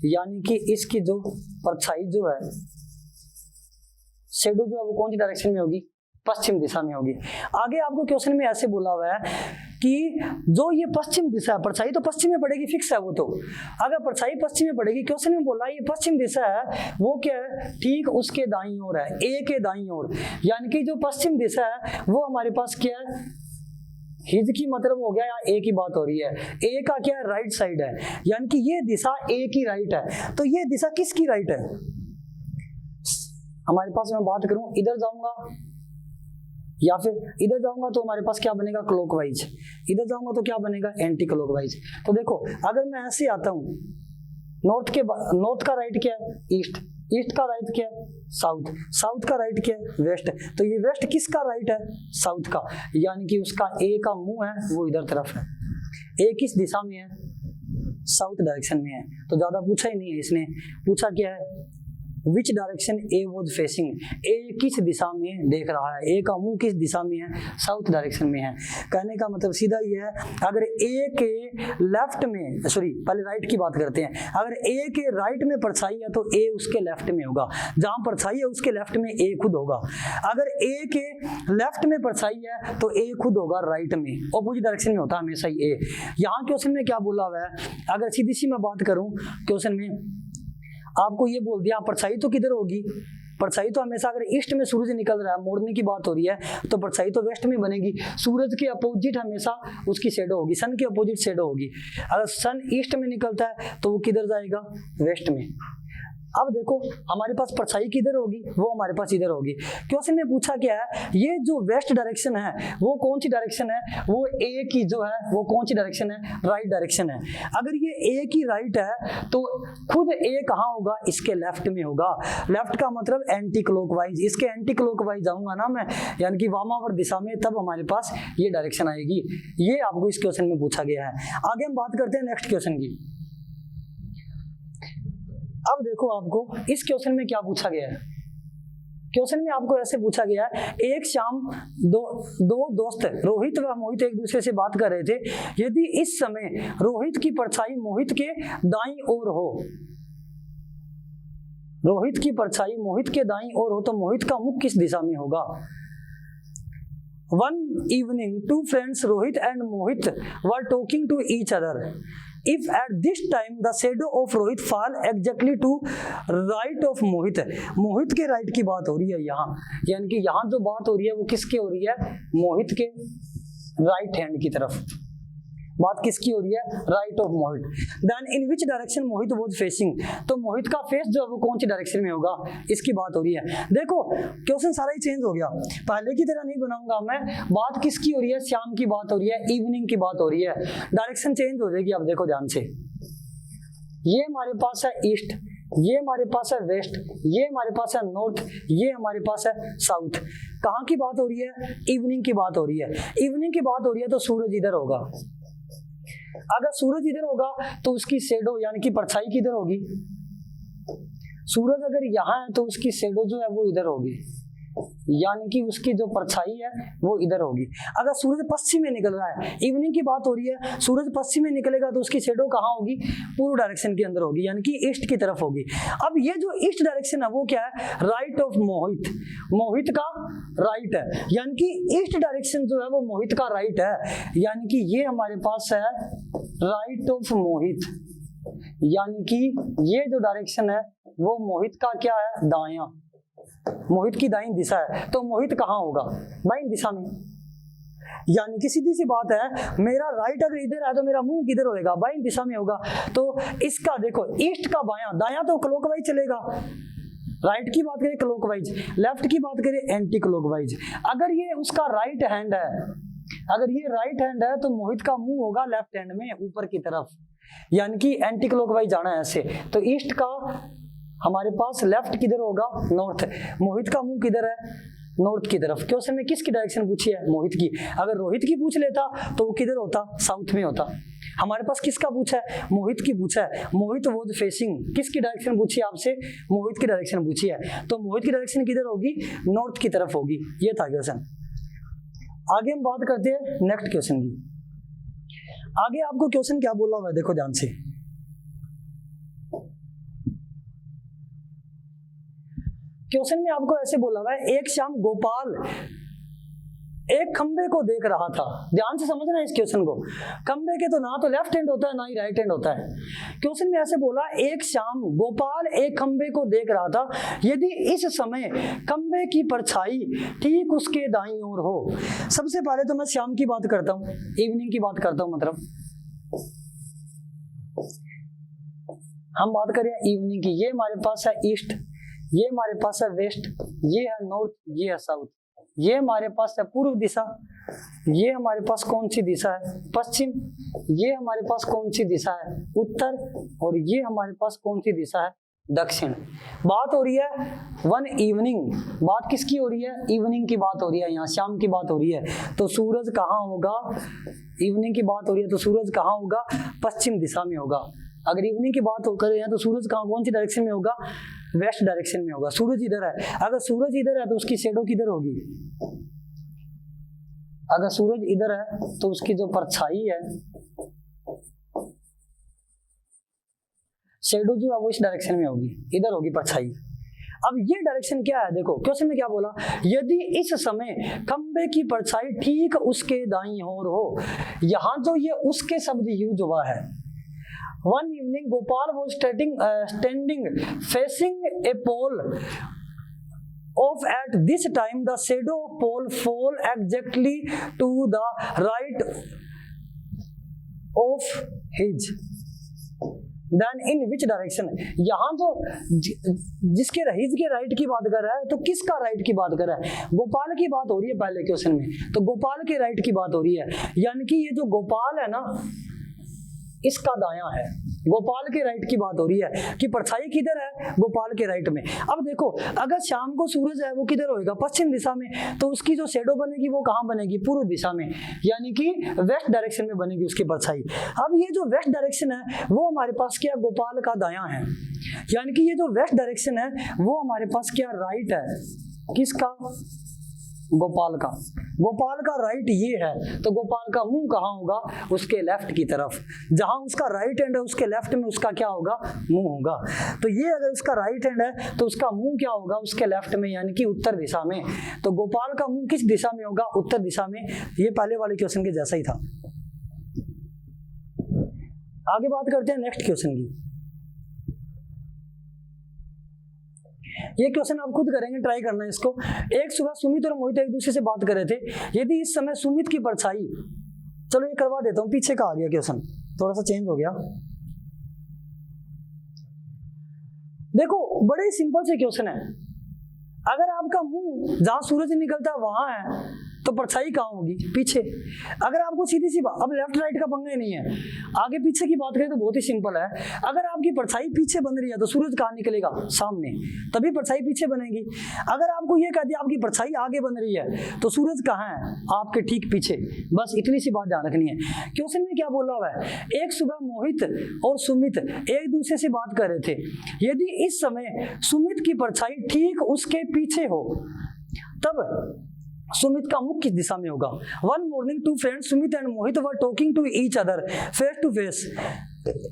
यानी कि इसकी जो परछाई जो है, शेडो जो है वो कौन सी डायरेक्शन में होगी, पश्चिम दिशा में होगी। आगे आपको क्वेश्चन में ऐसे बोला हुआ है कि जो ये पश्चिम दिशा है, परछाई तो पश्चिम में पड़ेगी, फिक्स है वो, तो अगर परछाई पश्चिम में पड़ेगी, क्वेश्चन में बोला ये पश्चिम दिशा है वो क्या है, ठीक उसके दाईं ओर है, ए के दाईं ओर, यानी कि जो पश्चिम दिशा है वो हमारे पास क्या है, हिज की मतलब हो गया, या ए की बात हो रही है, ए का क्या है, राइट साइड है, यानी कि ये दिशा ए की राइट है। तो ये दिशा किसकी राइट है, हमारे पास मैं बात करूं, इधर जाऊंगा या फिर इधर जाऊंगा तो हमारे पास क्या बनेगा, क्लॉकवाइज, इधर जाऊंगा तो क्या बनेगा, एंटी क्लॉकवाइज। तो देखो अगर मैं ऐसे आता हूं, नॉर्थ का राइट क्या है, ईस्ट, ईस्ट का राइट क्या है, साउथ, साउथ का राइट क्या है, वेस्ट, तो ये वेस्ट किसका राइट है, साउथ का, यानी कि उसका ए का मुंह है वो इधर तरफ है। ए किस दिशा में है, साउथ डायरेक्शन में है। तो ज्यादा पूछा ही नहीं है इसने, पूछा क्या है, which direction A was facing, A किस दिशा में देख रहा है, ए का मुंह किस दिशा में है, साउथ डायरेक्शन में है। कहने का मतलब सीधा ये है, अगर ए के लेफ्ट में, सॉरी पहले राइट की बात करते हैं, अगर ए के राइट में परछाई है तो ए उसके लेफ्ट में होगा, जहां परछाई है उसके लेफ्ट में ए खुद होगा। अगर ए के लेफ्ट में परछाई है तो ए खुद होगा राइट में, ऑपोजिट डायरेक्शन में होता है हमेशा ही ए। यहाँ क्वेश्चन में क्या बोला हुआ है, अगर सीधी सी मैं बात करूं, क्वेश्चन में आपको ये बोल दिया परछाई तो किधर होगी, परछाई तो हमेशा अगर ईस्ट में सूरज निकल रहा है, मॉर्निंग की बात हो रही है, तो परछाई तो वेस्ट में बनेगी, सूरज के अपोजिट हमेशा उसकी शेडो होगी, सन के अपोजिट शेडो होगी। अगर सन ईस्ट में निकलता है तो वो किधर जाएगा, वेस्ट में। अब देखो हमारे पास परछाई किधर होगी, वो हमारे पास इधर होगी। क्वेश्चन में पूछा क्या है, ये जो वेस्ट डायरेक्शन है वो कौन सी डायरेक्शन है, वो ए की जो है वो कौन सी डायरेक्शन है, राइट डायरेक्शन है। अगर ये ए की राइट है तो खुद ए कहाँ होगा, इसके लेफ्ट में होगा। लेफ्ट का मतलब एंटी क्लॉकवाइज, इसके एंटी क्लॉकवाइज जाऊंगा ना मैं, यानी कि वामावर्त दिशा में, तब हमारे पास ये डायरेक्शन आएगी। ये आपको इस क्वेश्चन में पूछा गया है। आगे हम बात करते हैं नेक्स्ट क्वेश्चन की। अब देखो आपको इस क्वेश्चन में क्या पूछा गया है, क्वेश्चन में आपको ऐसे पूछा गया है, एक शाम दो दोस्त रोहित व मोहित एक दूसरे से बात कर रहे थे, यदि इस समय रोहित की परछाई मोहित के दाईं ओर हो, रोहित की परछाई मोहित के दाईं ओर हो तो मोहित का मुख किस दिशा में होगा। One evening, two friends Rohit and Mohit were talking to each other. If at this time the shadow of Rohit fall exactly to right of Mohit, मोहित के राइट की बात हो रही है यहाँ, यानी कि यहाँ जो बात हो रही है वो किसके हो रही है, मोहित के राइट हैंड की तरफ बात किसकी हो रही है, right of Mohit. Then in which direction Mohit was facing, तो मोहित का फेस जो है वो कौन सी डायरेक्शन में होगा, इसकी बात हो रही है। देखो क्वेश्चन सारा ही चेंज हो गया, पहले की तरह नहीं बनाऊंगा मैं, बात किसकी हो रही है, शाम की बात हो रही है, इवनिंग की बात हो रही है, डायरेक्शन चेंज हो जाएगी। अब देखो ध्यान से, ये हमारे पास है ईस्ट, ये हमारे पास है वेस्ट, ये हमारे पास है नॉर्थ, ये हमारे पास है साउथ। कहाँ की बात हो रही है, इवनिंग की बात हो रही है। इवनिंग की बात हो रही है तो सूरज इधर होगा, अगर सूरज इधर होगा तो उसकी शेडो यानी कि परछाई किधर होगी, सूरज अगर यहाँ है तो उसकी शेडो जो है वो इधर होगी, यानी कि उसकी जो परछाई है वो इधर होगी। अगर सूरज पश्चिम में निकल रहा है, इवनिंग की बात हो रही है, सूरज पश्चिम में निकलेगा तो उसकी शेडो कहाँ होगी, पूर्व डायरेक्शन के अंदर होगी, यानी कि ईस्ट की तरफ होगी। अब ये जो ईस्ट डायरेक्शन है वो क्या है, राइट ऑफ मोहित, मोहित का राइट है, यानी कि ईस्ट डायरेक्शन जो है वो मोहित का राइट है, यानी कि ये हमारे पास है राइट ऑफ मोहित, यानी कि ये जो डायरेक्शन है वो मोहित का क्या है, दायां, मोहित की दाईं दिशा है। तो मोहित कहाँ होगा, बाईं दिशा में, यानी कि सीधी सी बात है, मेरा राइट अगर इधर है तो मेरा मुंह किधर होएगा, बाईं दिशा में होगा। तो इसका देखो ईस्ट का बायां, दायां तो क्लॉकवाइज चलेगा, राइट की बात करें क्लॉकवाइज, लेफ्ट की बात करें एंटी क्लॉकवाइज। अगर ये उसका राइट हैंड है, अगर ये राइट हैंड है तो मोहित का मुंह होगा लेफ्ट हैंड में ऊपर की तरफ, यानी कि एंटी क्लॉकवाइज जाना है ऐसे। तो ईस्ट का हमारे पास लेफ्ट किधर होगा, नॉर्थ, मोहित का मुंह किधर है, नॉर्थ की तरफ। क्वेश्चन में किसकी डायरेक्शन पूछी है, मोहित की। अगर रोहित की पूछ लेता तो वो किधर होता, साउथ में होता। हमारे पास किसका पूछा है, मोहित की पूछा है, मोहित वाज फेसिंग, किसकी डायरेक्शन पूछी है आपसे, मोहित की डायरेक्शन पूछी है, तो मोहित की डायरेक्शन किधर होगी, नॉर्थ की तरफ होगी। ये था क्वेश्चन। आगे हम बात करते हैं नेक्स्ट क्वेश्चन की। आगे आपको क्वेश्चन क्या बोला हुआ है, देखो ध्यान से। क्वेश्चन में आपको ऐसे बोला हुआ है, एक शाम गोपाल एक खंबे को देख रहा था। ध्यान से समझना इस क्वेश्चन को, खंबे के तो ना तो लेफ्ट हैंड होता है ना ही राइट हैंड होता है। क्वेश्चन में ऐसे बोला, एक शाम गोपाल एक खंबे को देख रहा था, यदि इस समय खंबे की परछाई ठीक उसके दाईं ओर हो। सबसे पहले तो मैं शाम की बात करता हूँ, इवनिंग की बात करता हूँ, मतलब हम बात करें इवनिंग की। ये हमारे पास है ईस्ट, ये हमारे पास है वेस्ट, ये है नॉर्थ, ये है साउथ, ये हमारे पास है पूर्व दिशा, ये हमारे पास कौन सी दिशा है, पश्चिम, ये हमारे पास कौन सी दिशा है, उत्तर, और ये हमारे पास कौन सी दिशा है, दक्षिण। बात हो रही है वन इवनिंग, बात किसकी हो रही है, इवनिंग की बात हो रही है, यहाँ शाम की बात हो रही है। तो सूरज कहाँ होगा, इवनिंग की बात हो रही है तो सूरज कहाँ होगा, पश्चिम दिशा में होगा। अगर इवनिंग की बात कर रहे हैं तो सूरज कहाँ, कौन सी डायरेक्शन में होगा, वेस्ट डायरेक्शन में होगा। सूरज इधर है, अगर सूरज इधर है तो उसकी शेडो किधर होगी, अगर सूरज इधर है तो उसकी जो परछाई है, शेडो जो है वो इस डायरेक्शन में होगी, इधर होगी परछाई। अब ये डायरेक्शन क्या है, देखो क्वेश्चन में क्या बोला, यदि इस समय खंबे की परछाई ठीक उसके दाईं ओर हो। यहाँ जो ये उसके शब्द यूज हुआ है, One evening, Gopal was standing facing a pole. Of at this time, the shadow of pole fall exactly to the right of his. Then in which direction? यहाँ जो जिसके हिज के राइट की बात कर रहा है, तो किसका राइट की बात कर रहा है, गोपाल की बात हो रही है पहले क्वेश्चन में, तो गोपाल के राइट की बात हो रही है, यानी कि ये जो गोपाल है ना, इसका दायां है, गोपाल के राइट की बात हो रही है कि परछाई किधर है, गोपाल के राइट में। अब देखो अगर शाम को सूरज है वो किधर होएगा, पश्चिम दिशा में, तो उसकी जो शेडो बनेगी वो कहाँ बनेगी, पूर्व दिशा में, यानी कि वेस्ट डायरेक्शन में बनेगी उसकी परछाई। अब ये जो वेस्ट डायरेक्शन है वो हमारे पास क्या, गोपाल का दायां है, यानी कि ये जो वेस्ट डायरेक्शन है वो हमारे पास क्या, राइट है, किसका, गोपाल का, गोपाल का राइट ये है, तो गोपाल का मुंह कहाँ होगा, उसके लेफ्ट की तरफ। जहां उसका राइट हैंड है उसके लेफ्ट में उसका क्या होगा, मुंह होगा। तो ये अगर उसका राइट हैंड है तो उसका मुंह क्या होगा, उसके लेफ्ट में, यानी कि उत्तर दिशा में। तो गोपाल का मुंह किस दिशा में होगा, उत्तर दिशा में। ये पहले वाले क्वेश्चन के जैसा ही था। आगे बात करते हैं नेक्स्ट क्वेश्चन की। ये क्वेश्चन आप खुद करेंगे, ट्राई करना है इसको। एक सुबह सुमित और मोहित एक दूसरे से बात कर रहे थे। यदि इस समय सुमित की परछाई, चलो ये करवा देता हूं, पीछे का आ गया क्वेश्चन, थोड़ा सा चेंज हो गया। देखो बड़े ही सिंपल से क्वेश्चन है। अगर आपका मुंह जहां सूरज निकलता है वहां है तो परछाई कहाँ होगी, पीछे। अगर आपको सीधी सी बात, अब लेफ्ट राइट का पंगा ही नहीं है, आगे पीछे की बात करें तो बहुत ही सिंपल है। अगर आपकी परछाई पीछे बन रही है तो सूरज कहाँ निकलेगा, सामने, तभी परछाई पीछे बनेगी। अगर आपको ये कह दिया आपकी परछाई आगे बन रही है तो सूरज कहाँ है, आपके ठीक पीछे। बस इतनी सी बात ध्यान रखनी है। क्वेश्चन में क्या बोला हुआ है, एक सुबह मोहित और सुमित एक दूसरे से बात कर रहे थे। यदि इस समय सुमित की परछाई ठीक उसके पीछे हो तब सुमित का मुख किस दिशा में होगा। One morning two friends Sumit and Mohit were talking to each other face to face.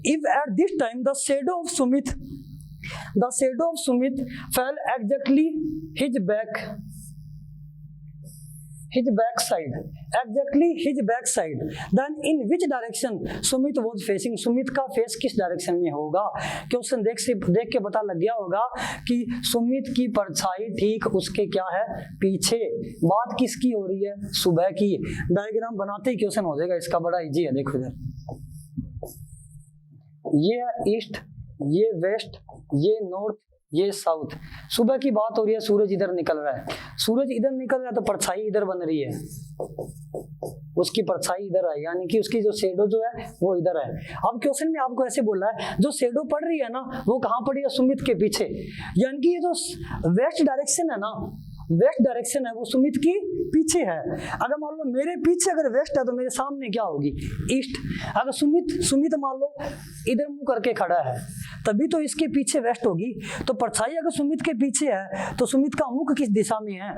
If at this time the shadow of Sumit fell exactly his back side, then in which direction Sumit was facing, Sumit का face किस direction में होगा। Question देख के पता लग गया होगा कि सुमित की परछाई ठीक उसके क्या है, पीछे। बात किसकी हो रही है, सुबह की। डायग्राम बनाते ही क्वेश्चन हो जाएगा इसका, बड़ा इजी है। देखो इधर, ये है ईस्ट, ये वेस्ट, ये नॉर्थ, ये साउथ। सुबह की बात हो रही है, सूरज इधर निकल रहा है, सूरज इधर निकल रहा है तो परछाई इधर बन रही है, उसकी परछाई इधर है, यानी कि उसकी जो शेडो जो है वो इधर है। अब क्वेश्चन में आपको ऐसे बोला है, जो शेडो पड़ रही है ना वो कहाँ पड़ी है, सुमित के पीछे। यानी कि ये जो वेस्ट डायरेक्शन है ना, वेस्ट डायरेक्शन है वो सुमित की पीछे है। अगर मान लो मेरे पीछे अगर वेस्ट है तो मेरे सामने क्या होगी, ईस्ट। अगर सुमित मान लो इधर मुंह करके खड़ा है तभी तो इसके पीछे वेस्ट होगी। तो परछाई अगर सुमित के पीछे है तो सुमित का मुख किस दिशा में है,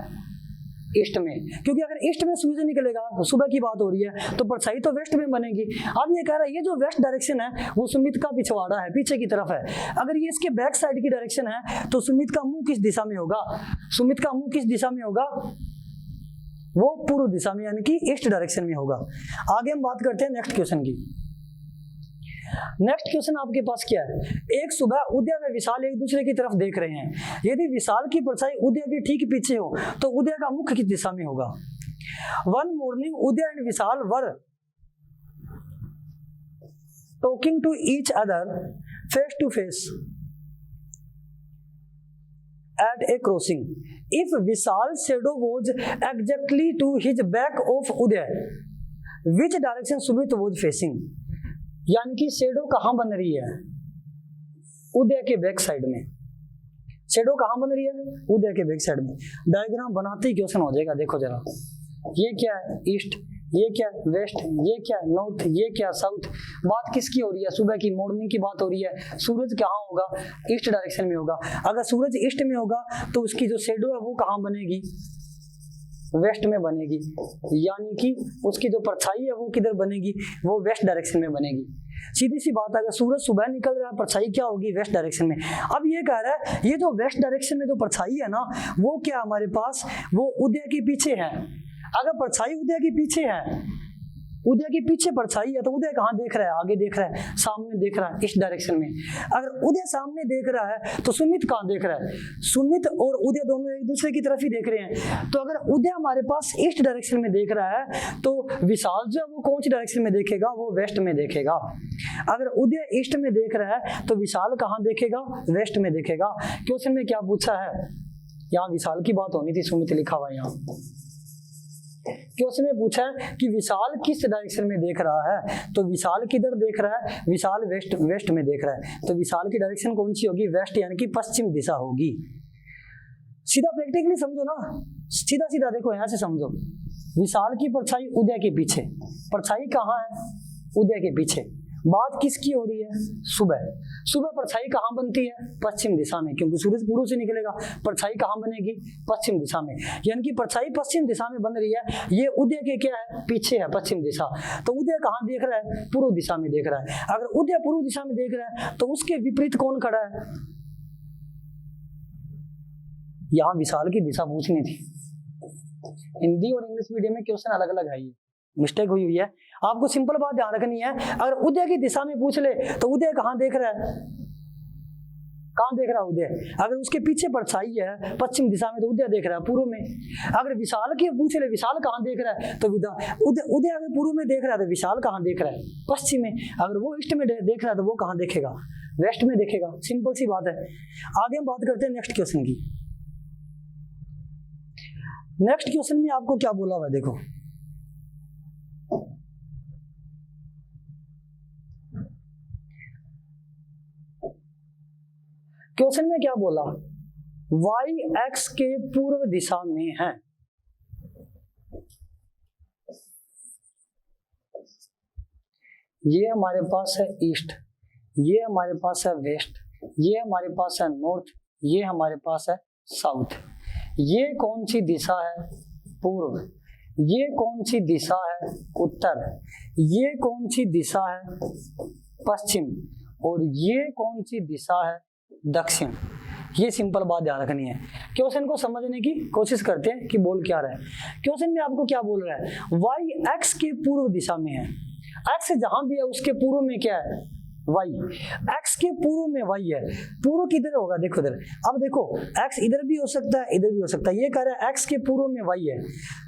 ईस्ट में। क्योंकि अगर ईस्ट में सूरज निकलेगा, तो सुबह की बात हो रही है, तो परछाई तो वेस्ट में बनेगी। अब ये कह रहा है ये जो वेस्ट डायरेक्शन है वो सुमित का पिछवाड़ा है, पीछे की तरफ है। अगर ये इसके बैक साइड की डायरेक्शन है तो सुमित का मुंह किस दिशा में होगा, सुमित का मुंह किस दिशा में होगा, वो पूर्व दिशा में, यानी कि ईस्ट डायरेक्शन में होगा। आगे हम बात करते हैं नेक्स्ट क्वेश्चन की। नेक्स्ट क्वेश्चन आपके पास क्या है, एक सुबह उदय व विशाल एक दूसरे की तरफ देख रहे हैं। यदि विशाल की परछाई उदय के ठीक पीछे हो तो उदय का मुख किस दिशा में होगा। One morning Uday and Vishal were talking to each other face to face at a crossing. If Vishal's shadow was exactly to his back of Uday, which direction Sumit was facing? यानी कि शेडो कहाँ बन रही है, उदय के बैक साइड में। Shadow कहाँ बन रही है, उदय के बैक साइड में। डायग्राम बनाते ही क्वेश्चन हो जाएगा। देखो जरा, ये क्या है ईस्ट, ये क्या है वेस्ट, ये क्या है नॉर्थ, ये क्या साउथ। बात किसकी हो रही है, सुबह की, मॉर्निंग की बात हो रही है। सूरज कहाँ होगा, ईस्ट डायरेक्शन में होगा। अगर सूरज ईस्ट में होगा तो उसकी जो शेडो है वो कहाँ बनेगी, वेस्ट में बनेगी। यानी कि उसकी जो परछाई है वो किधर बनेगी, वो वेस्ट डायरेक्शन में बनेगी। सीधी सी बात है, अगर सूरज सुबह निकल रहा है परछाई क्या होगी, वेस्ट डायरेक्शन में। अब ये कह रहा है ये जो वेस्ट डायरेक्शन में जो परछाई है ना वो क्या हमारे पास, वो उदय के पीछे है। अगर परछाई उदय के पीछे है, उदय के पीछे परछाई है तो उदय कहाँ देख रहा है, आगे देख रहा है, सामने देख रहा है, इस डायरेक्शन में। अगर उदय सामने देख रहा है तो सुमित कहाँ देख रहा है, सुमित और उदय दोनों एक दूसरे की तरफ ही देख रहे हैं। तो अगर उदय हमारे पास ईस्ट डायरेक्शन में देख रहा है तो विशाल जो है वो कौन सी डायरेक्शन में देखेगा, वो वेस्ट में देखेगा। अगर उदय ईस्ट में देख रहा है तो विशाल कहाँ देखेगा, वेस्ट में देखेगा। क्वेश्चन में क्या पूछा है, यहाँ विशाल की बात होनी थी, सुमित लिखा हुआ है यहाँ। क्वेश्चन में पूछा है कि विशाल किस डायरेक्शन में देख रहा है, तो विशाल किधर देख रहा है, विशाल वेस्ट में देख रहा है। तो विशाल की डायरेक्शन कौन सी होगी, वेस्ट, यानी कि पश्चिम दिशा होगी। सीधा प्रैक्टिकली समझो ना, सीधा सीधा देखो, यहां से समझो। विशाल की परछाई उदय के पीछे, परछाई कहाँ है, उदय के पीछे। बात किसकी हो रही है? सुबह। सुबह परछाई कहाँ बनती है? पश्चिम दिशा में, क्योंकि सूरज पूर्व से निकलेगा, परछाई कहाँ बनेगी? पश्चिम दिशा में। यानी कि परछाई पश्चिम दिशा में बन रही है, ये उदय के क्या है? पीछे है, पश्चिम दिशा। तो उदय कहाँ देख रहा है? पूर्व दिशा में देख रहा है। अगर उदय पूर्व दिशा में देख रहा है तो उसके विपरीत कौन खड़ा है? यहाँ विशाल की दिशा पूछनी थी। हिंदी और इंग्लिश मीडियम में क्वेश्चन अलग अलग है, ये मिस्टेक हुई है। आपको सिंपल बात ध्यान रखनी है, अगर उदय की दिशा में पूछ ले तो उदय कहाँ देख रहा है? कहाँ देख रहा है उदय? अगर उसके पीछे परछाई है पश्चिम दिशा में तो उदय देख रहा है पूर्व में। अगर विशाल की पूछ ले विशाल कहाँ देख रहा है तो उदय अगर पूर्व में देख रहा है तो विशाल कहाँ देख रहा है? पश्चिम में। अगर वो ईस्ट में देख रहा है तो वो कहाँ देखेगा? वेस्ट में देखेगा। सिंपल सी बात है। आगे हम बात करते हैं नेक्स्ट क्वेश्चन की। नेक्स्ट क्वेश्चन में आपको क्या बोला हुआ है देखो, क्वेश्चन में क्या बोला? y x के पूर्व दिशा में है। ये हमारे पास है ईस्ट, ये हमारे पास है वेस्ट, ये हमारे पास है नॉर्थ, ये हमारे पास है साउथ। ये कौन सी दिशा है? पूर्व। ये कौन सी दिशा है? उत्तर। ये कौन सी दिशा है? पश्चिम। और ये कौन सी दिशा है? दक्षिण। ये सिंपल बात ध्यान रखनी है। क्वेश्चन को समझने की कोशिश करते हैं कि बोल क्या रहा है। क्वेश्चन में आपको क्या बोल रहा है? y x के पूर्व दिशा में है। x जहां भी है उसके पूर्व में क्या है? y। x के पूर्व में y है। पूर्व किधर होगा? देखो इधर। अब देखो x इधर भी हो सकता है, इधर भी हो सकता है। ये कह रहा है x के पूर्व में y है,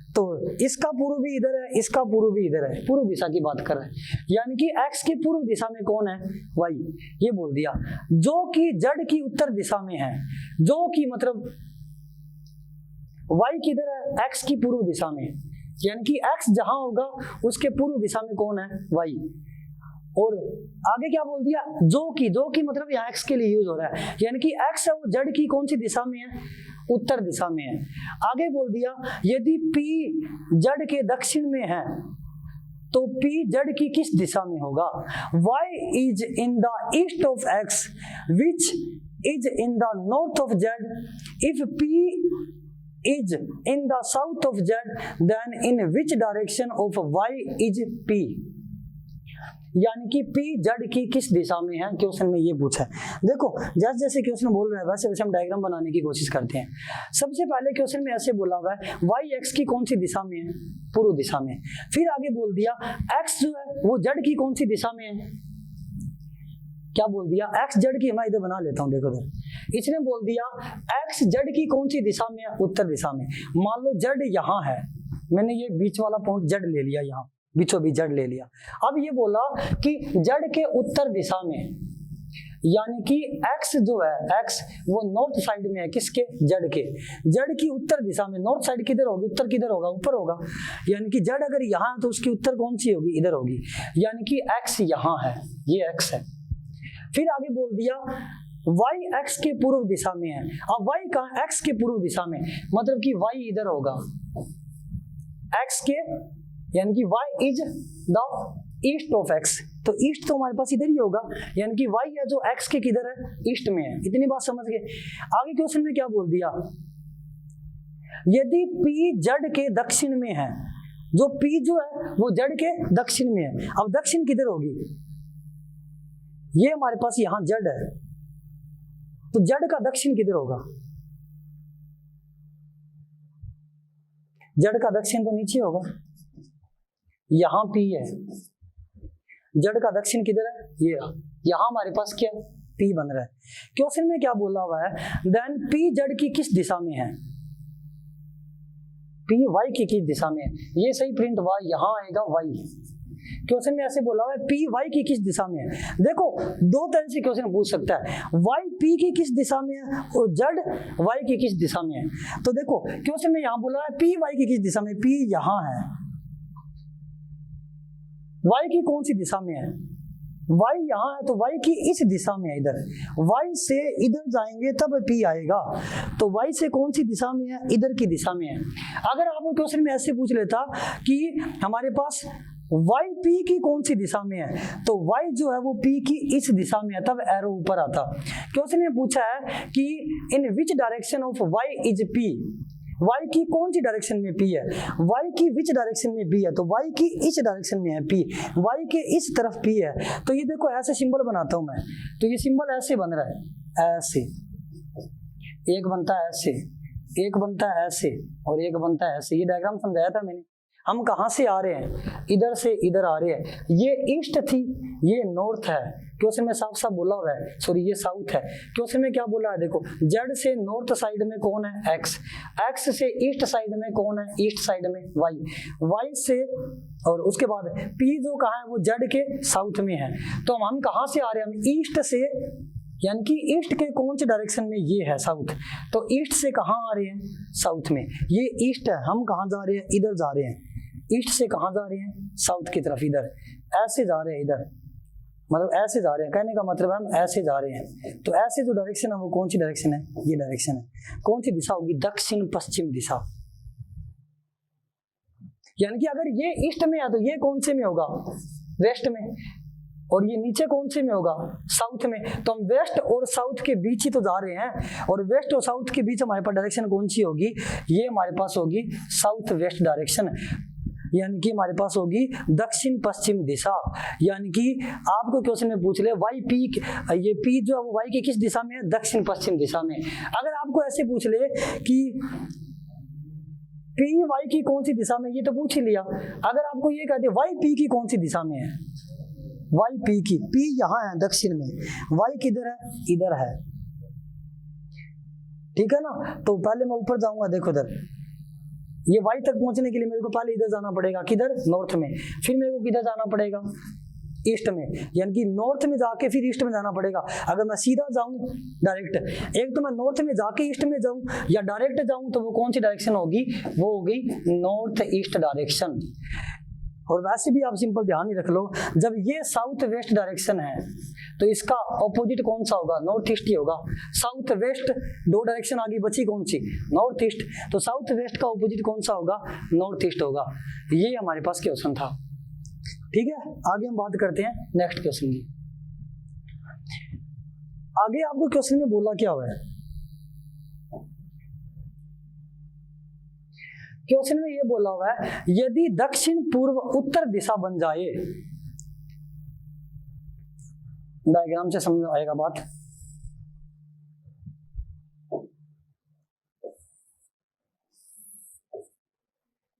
तो इसका पूर्व भी इधर है, इसका पूर्व भी इधर है। पूर्व दिशा की बात कर रहे हैं, यानी कि x के पूर्व दिशा में कौन है? y। ये बोल दिया। जो कि जड़ की उत्तर दिशा में है, जो कि मतलब y किधर है? x की पूर्व दिशा में, यानी कि x जहां होगा उसके पूर्व दिशा में कौन है? y। और आगे क्या बोल दिया? जो कि मतलब यहाँ x के लिए यूज हो रहा है, यानी कि x है वो जड़ की कौन सी दिशा में है? उत्तर दिशा में है। आगे बोल दिया यदि P जड़ के दक्षिण में है तो P जड़ की किस दिशा में होगा? Y is in the east of X which is in the north of Z. If P is in the south of Z then in which direction of Y is P? यानी कि P जड़ की किस दिशा में है, question में ये पूछा है। देखो जैसे जैसे क्वेश्चन बोल रहे हैं वैसे वैसे हम डायग्राम बनाने की कोशिश करते हैं। सबसे पहले क्वेश्चन में ऐसे बोला हुआ है y x की कौन सी दिशा में है? पूर्व दिशा में। फिर आगे बोल दिया x जो है वो जड़ की कौन सी दिशा में है? क्या बोल दिया? x जड़ की। मैं इधर बना लेता हूँ, देखो इधर। इसने बोल दिया x जड़ की कौन सी दिशा में है? उत्तर दिशा में। मान लो जड़ यहाँ है, मैंने ये बीच वाला पॉइंट जड़ ले लिया, यहाँ बीचों बीच जड़ ले लिया। अब ये बोला कि जड़ के उत्तर दिशा में, यानी कि x जो है x वो नॉर्थ साइड में है। किसके? जड़ के। जड़ की उत्तर दिशा में। नॉर्थ साइड किधर होगी? उत्तर किधर होगा? ऊपर होगा। यानी कि जड़ अगर यहाँ है तो उसकी उत्तर कौन सी होगी? इधर होगी। यानी कि x यहाँ है, ये x है। फिर आगे बोल दिया y x के पूर्व दिशा में है। अब y कहाँ? x के पूर्व दिशा में, मतलब कि y इधर होगा x के, यानी कि y is the east of x। तो ईस्ट तो हमारे पास इधर ही होगा, यानी कि y है जो x के किधर है? ईस्ट में है। इतनी बात समझ गए। आगे क्वेश्चन में क्या बोल दिया? यदि P जड़ के दक्षिण में है, जो P जो है वो जड़ के दक्षिण में है। अब दक्षिण किधर होगी? ये हमारे पास यहाँ जड़ है, तो जड़ का दक्षिण किधर होगा? जड़ का दक्षिण तो नीचे होगा, यहाँ P है। जड़ का दक्षिण किधर है? ये यहाँ हमारे पास क्या है? P बन रहा है। क्वेश्चन में क्या बोला हुआ है? देन P जड़ की किस दिशा में है? P y की किस दिशा में है? ये सही प्रिंट हुआ, यहाँ आएगा y। क्वेश्चन में ऐसे बोला हुआ है P y की किस दिशा में है। देखो दो तरह से क्वेश्चन पूछ सकता है, y P की किस दिशा में है और जड़ y की किस दिशा में है। तो देखो क्वेश्चन में यहाँ बोला है P y की किस दिशा में? P यहाँ है, y की कौन सी दिशा में है? y यहाँ है, तो y की इस दिशा में है इधर। y से इधर जाएंगे तब P आएगा, तो y से कौन सी दिशा में है? इधर की दिशा में है। अगर आपको क्वेश्चन में ऐसे पूछ लेता कि हमारे पास वाई पी की कौन सी दिशा में है, तो वाई जो है वो पी की इस दिशा में है, तब एरो ऊपर आता। क्वेश्चन में पूछा है कि in which direction of Y is P, Y की कौन सी डायरेक्शन में पी है, वाई की विच डायरेक्शन में पी है, तो वाई की इस डायरेक्शन में है पी, वाई के इस तरफ पी है। तो ये देखो ऐसे सिंबल बनाता हूं मैं, तो ये सिंबल ऐसे बन रहा है, ऐसे एक बनता है ऐसे, एक बनता है ऐसे और एक बनता है ऐसे। ये डायग्राम समझाया था मैंने। हम कहाँ से आ रहे हैं, इधर से इधर आ रहे हैं। ये ईस्ट थी, ये नॉर्थ है, क्वेश्चन में साफ साफ बोला हुआ है, सॉरी ये साउथ है। क्वेश्चन में क्या बोला है देखो, जेड से नॉर्थ साइड में कौन है, एक्स, एक्स से ईस्ट साइड में कौन है, ईस्ट साइड में वाई, वाई से, और उसके बाद पी जो कहाँ है वो जेड के साउथ में है। तो हम कहाँ से आ रहे हैं, हम ईस्ट से, यानी कि ईस्ट के कौन से डायरेक्शन में, ये है साउथ, तो ईस्ट से कहाँ आ रहे हैं, साउथ में। ये ईस्ट है, हम कहाँ जा रहे हैं, इधर जा रहे हैं। ईस्ट से कहाँ जा रहे हैं, साउथ की तरफ, इधर ऐसे जा रहे हैं, इधर मतलब ऐसे जा रहे हैं, कहने का मतलब हम ऐसे जा रहे हैं। तो ऐसे जो डायरेक्शन है वो कौन सी डायरेक्शन है, ये डायरेक्शन है। कौन सी दिशा होगी, दक्षिण पश्चिम दिशा। यानी कि अगर ये ईस्ट में है तो ये कौन से में होगा, वेस्ट में, और ये नीचे कौन से में होगा, साउथ में। तो हम वेस्ट और साउथ के बीच ही तो जा रहे हैं, और वेस्ट और साउथ के बीच हमारे पास डायरेक्शन कौन सी होगी, ये हमारे पास होगी साउथ वेस्ट डायरेक्शन, यानी कि हमारे पास होगी दक्षिण पश्चिम दिशा। यानी कि आपको क्वेश्चन में पूछ ले वाई पी, ये पी जो है वो वाई की किस दिशा में है, दक्षिण पश्चिम दिशा में। अगर आपको ऐसे पूछ ले कि पी वाई की कौन सी दिशा में, ये तो पूछ ही लिया। अगर आपको ये कहते वाई पी की कौन सी दिशा में है, वाई पी की, पी यहाँ है दक्षिण में, वाई किधर है, इधर है, ठीक है ना। तो पहले मैं ऊपर जाऊंगा, देखो इधर, ये वाई तक पहुंचने के लिए मेरे को पहले इधर जाना पड़ेगा, किधर, नॉर्थ में, फिर मेरे को किधर जाना पड़ेगा, ईस्ट में, यानी कि नॉर्थ में जाके फिर ईस्ट में जाना पड़ेगा। अगर मैं सीधा जाऊं डायरेक्ट, एक तो मैं नॉर्थ में जाके ईस्ट में जाऊं या डायरेक्ट जाऊं, तो वो कौन सी डायरेक्शन होगी, वो होगी नॉर्थ ईस्ट डायरेक्शन। और वैसे भी आप सिंपल ध्यान ही रख लो, जब ये साउथ वेस्ट डायरेक्शन है तो इसका ऑपोजिट कौन सा होगा, नॉर्थ ईस्ट ही होगा। साउथ वेस्ट दो डायरेक्शन आगे बची कौन सी, नॉर्थ ईस्ट, तो साउथ वेस्ट का ऑपोजिट कौन सा होगा, नॉर्थ ईस्ट होगा। ये हमारे पास क्वेश्चन था, ठीक है। आगे हम बात करते हैं नेक्स्ट क्वेश्चन की। आगे आपको क्वेश्चन में बोला क्या हुआ है, क्वेश्चन में ये बोला हुआ है यदि दक्षिण पूर्व उत्तर दिशा बन जाए, डायग्राम से समझ आएगा बात।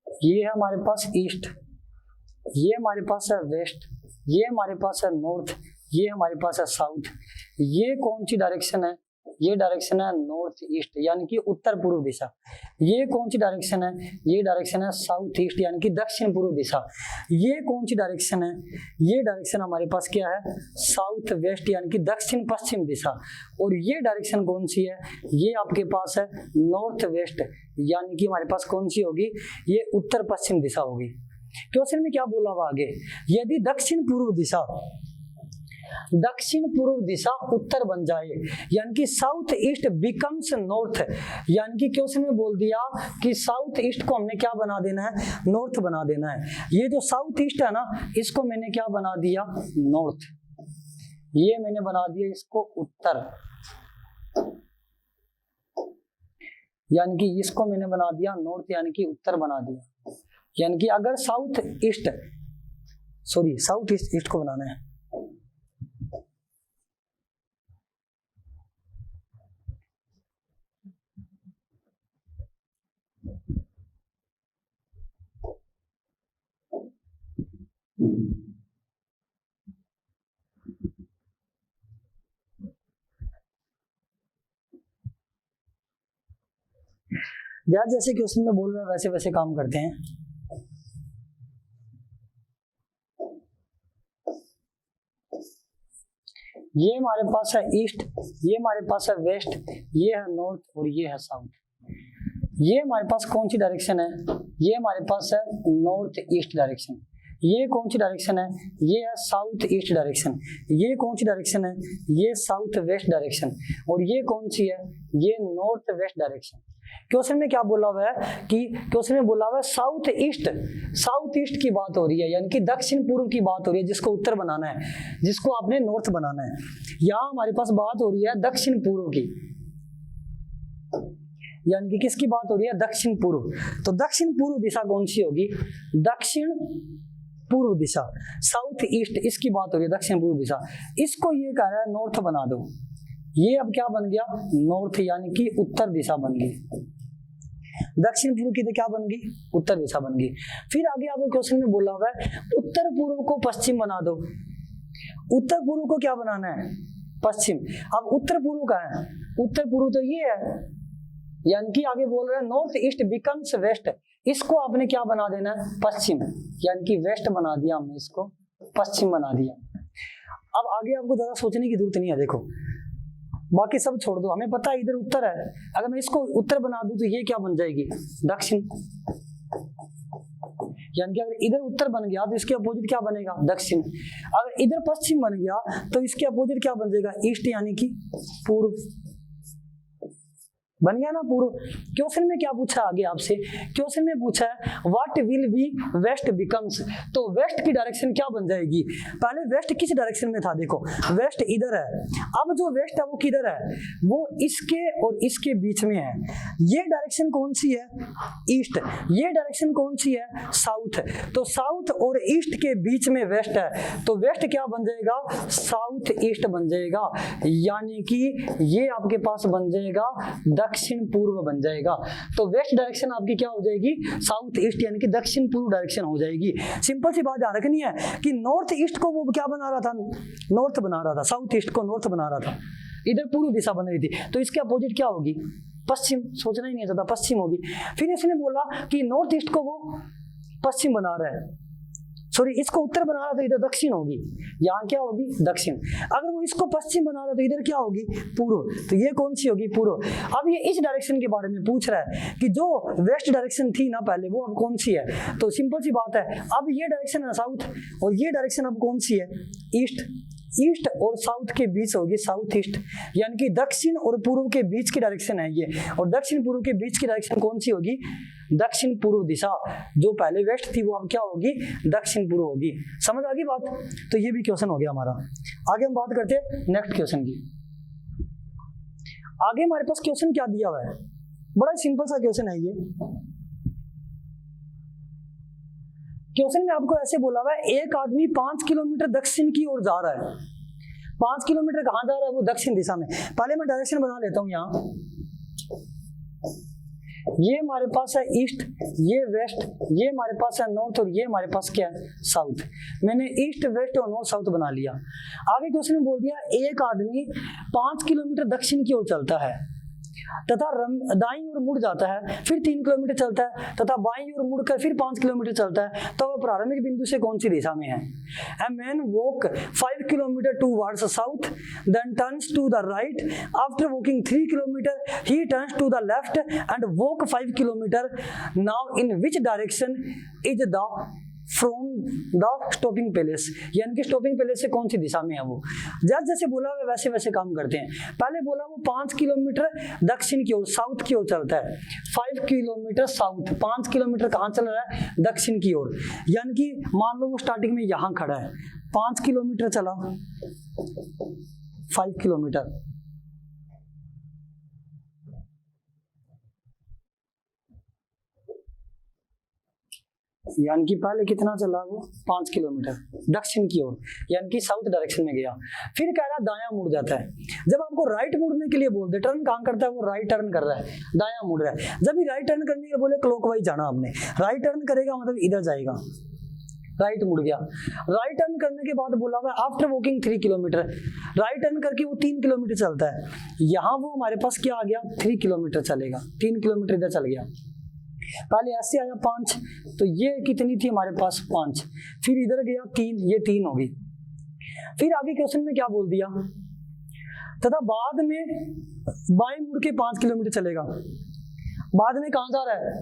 ये है हमारे पास ईस्ट, ये हमारे पास है वेस्ट, ये हमारे पास है नॉर्थ, ये हमारे पास है साउथ। ये कौन सी डायरेक्शन है, ये डायरेक्शन है नॉर्थ ईस्ट, यानी कि उत्तर पूर्व दिशा। ये कौन सी डायरेक्शन है, ये डायरेक्शन है साउथ ईस्ट, यानी कि दक्षिण पूर्व दिशा। ये कौन सी डायरेक्शन है, ये डायरेक्शन हमारे पास क्या है, साउथ वेस्ट, यानी कि दक्षिण पश्चिम दिशा। और ये डायरेक्शन कौन सी है, ये आपके पास है नॉर्थ वेस्ट, यानी कि हमारे पास कौन सी होगी, ये उत्तर पश्चिम दिशा होगी। क्वेश्चन में क्या बोला हुआ आगे, यदि दक्षिण पूर्व दिशा, दक्षिण पूर्व दिशा उत्तर बन जाए, यानी कि साउथ ईस्ट बिकम्स नॉर्थ, यानी कि क्वेश्चन में बोल दिया कि साउथ ईस्ट को हमने क्या बना देना है, नॉर्थ बना देना है। ये जो साउथ ईस्ट है ना, इसको मैंने क्या बना दिया, नॉर्थ, ये मैंने बना दिया इसको उत्तर, यानी कि इसको मैंने बना दिया नॉर्थ, यानी कि उत्तर बना दिया। यानी कि अगर south east, sorry south east, east को बनाना है, जैसे क्वेश्चन में बोल रहे हैं वैसे वैसे काम करते हैं। ये हमारे पास है ईस्ट, ये हमारे पास है वेस्ट, ये है नॉर्थ और ये है साउथ। ये हमारे पास कौन सी डायरेक्शन है, ये हमारे पास है नॉर्थ ईस्ट डायरेक्शन। ये कौन सी डायरेक्शन है, ये है साउथ ईस्ट डायरेक्शन। ये कौन सी डायरेक्शन है, ये साउथ वेस्ट डायरेक्शन। और ये कौन सी है, ये नॉर्थ वेस्ट डायरेक्शन। क्वेश्चन में क्या बोला हुआ है कि क्वेश्चन में बोला हुआ है साउथ ईस्ट, साउथ ईस्ट की बात हो रही है, यानी कि दक्षिण पूर्व की बात हो रही है, जिसको उत्तर बनाना है, जिसको आपने नॉर्थ बनाना है। यहाँ हमारे पास बात हो रही है दक्षिण पूर्व की, यानी कि किसकी बात हो रही है, दक्षिण पूर्व। तो दक्षिण पूर्व दिशा कौन सी होगी, दक्षिण पूर्व दिशा, साउथ ईस्ट, इसकी बात हो रही है दक्षिण पूर्व दिशा। इसको ये कह रहा है नॉर्थ बना दो, ये अब क्या बन गया, नॉर्थ, यानी कि उत्तर दिशा बन गई। दक्षिण पूर्व की तो क्या बन गई, उत्तर दिशा बन गई। फिर आगे आपको क्वेश्चन में बोला हुआ है उत्तर पूर्व को पश्चिम बना दो। उत्तर पूर्व को क्या बनाना है, पश्चिम। अब उत्तर पूर्व का है, उत्तर पूर्व तो ये है, यानी कि आगे बोल रहा है नॉर्थ ईस्ट बिकम्स वेस्ट, इसको आपने क्या बना देना है, पश्चिम, यानी कि वेस्ट बना दिया हमने, इसको पश्चिम बना दिया। अब आगे आपको ज्यादा सोचने की जरूरत नहीं है, देखो बाकी सब छोड़ दो, हमें पता है इधर उत्तर है, अगर मैं इसको उत्तर बना दूं तो ये क्या बन जाएगी, दक्षिण। यानी कि अगर इधर उत्तर बन गया तो इसके अपोजिट क्या बनेगा, दक्षिण। अगर इधर पश्चिम बन गया तो इसके अपोजिट क्या बन जाएगा, ईस्ट, यानी कि पूर्व। बन गया ना पूर्व। क्वेश्चन में क्या पूछा आगे आपसे, क्वेश्चन में पूछा है what will be west becomes, तो वेस्ट की डायरेक्शन क्या बन जाएगी। पहले वेस्ट किस डायरेक्शन में था, देखो वेस्ट इधर है, अब जो वेस्ट है वो किधर है, वो इसके और इसके बीच में है। ये डायरेक्शन कौन सी है, ईस्ट, ये डायरेक्शन कौन सी है, साउथ। तो साउथ और ईस्ट के बीच में वेस्ट है, तो वेस्ट क्या बन जाएगा, साउथ ईस्ट बन जाएगा, यानी कि ये आपके पास बन जाएगा दक्षिण पूर्व बन जाएगा। तो वेस्ट डायरेक्शन आपकी क्या हो जाएगी, साउथ ईस्ट, यानी कि दक्षिण पूर्व डायरेक्शन हो जाएगी। सिंपल सी बात याद रखनी है कि नॉर्थ ईस्ट को वो क्या बना रहा था, नॉर्थ बना रहा था, साउथ ईस्ट को नॉर्थ बना रहा था, इधर पूर्व दिशा बन रही थी, तो इसके अपोजिट क्या होगी, पश्चिम। सोचना ही नहीं ज्यादा, पश्चिम होगी। फिर इसने बोला कि नॉर्थ ईस्ट को वो पश्चिम बना रहा है, सॉरी इसको उत्तर बना रहा था, इधर दक्षिण होगी, यहाँ क्या होगी, दक्षिण। अगर वो इसको पश्चिम बना रहा तो इधर क्या होगी, पूर्व, तो ये कौन सी होगी, पूर्व। अब ये इस डायरेक्शन के बारे में पूछ रहा है कि जो वेस्ट डायरेक्शन थी ना पहले, वो अब कौन सी है। तो सिंपल सी बात है, अब ये डायरेक्शन है साउथ, और ये डायरेक्शन अब कौन सी है, ईस्ट। ईस्ट और साउथ के बीच होगी साउथ ईस्ट, यानी कि दक्षिण और पूर्व के बीच की डायरेक्शन है ये, और दक्षिण पूर्व के बीच की डायरेक्शन कौन सी होगी, दक्षिण पूर्व दिशा। जो पहले वेस्ट थी वो अब क्या होगी, दक्षिण पूर्व होगी। समझ आ गई बात। तो ये भी क्वेश्चन हो गया हमारा। आगे हम बात करते हैं नेक्स्ट क्वेश्चन की। आगे हमारे पास क्वेश्चन क्या दिया हुआ है, बड़ा सिंपल सा क्वेश्चन है ये। क्वेश्चन में आपको ऐसे बोला हुआ है एक आदमी 5 किलोमीटर दक्षिण की ओर जा रहा है। 5 किलोमीटर कहाँ जा रहा है, वो दक्षिण दिशा में। पहले मैं डायरेक्शन बना लेता हूँ यहाँ, ये हमारे पास है ईस्ट, ये वेस्ट, ये हमारे पास है नॉर्थ, और ये हमारे पास क्या है, साउथ। मैंने ईस्ट वेस्ट और नॉर्थ साउथ बना लिया। आगे क्वेश्चन में बोल दिया एक आदमी 5 किलोमीटर दक्षिण की ओर चलता है तथा दाईं ओर मुड़ जाता है, फिर 3 किलोमीटर चलता है तथा बाईं ओर मुड़कर फिर 5 किलोमीटर चलता है, तो वह प्रारंभिक बिंदु से कौन सी दिशा में है। A man walk 5 kilometer towards the south, then turns to the right. After walking 3 kilometer, he turns to the left and walk 5 kilometer. Now, in which direction is the from the stopping palace, यानी कि stopping palace से कौन सी दिशा में है वो। जैसे जैसे बोला हुआ वैसे वैसे काम करते हैं। पहले बोला वो 5 किलोमीटर दक्षिण की ओर, साउथ की ओर चलता है, 5 किलोमीटर साउथ, 5 किलोमीटर कहाँ चल रहा है, दक्षिण की ओर। यानी कि मान लो वो स्टार्टिंग में यहाँ खड़ा है, 5 किलोमीटर चला, 5 किलोमीटर, यानी कि पहले कितना चला वो, 5 किलोमीटर दक्षिण की ओर, यानी कि साउथ डायरेक्शन में गया। फिर कह रहा दायां मुड़ जाता है। जब आपको राइट मुड़ने के लिए बोल दे, टर्न कहाँ करता है वो, राइट टर्न कर रहा है, दायां मुड़ रहा है। जब भी राइट टर्न करने के बोले क्लॉकवाइज जाना, आपने राइट टर्न करेगा मतलब इधर जाएगा, राइट मुड़ गया। राइट टर्न करने के बाद बोला हुआ after walking 3 kilometre, right turn करके वो 3 किलोमीटर चलता है। यहाँ वो हमारे पास क्या आ गया, 3 किलोमीटर चलेगा, 3 किलोमीटर इधर चल गया। पहले ऐसे आया 5, तो ये कितनी थी हमारे पास, 5, फिर इधर गया 3, ये 3 होगी। फिर आगे क्वेश्चन में क्या बोल दिया, तथा बाद में बाएं मुड़ के 5 किलोमीटर चलेगा। बाद में कहाँ जा रहा है,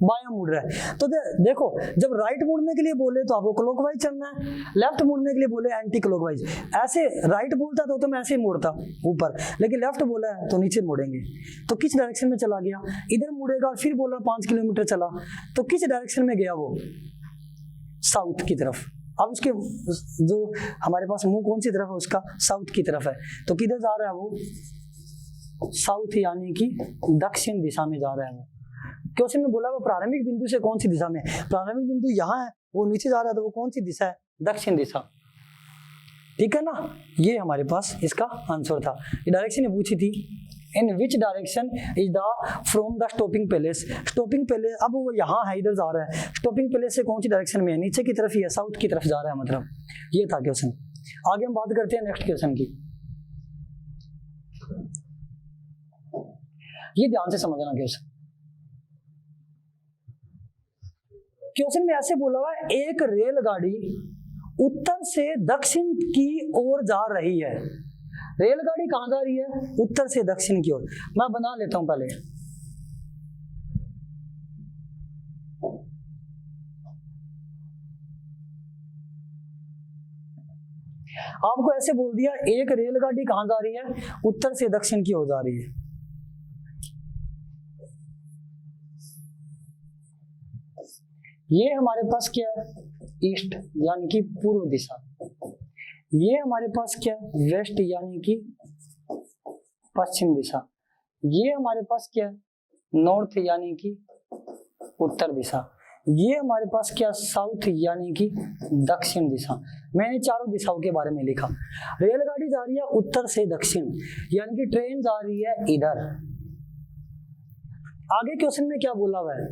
बायां मुड़ रहा है। तो देखो जब राइट मुड़ने के लिए बोले तो आपको क्लॉकवाइज चलना है, लेफ्ट मुड़ने के लिए बोले एंटी क्लॉकवाइज। ऐसे राइट बोलता तो मैं ऐसे ही मुड़ता ऊपर, लेकिन लेफ्ट बोला है तो नीचे मुड़ेंगे। तो किस डायरेक्शन में चला गया, इधर मुड़ेगा। फिर बोला 5 किलोमीटर चला, तो किस डायरेक्शन में गया वो, साउथ की तरफ। अब उसके जो हमारे पास मुंह कौन सी तरफ है, उसका साउथ की तरफ है। तो किधर जा रहा है वो, साउथ, यानी कि दक्षिण दिशा में जा रहा है वो। क्वेश्चन में बोला वो प्रारंभिक बिंदु से कौन सी दिशा में, प्रारंभिक बिंदु यहाँ है, वो नीचे जा रहा है, तो वो कौन सी दिशा है, दक्षिण दिशा। ठीक है ना, ये हमारे पास इसका आंसर था। ये डायरेक्शन पूछी थी, in which direction is the from the stopping palace. Stopping palace, अब वो यहाँ है, इधर जा रहा है, स्टॉपिंग पैलेस से कौन सी डायरेक्शन में है, नीचे की तरफ ही है, साउथ की तरफ जा रहा है, मतलब ये था क्वेश्चन। आगे हम बात करते हैं नेक्स्ट क्वेश्चन की। ये ध्यान से समझना क्वेश्चन। क्वेश्चन में ऐसे बोला हुआ है, एक रेलगाड़ी उत्तर से दक्षिण की ओर जा रही है। रेलगाड़ी कहां जा रही है, उत्तर से दक्षिण की ओर। मैं बना लेता हूं पहले। आपको ऐसे बोल दिया, एक रेलगाड़ी कहां जा रही है, उत्तर से दक्षिण की ओर जा रही है। ये हमारे पास क्या है, ईस्ट यानी कि पूर्व दिशा। ये हमारे पास क्या है, वेस्ट यानी कि पश्चिम दिशा। ये हमारे पास क्या है, नॉर्थ यानी कि उत्तर दिशा। ये हमारे पास क्या, साउथ यानी कि दक्षिण दिशा। मैंने चारों दिशाओं के बारे में लिखा। रेलगाड़ी जा रही है उत्तर से दक्षिण, यानी कि ट्रेन जा रही है इधर। आगे क्वेश्चन में क्या बोला हुआ है,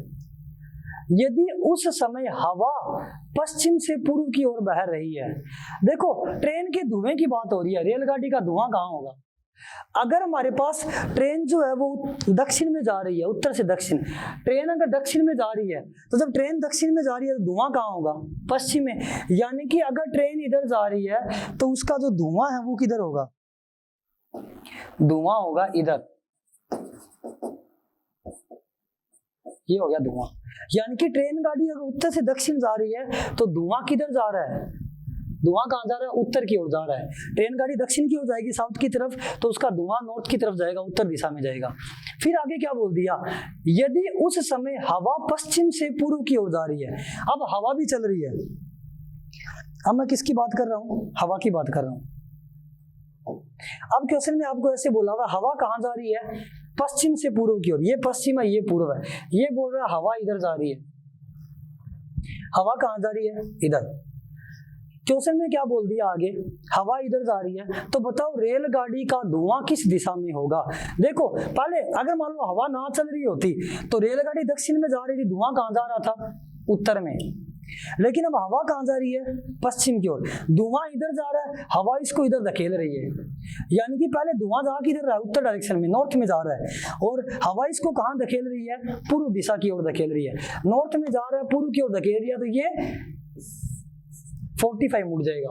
यदि उस समय हवा पश्चिम से पूर्व की ओर बह रही है। देखो ट्रेन के धुएं की बात हो रही है, रेलगाड़ी का धुआं कहाँ होगा। अगर हमारे पास ट्रेन जो है वो दक्षिण में जा रही है, उत्तर से दक्षिण, ट्रेन अगर दक्षिण में जा रही है, तो जब ट्रेन दक्षिण में जा रही है तो धुआं कहाँ होगा, पश्चिम में। यानी कि अगर ट्रेन इधर जा रही है तो उसका जो धुआं है वो किधर होगा, धुआं होगा इधर। ये हो गया धुआं। यानी कि ट्रेन गाड़ी अगर उत्तर से दक्षिण जा रही है तो धुआं किधर जा रहा है, धुआं कहाँ जा रहा है, उत्तर की ओर जा रहा है। ट्रेन गाड़ी दक्षिण की ओर जाएगी, साउथ की तरफ, तो उसका धुआं नॉर्थ की तरफ जाएगा, उत्तर दिशा में जाएगा। फिर आगे क्या बोल दिया, यदि उस समय हवा पश्चिम से पूर्व की ओर जा रही है। अब हवा भी चल रही है। अब मैं किसकी बात कर रहा हूँ, हवा की बात कर रहा हूँ। अब क्वेश्चन में आपको ऐसे बोला हुआ, हवा कहाँ जा रही है, पश्चिम से पूर्व की ओर। ये पश्चिम है, ये पूर्व है। ये बोल रहा है हवा इधर जा रही है। हवा कहाँ जा रही है, इधर। क्वेश्चन में क्या बोल दिया आगे, हवा इधर जा रही है, तो बताओ रेलगाड़ी का धुआं किस दिशा में होगा। देखो पहले अगर मान लो हवा ना चल रही होती तो रेलगाड़ी दक्षिण में जा रही थी, धुआं कहाँ जा रहा था, उत्तर में। लेकिन अब हवा कहाँ जा रही है, पश्चिम की ओर। धुआं इधर जा रहा है, हवा इसको इधर धकेल रही है। यानी कि पहले धुआं जा किधर रहा है, उत्तर डायरेक्शन में, नॉर्थ में जा रहा है, और हवा इसको कहाँ धकेल रही है, पूर्व दिशा की ओर धकेल रही है। नॉर्थ में जा रहा है, पूर्व की ओर धकेल रही है, तो ये 45 मुड़ जाएगा।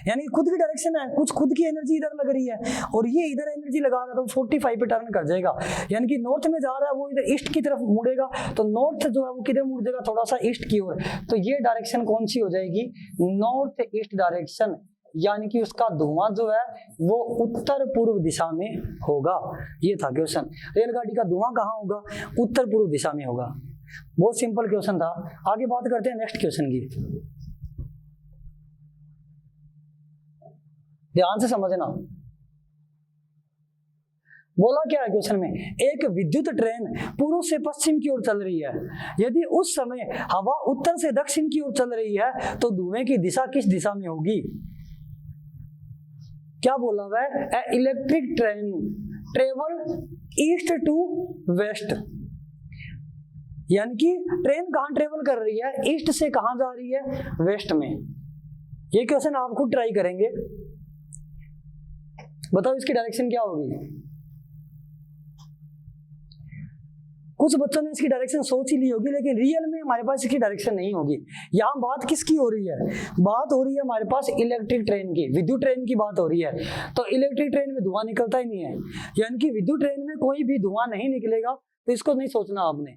यानी खुद की डायरेक्शन है, कुछ खुद की एनर्जी इधर लग रही है और ये इधर एनर्जी लगा रहा है, तो 45 पे टर्न कर जाएगा। यानी कि नॉर्थ में जा रहा है, वो इधर ईस्ट की तरफ मुड़ेगा, तो नॉर्थ जो है वो किधर मुड़ जाएगा, थोड़ा सा ईस्ट की ओर। तो ये डायरेक्शन कौन सी हो जाएगी, नॉर्थ ईस्ट डायरेक्शन। यानी कि उसका धुआं जो है वो उत्तर पूर्व दिशा में होगा। ये था क्वेश्चन, रेलगाड़ी का धुआं कहाँ होगा, उत्तर पूर्व दिशा में होगा। बहुत सिंपल क्वेश्चन था। आगे बात करते हैं नेक्स्ट क्वेश्चन की, ध्यान से समझना। बोला क्या है क्वेश्चन में, एक विद्युत ट्रेन पूर्व से पश्चिम की ओर चल रही है। यदि उस समय हवा उत्तर से दक्षिण की ओर चल रही है तो धुएं की दिशा किस दिशा में होगी। क्या बोला हुआ है, A electric train travel east to west. यानी कि ट्रेन कहां ट्रेवल कर रही है, ईस्ट से कहां जा रही है, वेस्ट में। ये क्वेश्चन आप खुद ट्राई करेंगे, बताओ इसकी डायरेक्शन क्या होगी। कुछ बच्चों ने इसकी डायरेक्शन सोच ही ली होगी, लेकिन रियल में हमारे पास इसकी डायरेक्शन नहीं होगी। यहाँ बात किसकी हो रही है, बात हो रही है हमारे पास इलेक्ट्रिक ट्रेन की, विद्युत ट्रेन की बात हो रही है। तो इलेक्ट्रिक ट्रेन में धुआं निकलता ही नहीं है, यानी कि विद्युत ट्रेन में कोई भी धुआं नहीं निकलेगा, तो इसको नहीं सोचना आपने।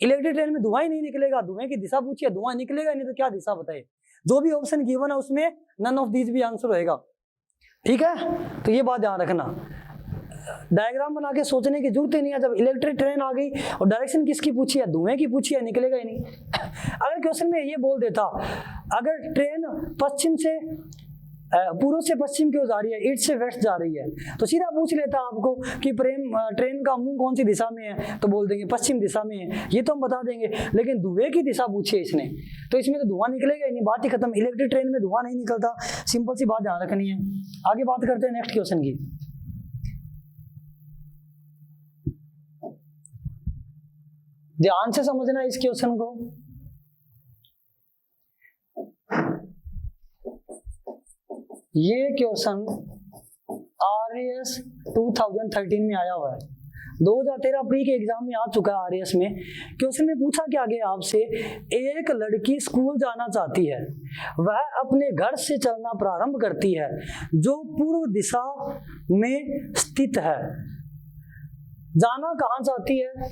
इलेक्ट्रिक ट्रेन में धुआं ही नहीं निकलेगा, धुएं की दिशा पूछी है, धुआं निकलेगा नहीं तो क्या दिशा बताए। जो भी ऑप्शन गिवन है उसमें नन ऑफ दीज भी आंसर होएगा, ठीक है। तो ये बात ध्यान रखना, डायग्राम बना के सोचने की जरूरत ही नहीं है। जब इलेक्ट्रिक ट्रेन आ गई और डायरेक्शन किसकी पूछी है, धुएं की पूछी है, निकलेगा ही नहीं। अगर क्वेश्चन में ये बोल देता अगर ट्रेन पश्चिम से पूर्व से पश्चिम की ओर जा रही है, ईस्ट से वेस्ट जा रही है, तो सीधा पूछ लेता आपको कि ट्रेन का मुंह कौन सी दिशा में है, तो बोल देंगे पश्चिम दिशा में है, ये तो हम बता देंगे। लेकिन धुएं की दिशा पूछी है इसने, तो इसमें तो धुआं निकलेगा ही नहीं, बात ही खत्म। इलेक्ट्रिक ट्रेन में धुआं नहीं निकलता, सिंपल सी बात ध्यान रखनी है। आगे बात करते हैं नेक्स्ट क्वेश्चन की। ध्यान से समझना इस क्वेश्चन को। ये क्वेश्चन RAS 2013 में आया हुआ है, 2013 प्री के एग्जाम में आ चुका है। RAS में क्वेश्चन में पूछा क्या गया आपसे, एक लड़की स्कूल जाना चाहती है, वह अपने घर से चलना प्रारंभ करती है जो पूर्व दिशा में स्थित है। जाना कहाँ चाहती है,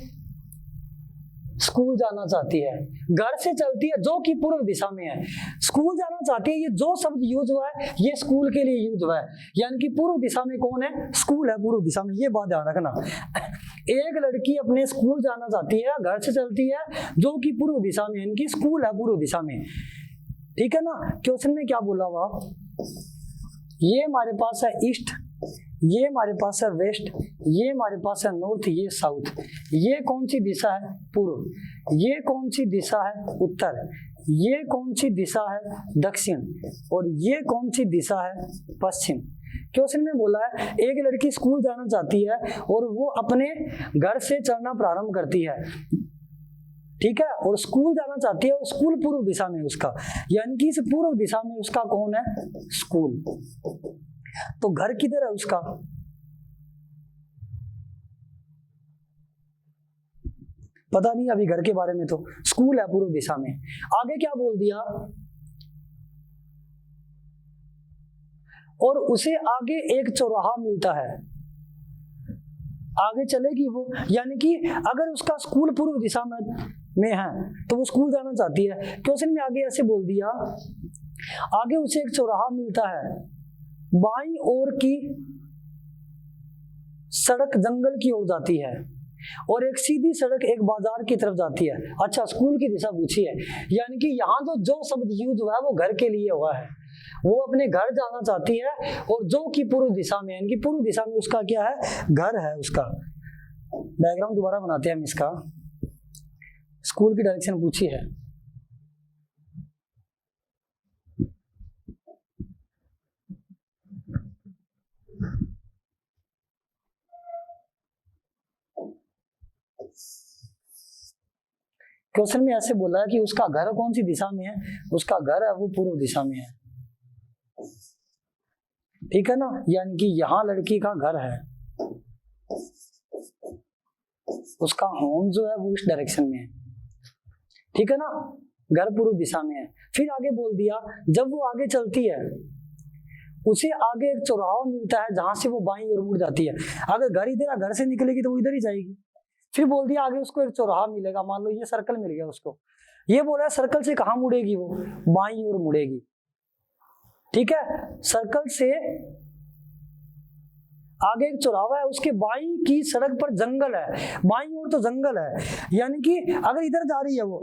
स्कूल जाना चाहती है, घर से चलती है जो कि पूर्व दिशा में है। स्कूल जाना चाहती है, ये जो शब्द यूज हुआ है ये स्कूल के लिए यूज हुआ है, यानी कि पूर्व दिशा में कौन है, स्कूल है पूर्व दिशा में, ये बात ध्यान रखना। एक लड़की अपने स्कूल जाना चाहती है, घर से चलती है जो कि पूर्व दिशा में, यानी कि स्कूल है पूर्व दिशा में, ठीक है ना। क्वेश्चन में क्या बोला हुआ, ये हमारे पास है ईस्ट, ये हमारे पास है वेस्ट, ये हमारे पास है नॉर्थ, ये साउथ। ये कौन सी दिशा है, पूर्व। ये कौन सी दिशा है, उत्तर। ये कौन सी दिशा है, दक्षिण। और ये कौन सी दिशा है, पश्चिम। क्वेश्चन में बोला है एक लड़की स्कूल जाना चाहती है और वो अपने घर से चलना प्रारंभ करती है, ठीक है, और स्कूल जाना चाहती है और स्कूल पूर्व दिशा में उसका, यानी कि इस पूर्व दिशा में उसका कौन है, स्कूल। तो घर किधर है उसका, पता नहीं अभी घर के बारे में, तो स्कूल है पूर्व दिशा में। आगे क्या बोल दिया, और उसे आगे एक चौराहा मिलता है, आगे चलेगी वो, यानी कि अगर उसका स्कूल पूर्व दिशा में है तो वो स्कूल जाना चाहती है। क्वेश्चन में आगे ऐसे बोल दिया, आगे उसे एक चौराहा मिलता है, बाईं ओर की सड़क जंगल की ओर जाती है और एक सीधी सड़क एक बाजार की तरफ जाती है। अच्छा, स्कूल की दिशा पूछी है, यानी कि यहाँ जो शब्द यूज हुआ है वो घर के लिए हुआ है। वो अपने घर जाना चाहती है और जो कि पूर्व दिशा में, यानी कि पूर्व दिशा में उसका क्या है, घर है उसका। डायग्राम दोबारा बनाते हैं हम इसका। स्कूल की डायरेक्शन पूछी है, क्वेश्चन में ऐसे बोला है कि उसका घर कौन सी दिशा में है, उसका घर है वो पूर्व दिशा में है, ठीक है ना, यानी कि यहाँ लड़की का घर है, उसका होम जो है वो इस डायरेक्शन में है, ठीक है ना, घर पूर्व दिशा में है। फिर आगे बोल दिया जब वो आगे चलती है उसे आगे एक चौराहा मिलता है जहां से वो बाईं ओर मुड़ जाती है। अगर घर इधर, घर से निकलेगी तो वो इधर ही जाएगी। फिर बोल दिया आगे उसको एक चौराहा मिलेगा, मान लो ये सर्कल मिल गया उसको, ये बोल रहा है सर्कल से कहाँ मुड़ेगी, वो बाईं ओर मुड़ेगी, ठीक है। सर्कल से आगे एक चौराहा है, उसके बाईं की सड़क पर जंगल है, बाईं ओर तो जंगल है, यानी कि अगर इधर जा रही है वो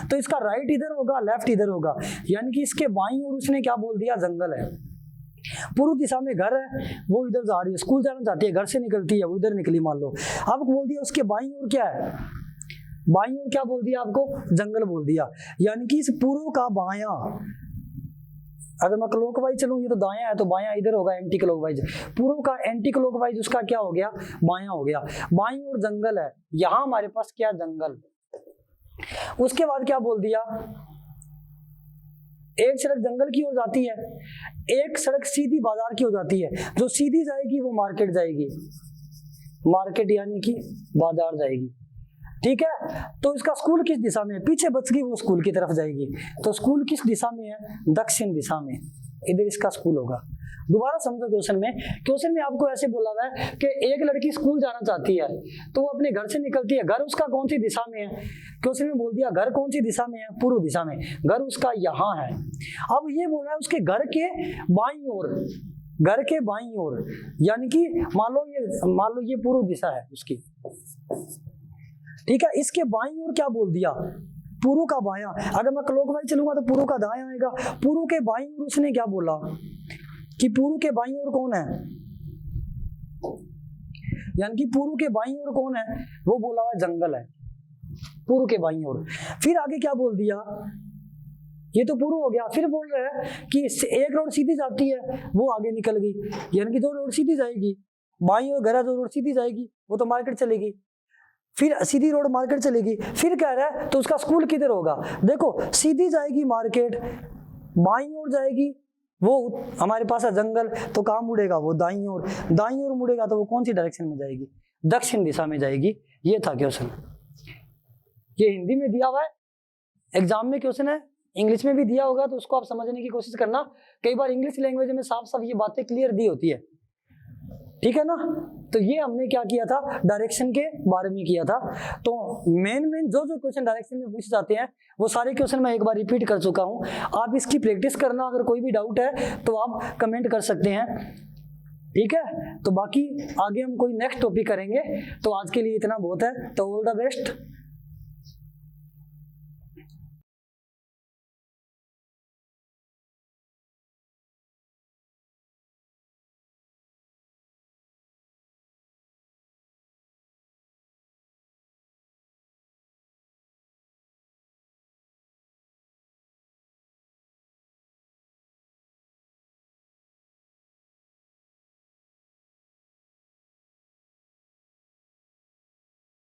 तो इसका राइट इधर होगा, लेफ्ट इधर होगा, यानी कि इसके बाईं ओर उसने क्या बोल दिया, जंगल है। पूर्व दिशा में घर है, वो इधर जा रही है, स्कूल जाना चाहती है, घर से निकलती है, वो इधर निकली मान लो। अब बोल दिया उसके बाईं ओर क्या है, बाईं ओर क्या बोल दिया आपको, जंगल बोल दिया, यानी कि इस पूर्व का बायां, अगर मैं क्लॉकवाइज चलूं, ये तो दायां है तो बायां इधर होगा, एंटी क्लॉकवाइज। पूर्व का एंटी क्लॉकवाइज उसका क्या हो गया, बायां हो गया। बाईं ओर जंगल है, यहां हमारे पास क्या, जंगल। उसके बाद क्या बोल दिया, एक सड़क जंगल की ओर जाती है, एक सड़क सीधी बाजार की ओर जाती है, जो सीधी जाएगी वो मार्केट जाएगी, मार्केट यानी कि बाजार जाएगी, ठीक है। तो इसका स्कूल किस दिशा में है, पीछे बच गई, वो स्कूल की तरफ जाएगी। तो स्कूल किस दिशा में है, दक्षिण दिशा में, इधर इसका स्कूल होगा। दोबारा समझो क्वेश्चन में आपको ऐसे बोला हुआ है कि एक लड़की स्कूल जाना चाहती है, तो वो अपने घर से निकलती है, घर उसका कौन सी दिशा में है? क्वेश्चन में बोल दिया घर कौन सी दिशा में है? पूर्व दिशा में। घर उसका यहाँ है। अब ये बोल रहा है उसके घर के बाईं ओर, घर के बाईं ओर, यानी कि मान लो ये पूर्व दिशा है उसकी, ठीक है। इसके बाईं ओर क्या बोल दिया? पूर्व का बायां। अगर मैं क्लॉकवाइज चलूंगा तो पूर्व का दायां आएगा। पूर्व के बाईं ओर उसने क्या बोला कि पूर्व के बाईं ओर कौन है, यानी कि पूर्व के बाईं ओर कौन है? वो बोला हुआ जंगल है, पूर्व के बाईं ओर। फिर आगे क्या बोल दिया? ये तो पूर्व हो गया। फिर बोल रहे हैं कि एक रोड सीधी जाती है, वो आगे निकल गई, यानी कि जो रोड सीधी जाएगी बाईं ओर घर है, जो रोड सीधी जाएगी वो तो मार्केट चलेगी, फिर सीधी रोड मार्केट चलेगी। फिर कह रहा है तो उसका स्कूल किधर होगा? देखो सीधी जाएगी मार्केट, बाईं ओर जाएगी वो हमारे पास है जंगल, तो कहाँ मुड़ेगा? वो दाईं ओर। दाईं ओर मुड़ेगा तो वो कौन सी डायरेक्शन में जाएगी? दक्षिण दिशा में जाएगी। ये था क्वेश्चन। ये हिंदी में दिया हुआ है, एग्जाम में क्वेश्चन है, इंग्लिश में भी दिया होगा तो उसको आप समझने की कोशिश करना। कई बार इंग्लिश लैंग्वेज में साफ साफ ये बातें क्लियर दी होती है, ठीक है ना। तो ये हमने क्या किया था? डायरेक्शन के बारे में किया था। तो मेन जो क्वेश्चन डायरेक्शन में पूछे जाते हैं वो सारे क्वेश्चन मैं एक बार रिपीट कर चुका हूं। आप इसकी प्रैक्टिस करना, अगर कोई भी डाउट है तो आप कमेंट कर सकते हैं, ठीक है। तो बाकी आगे हम कोई नेक्स्ट टॉपिक करेंगे। तो आज के लिए इतना बहुत है। तो ऑल द बेस्ट।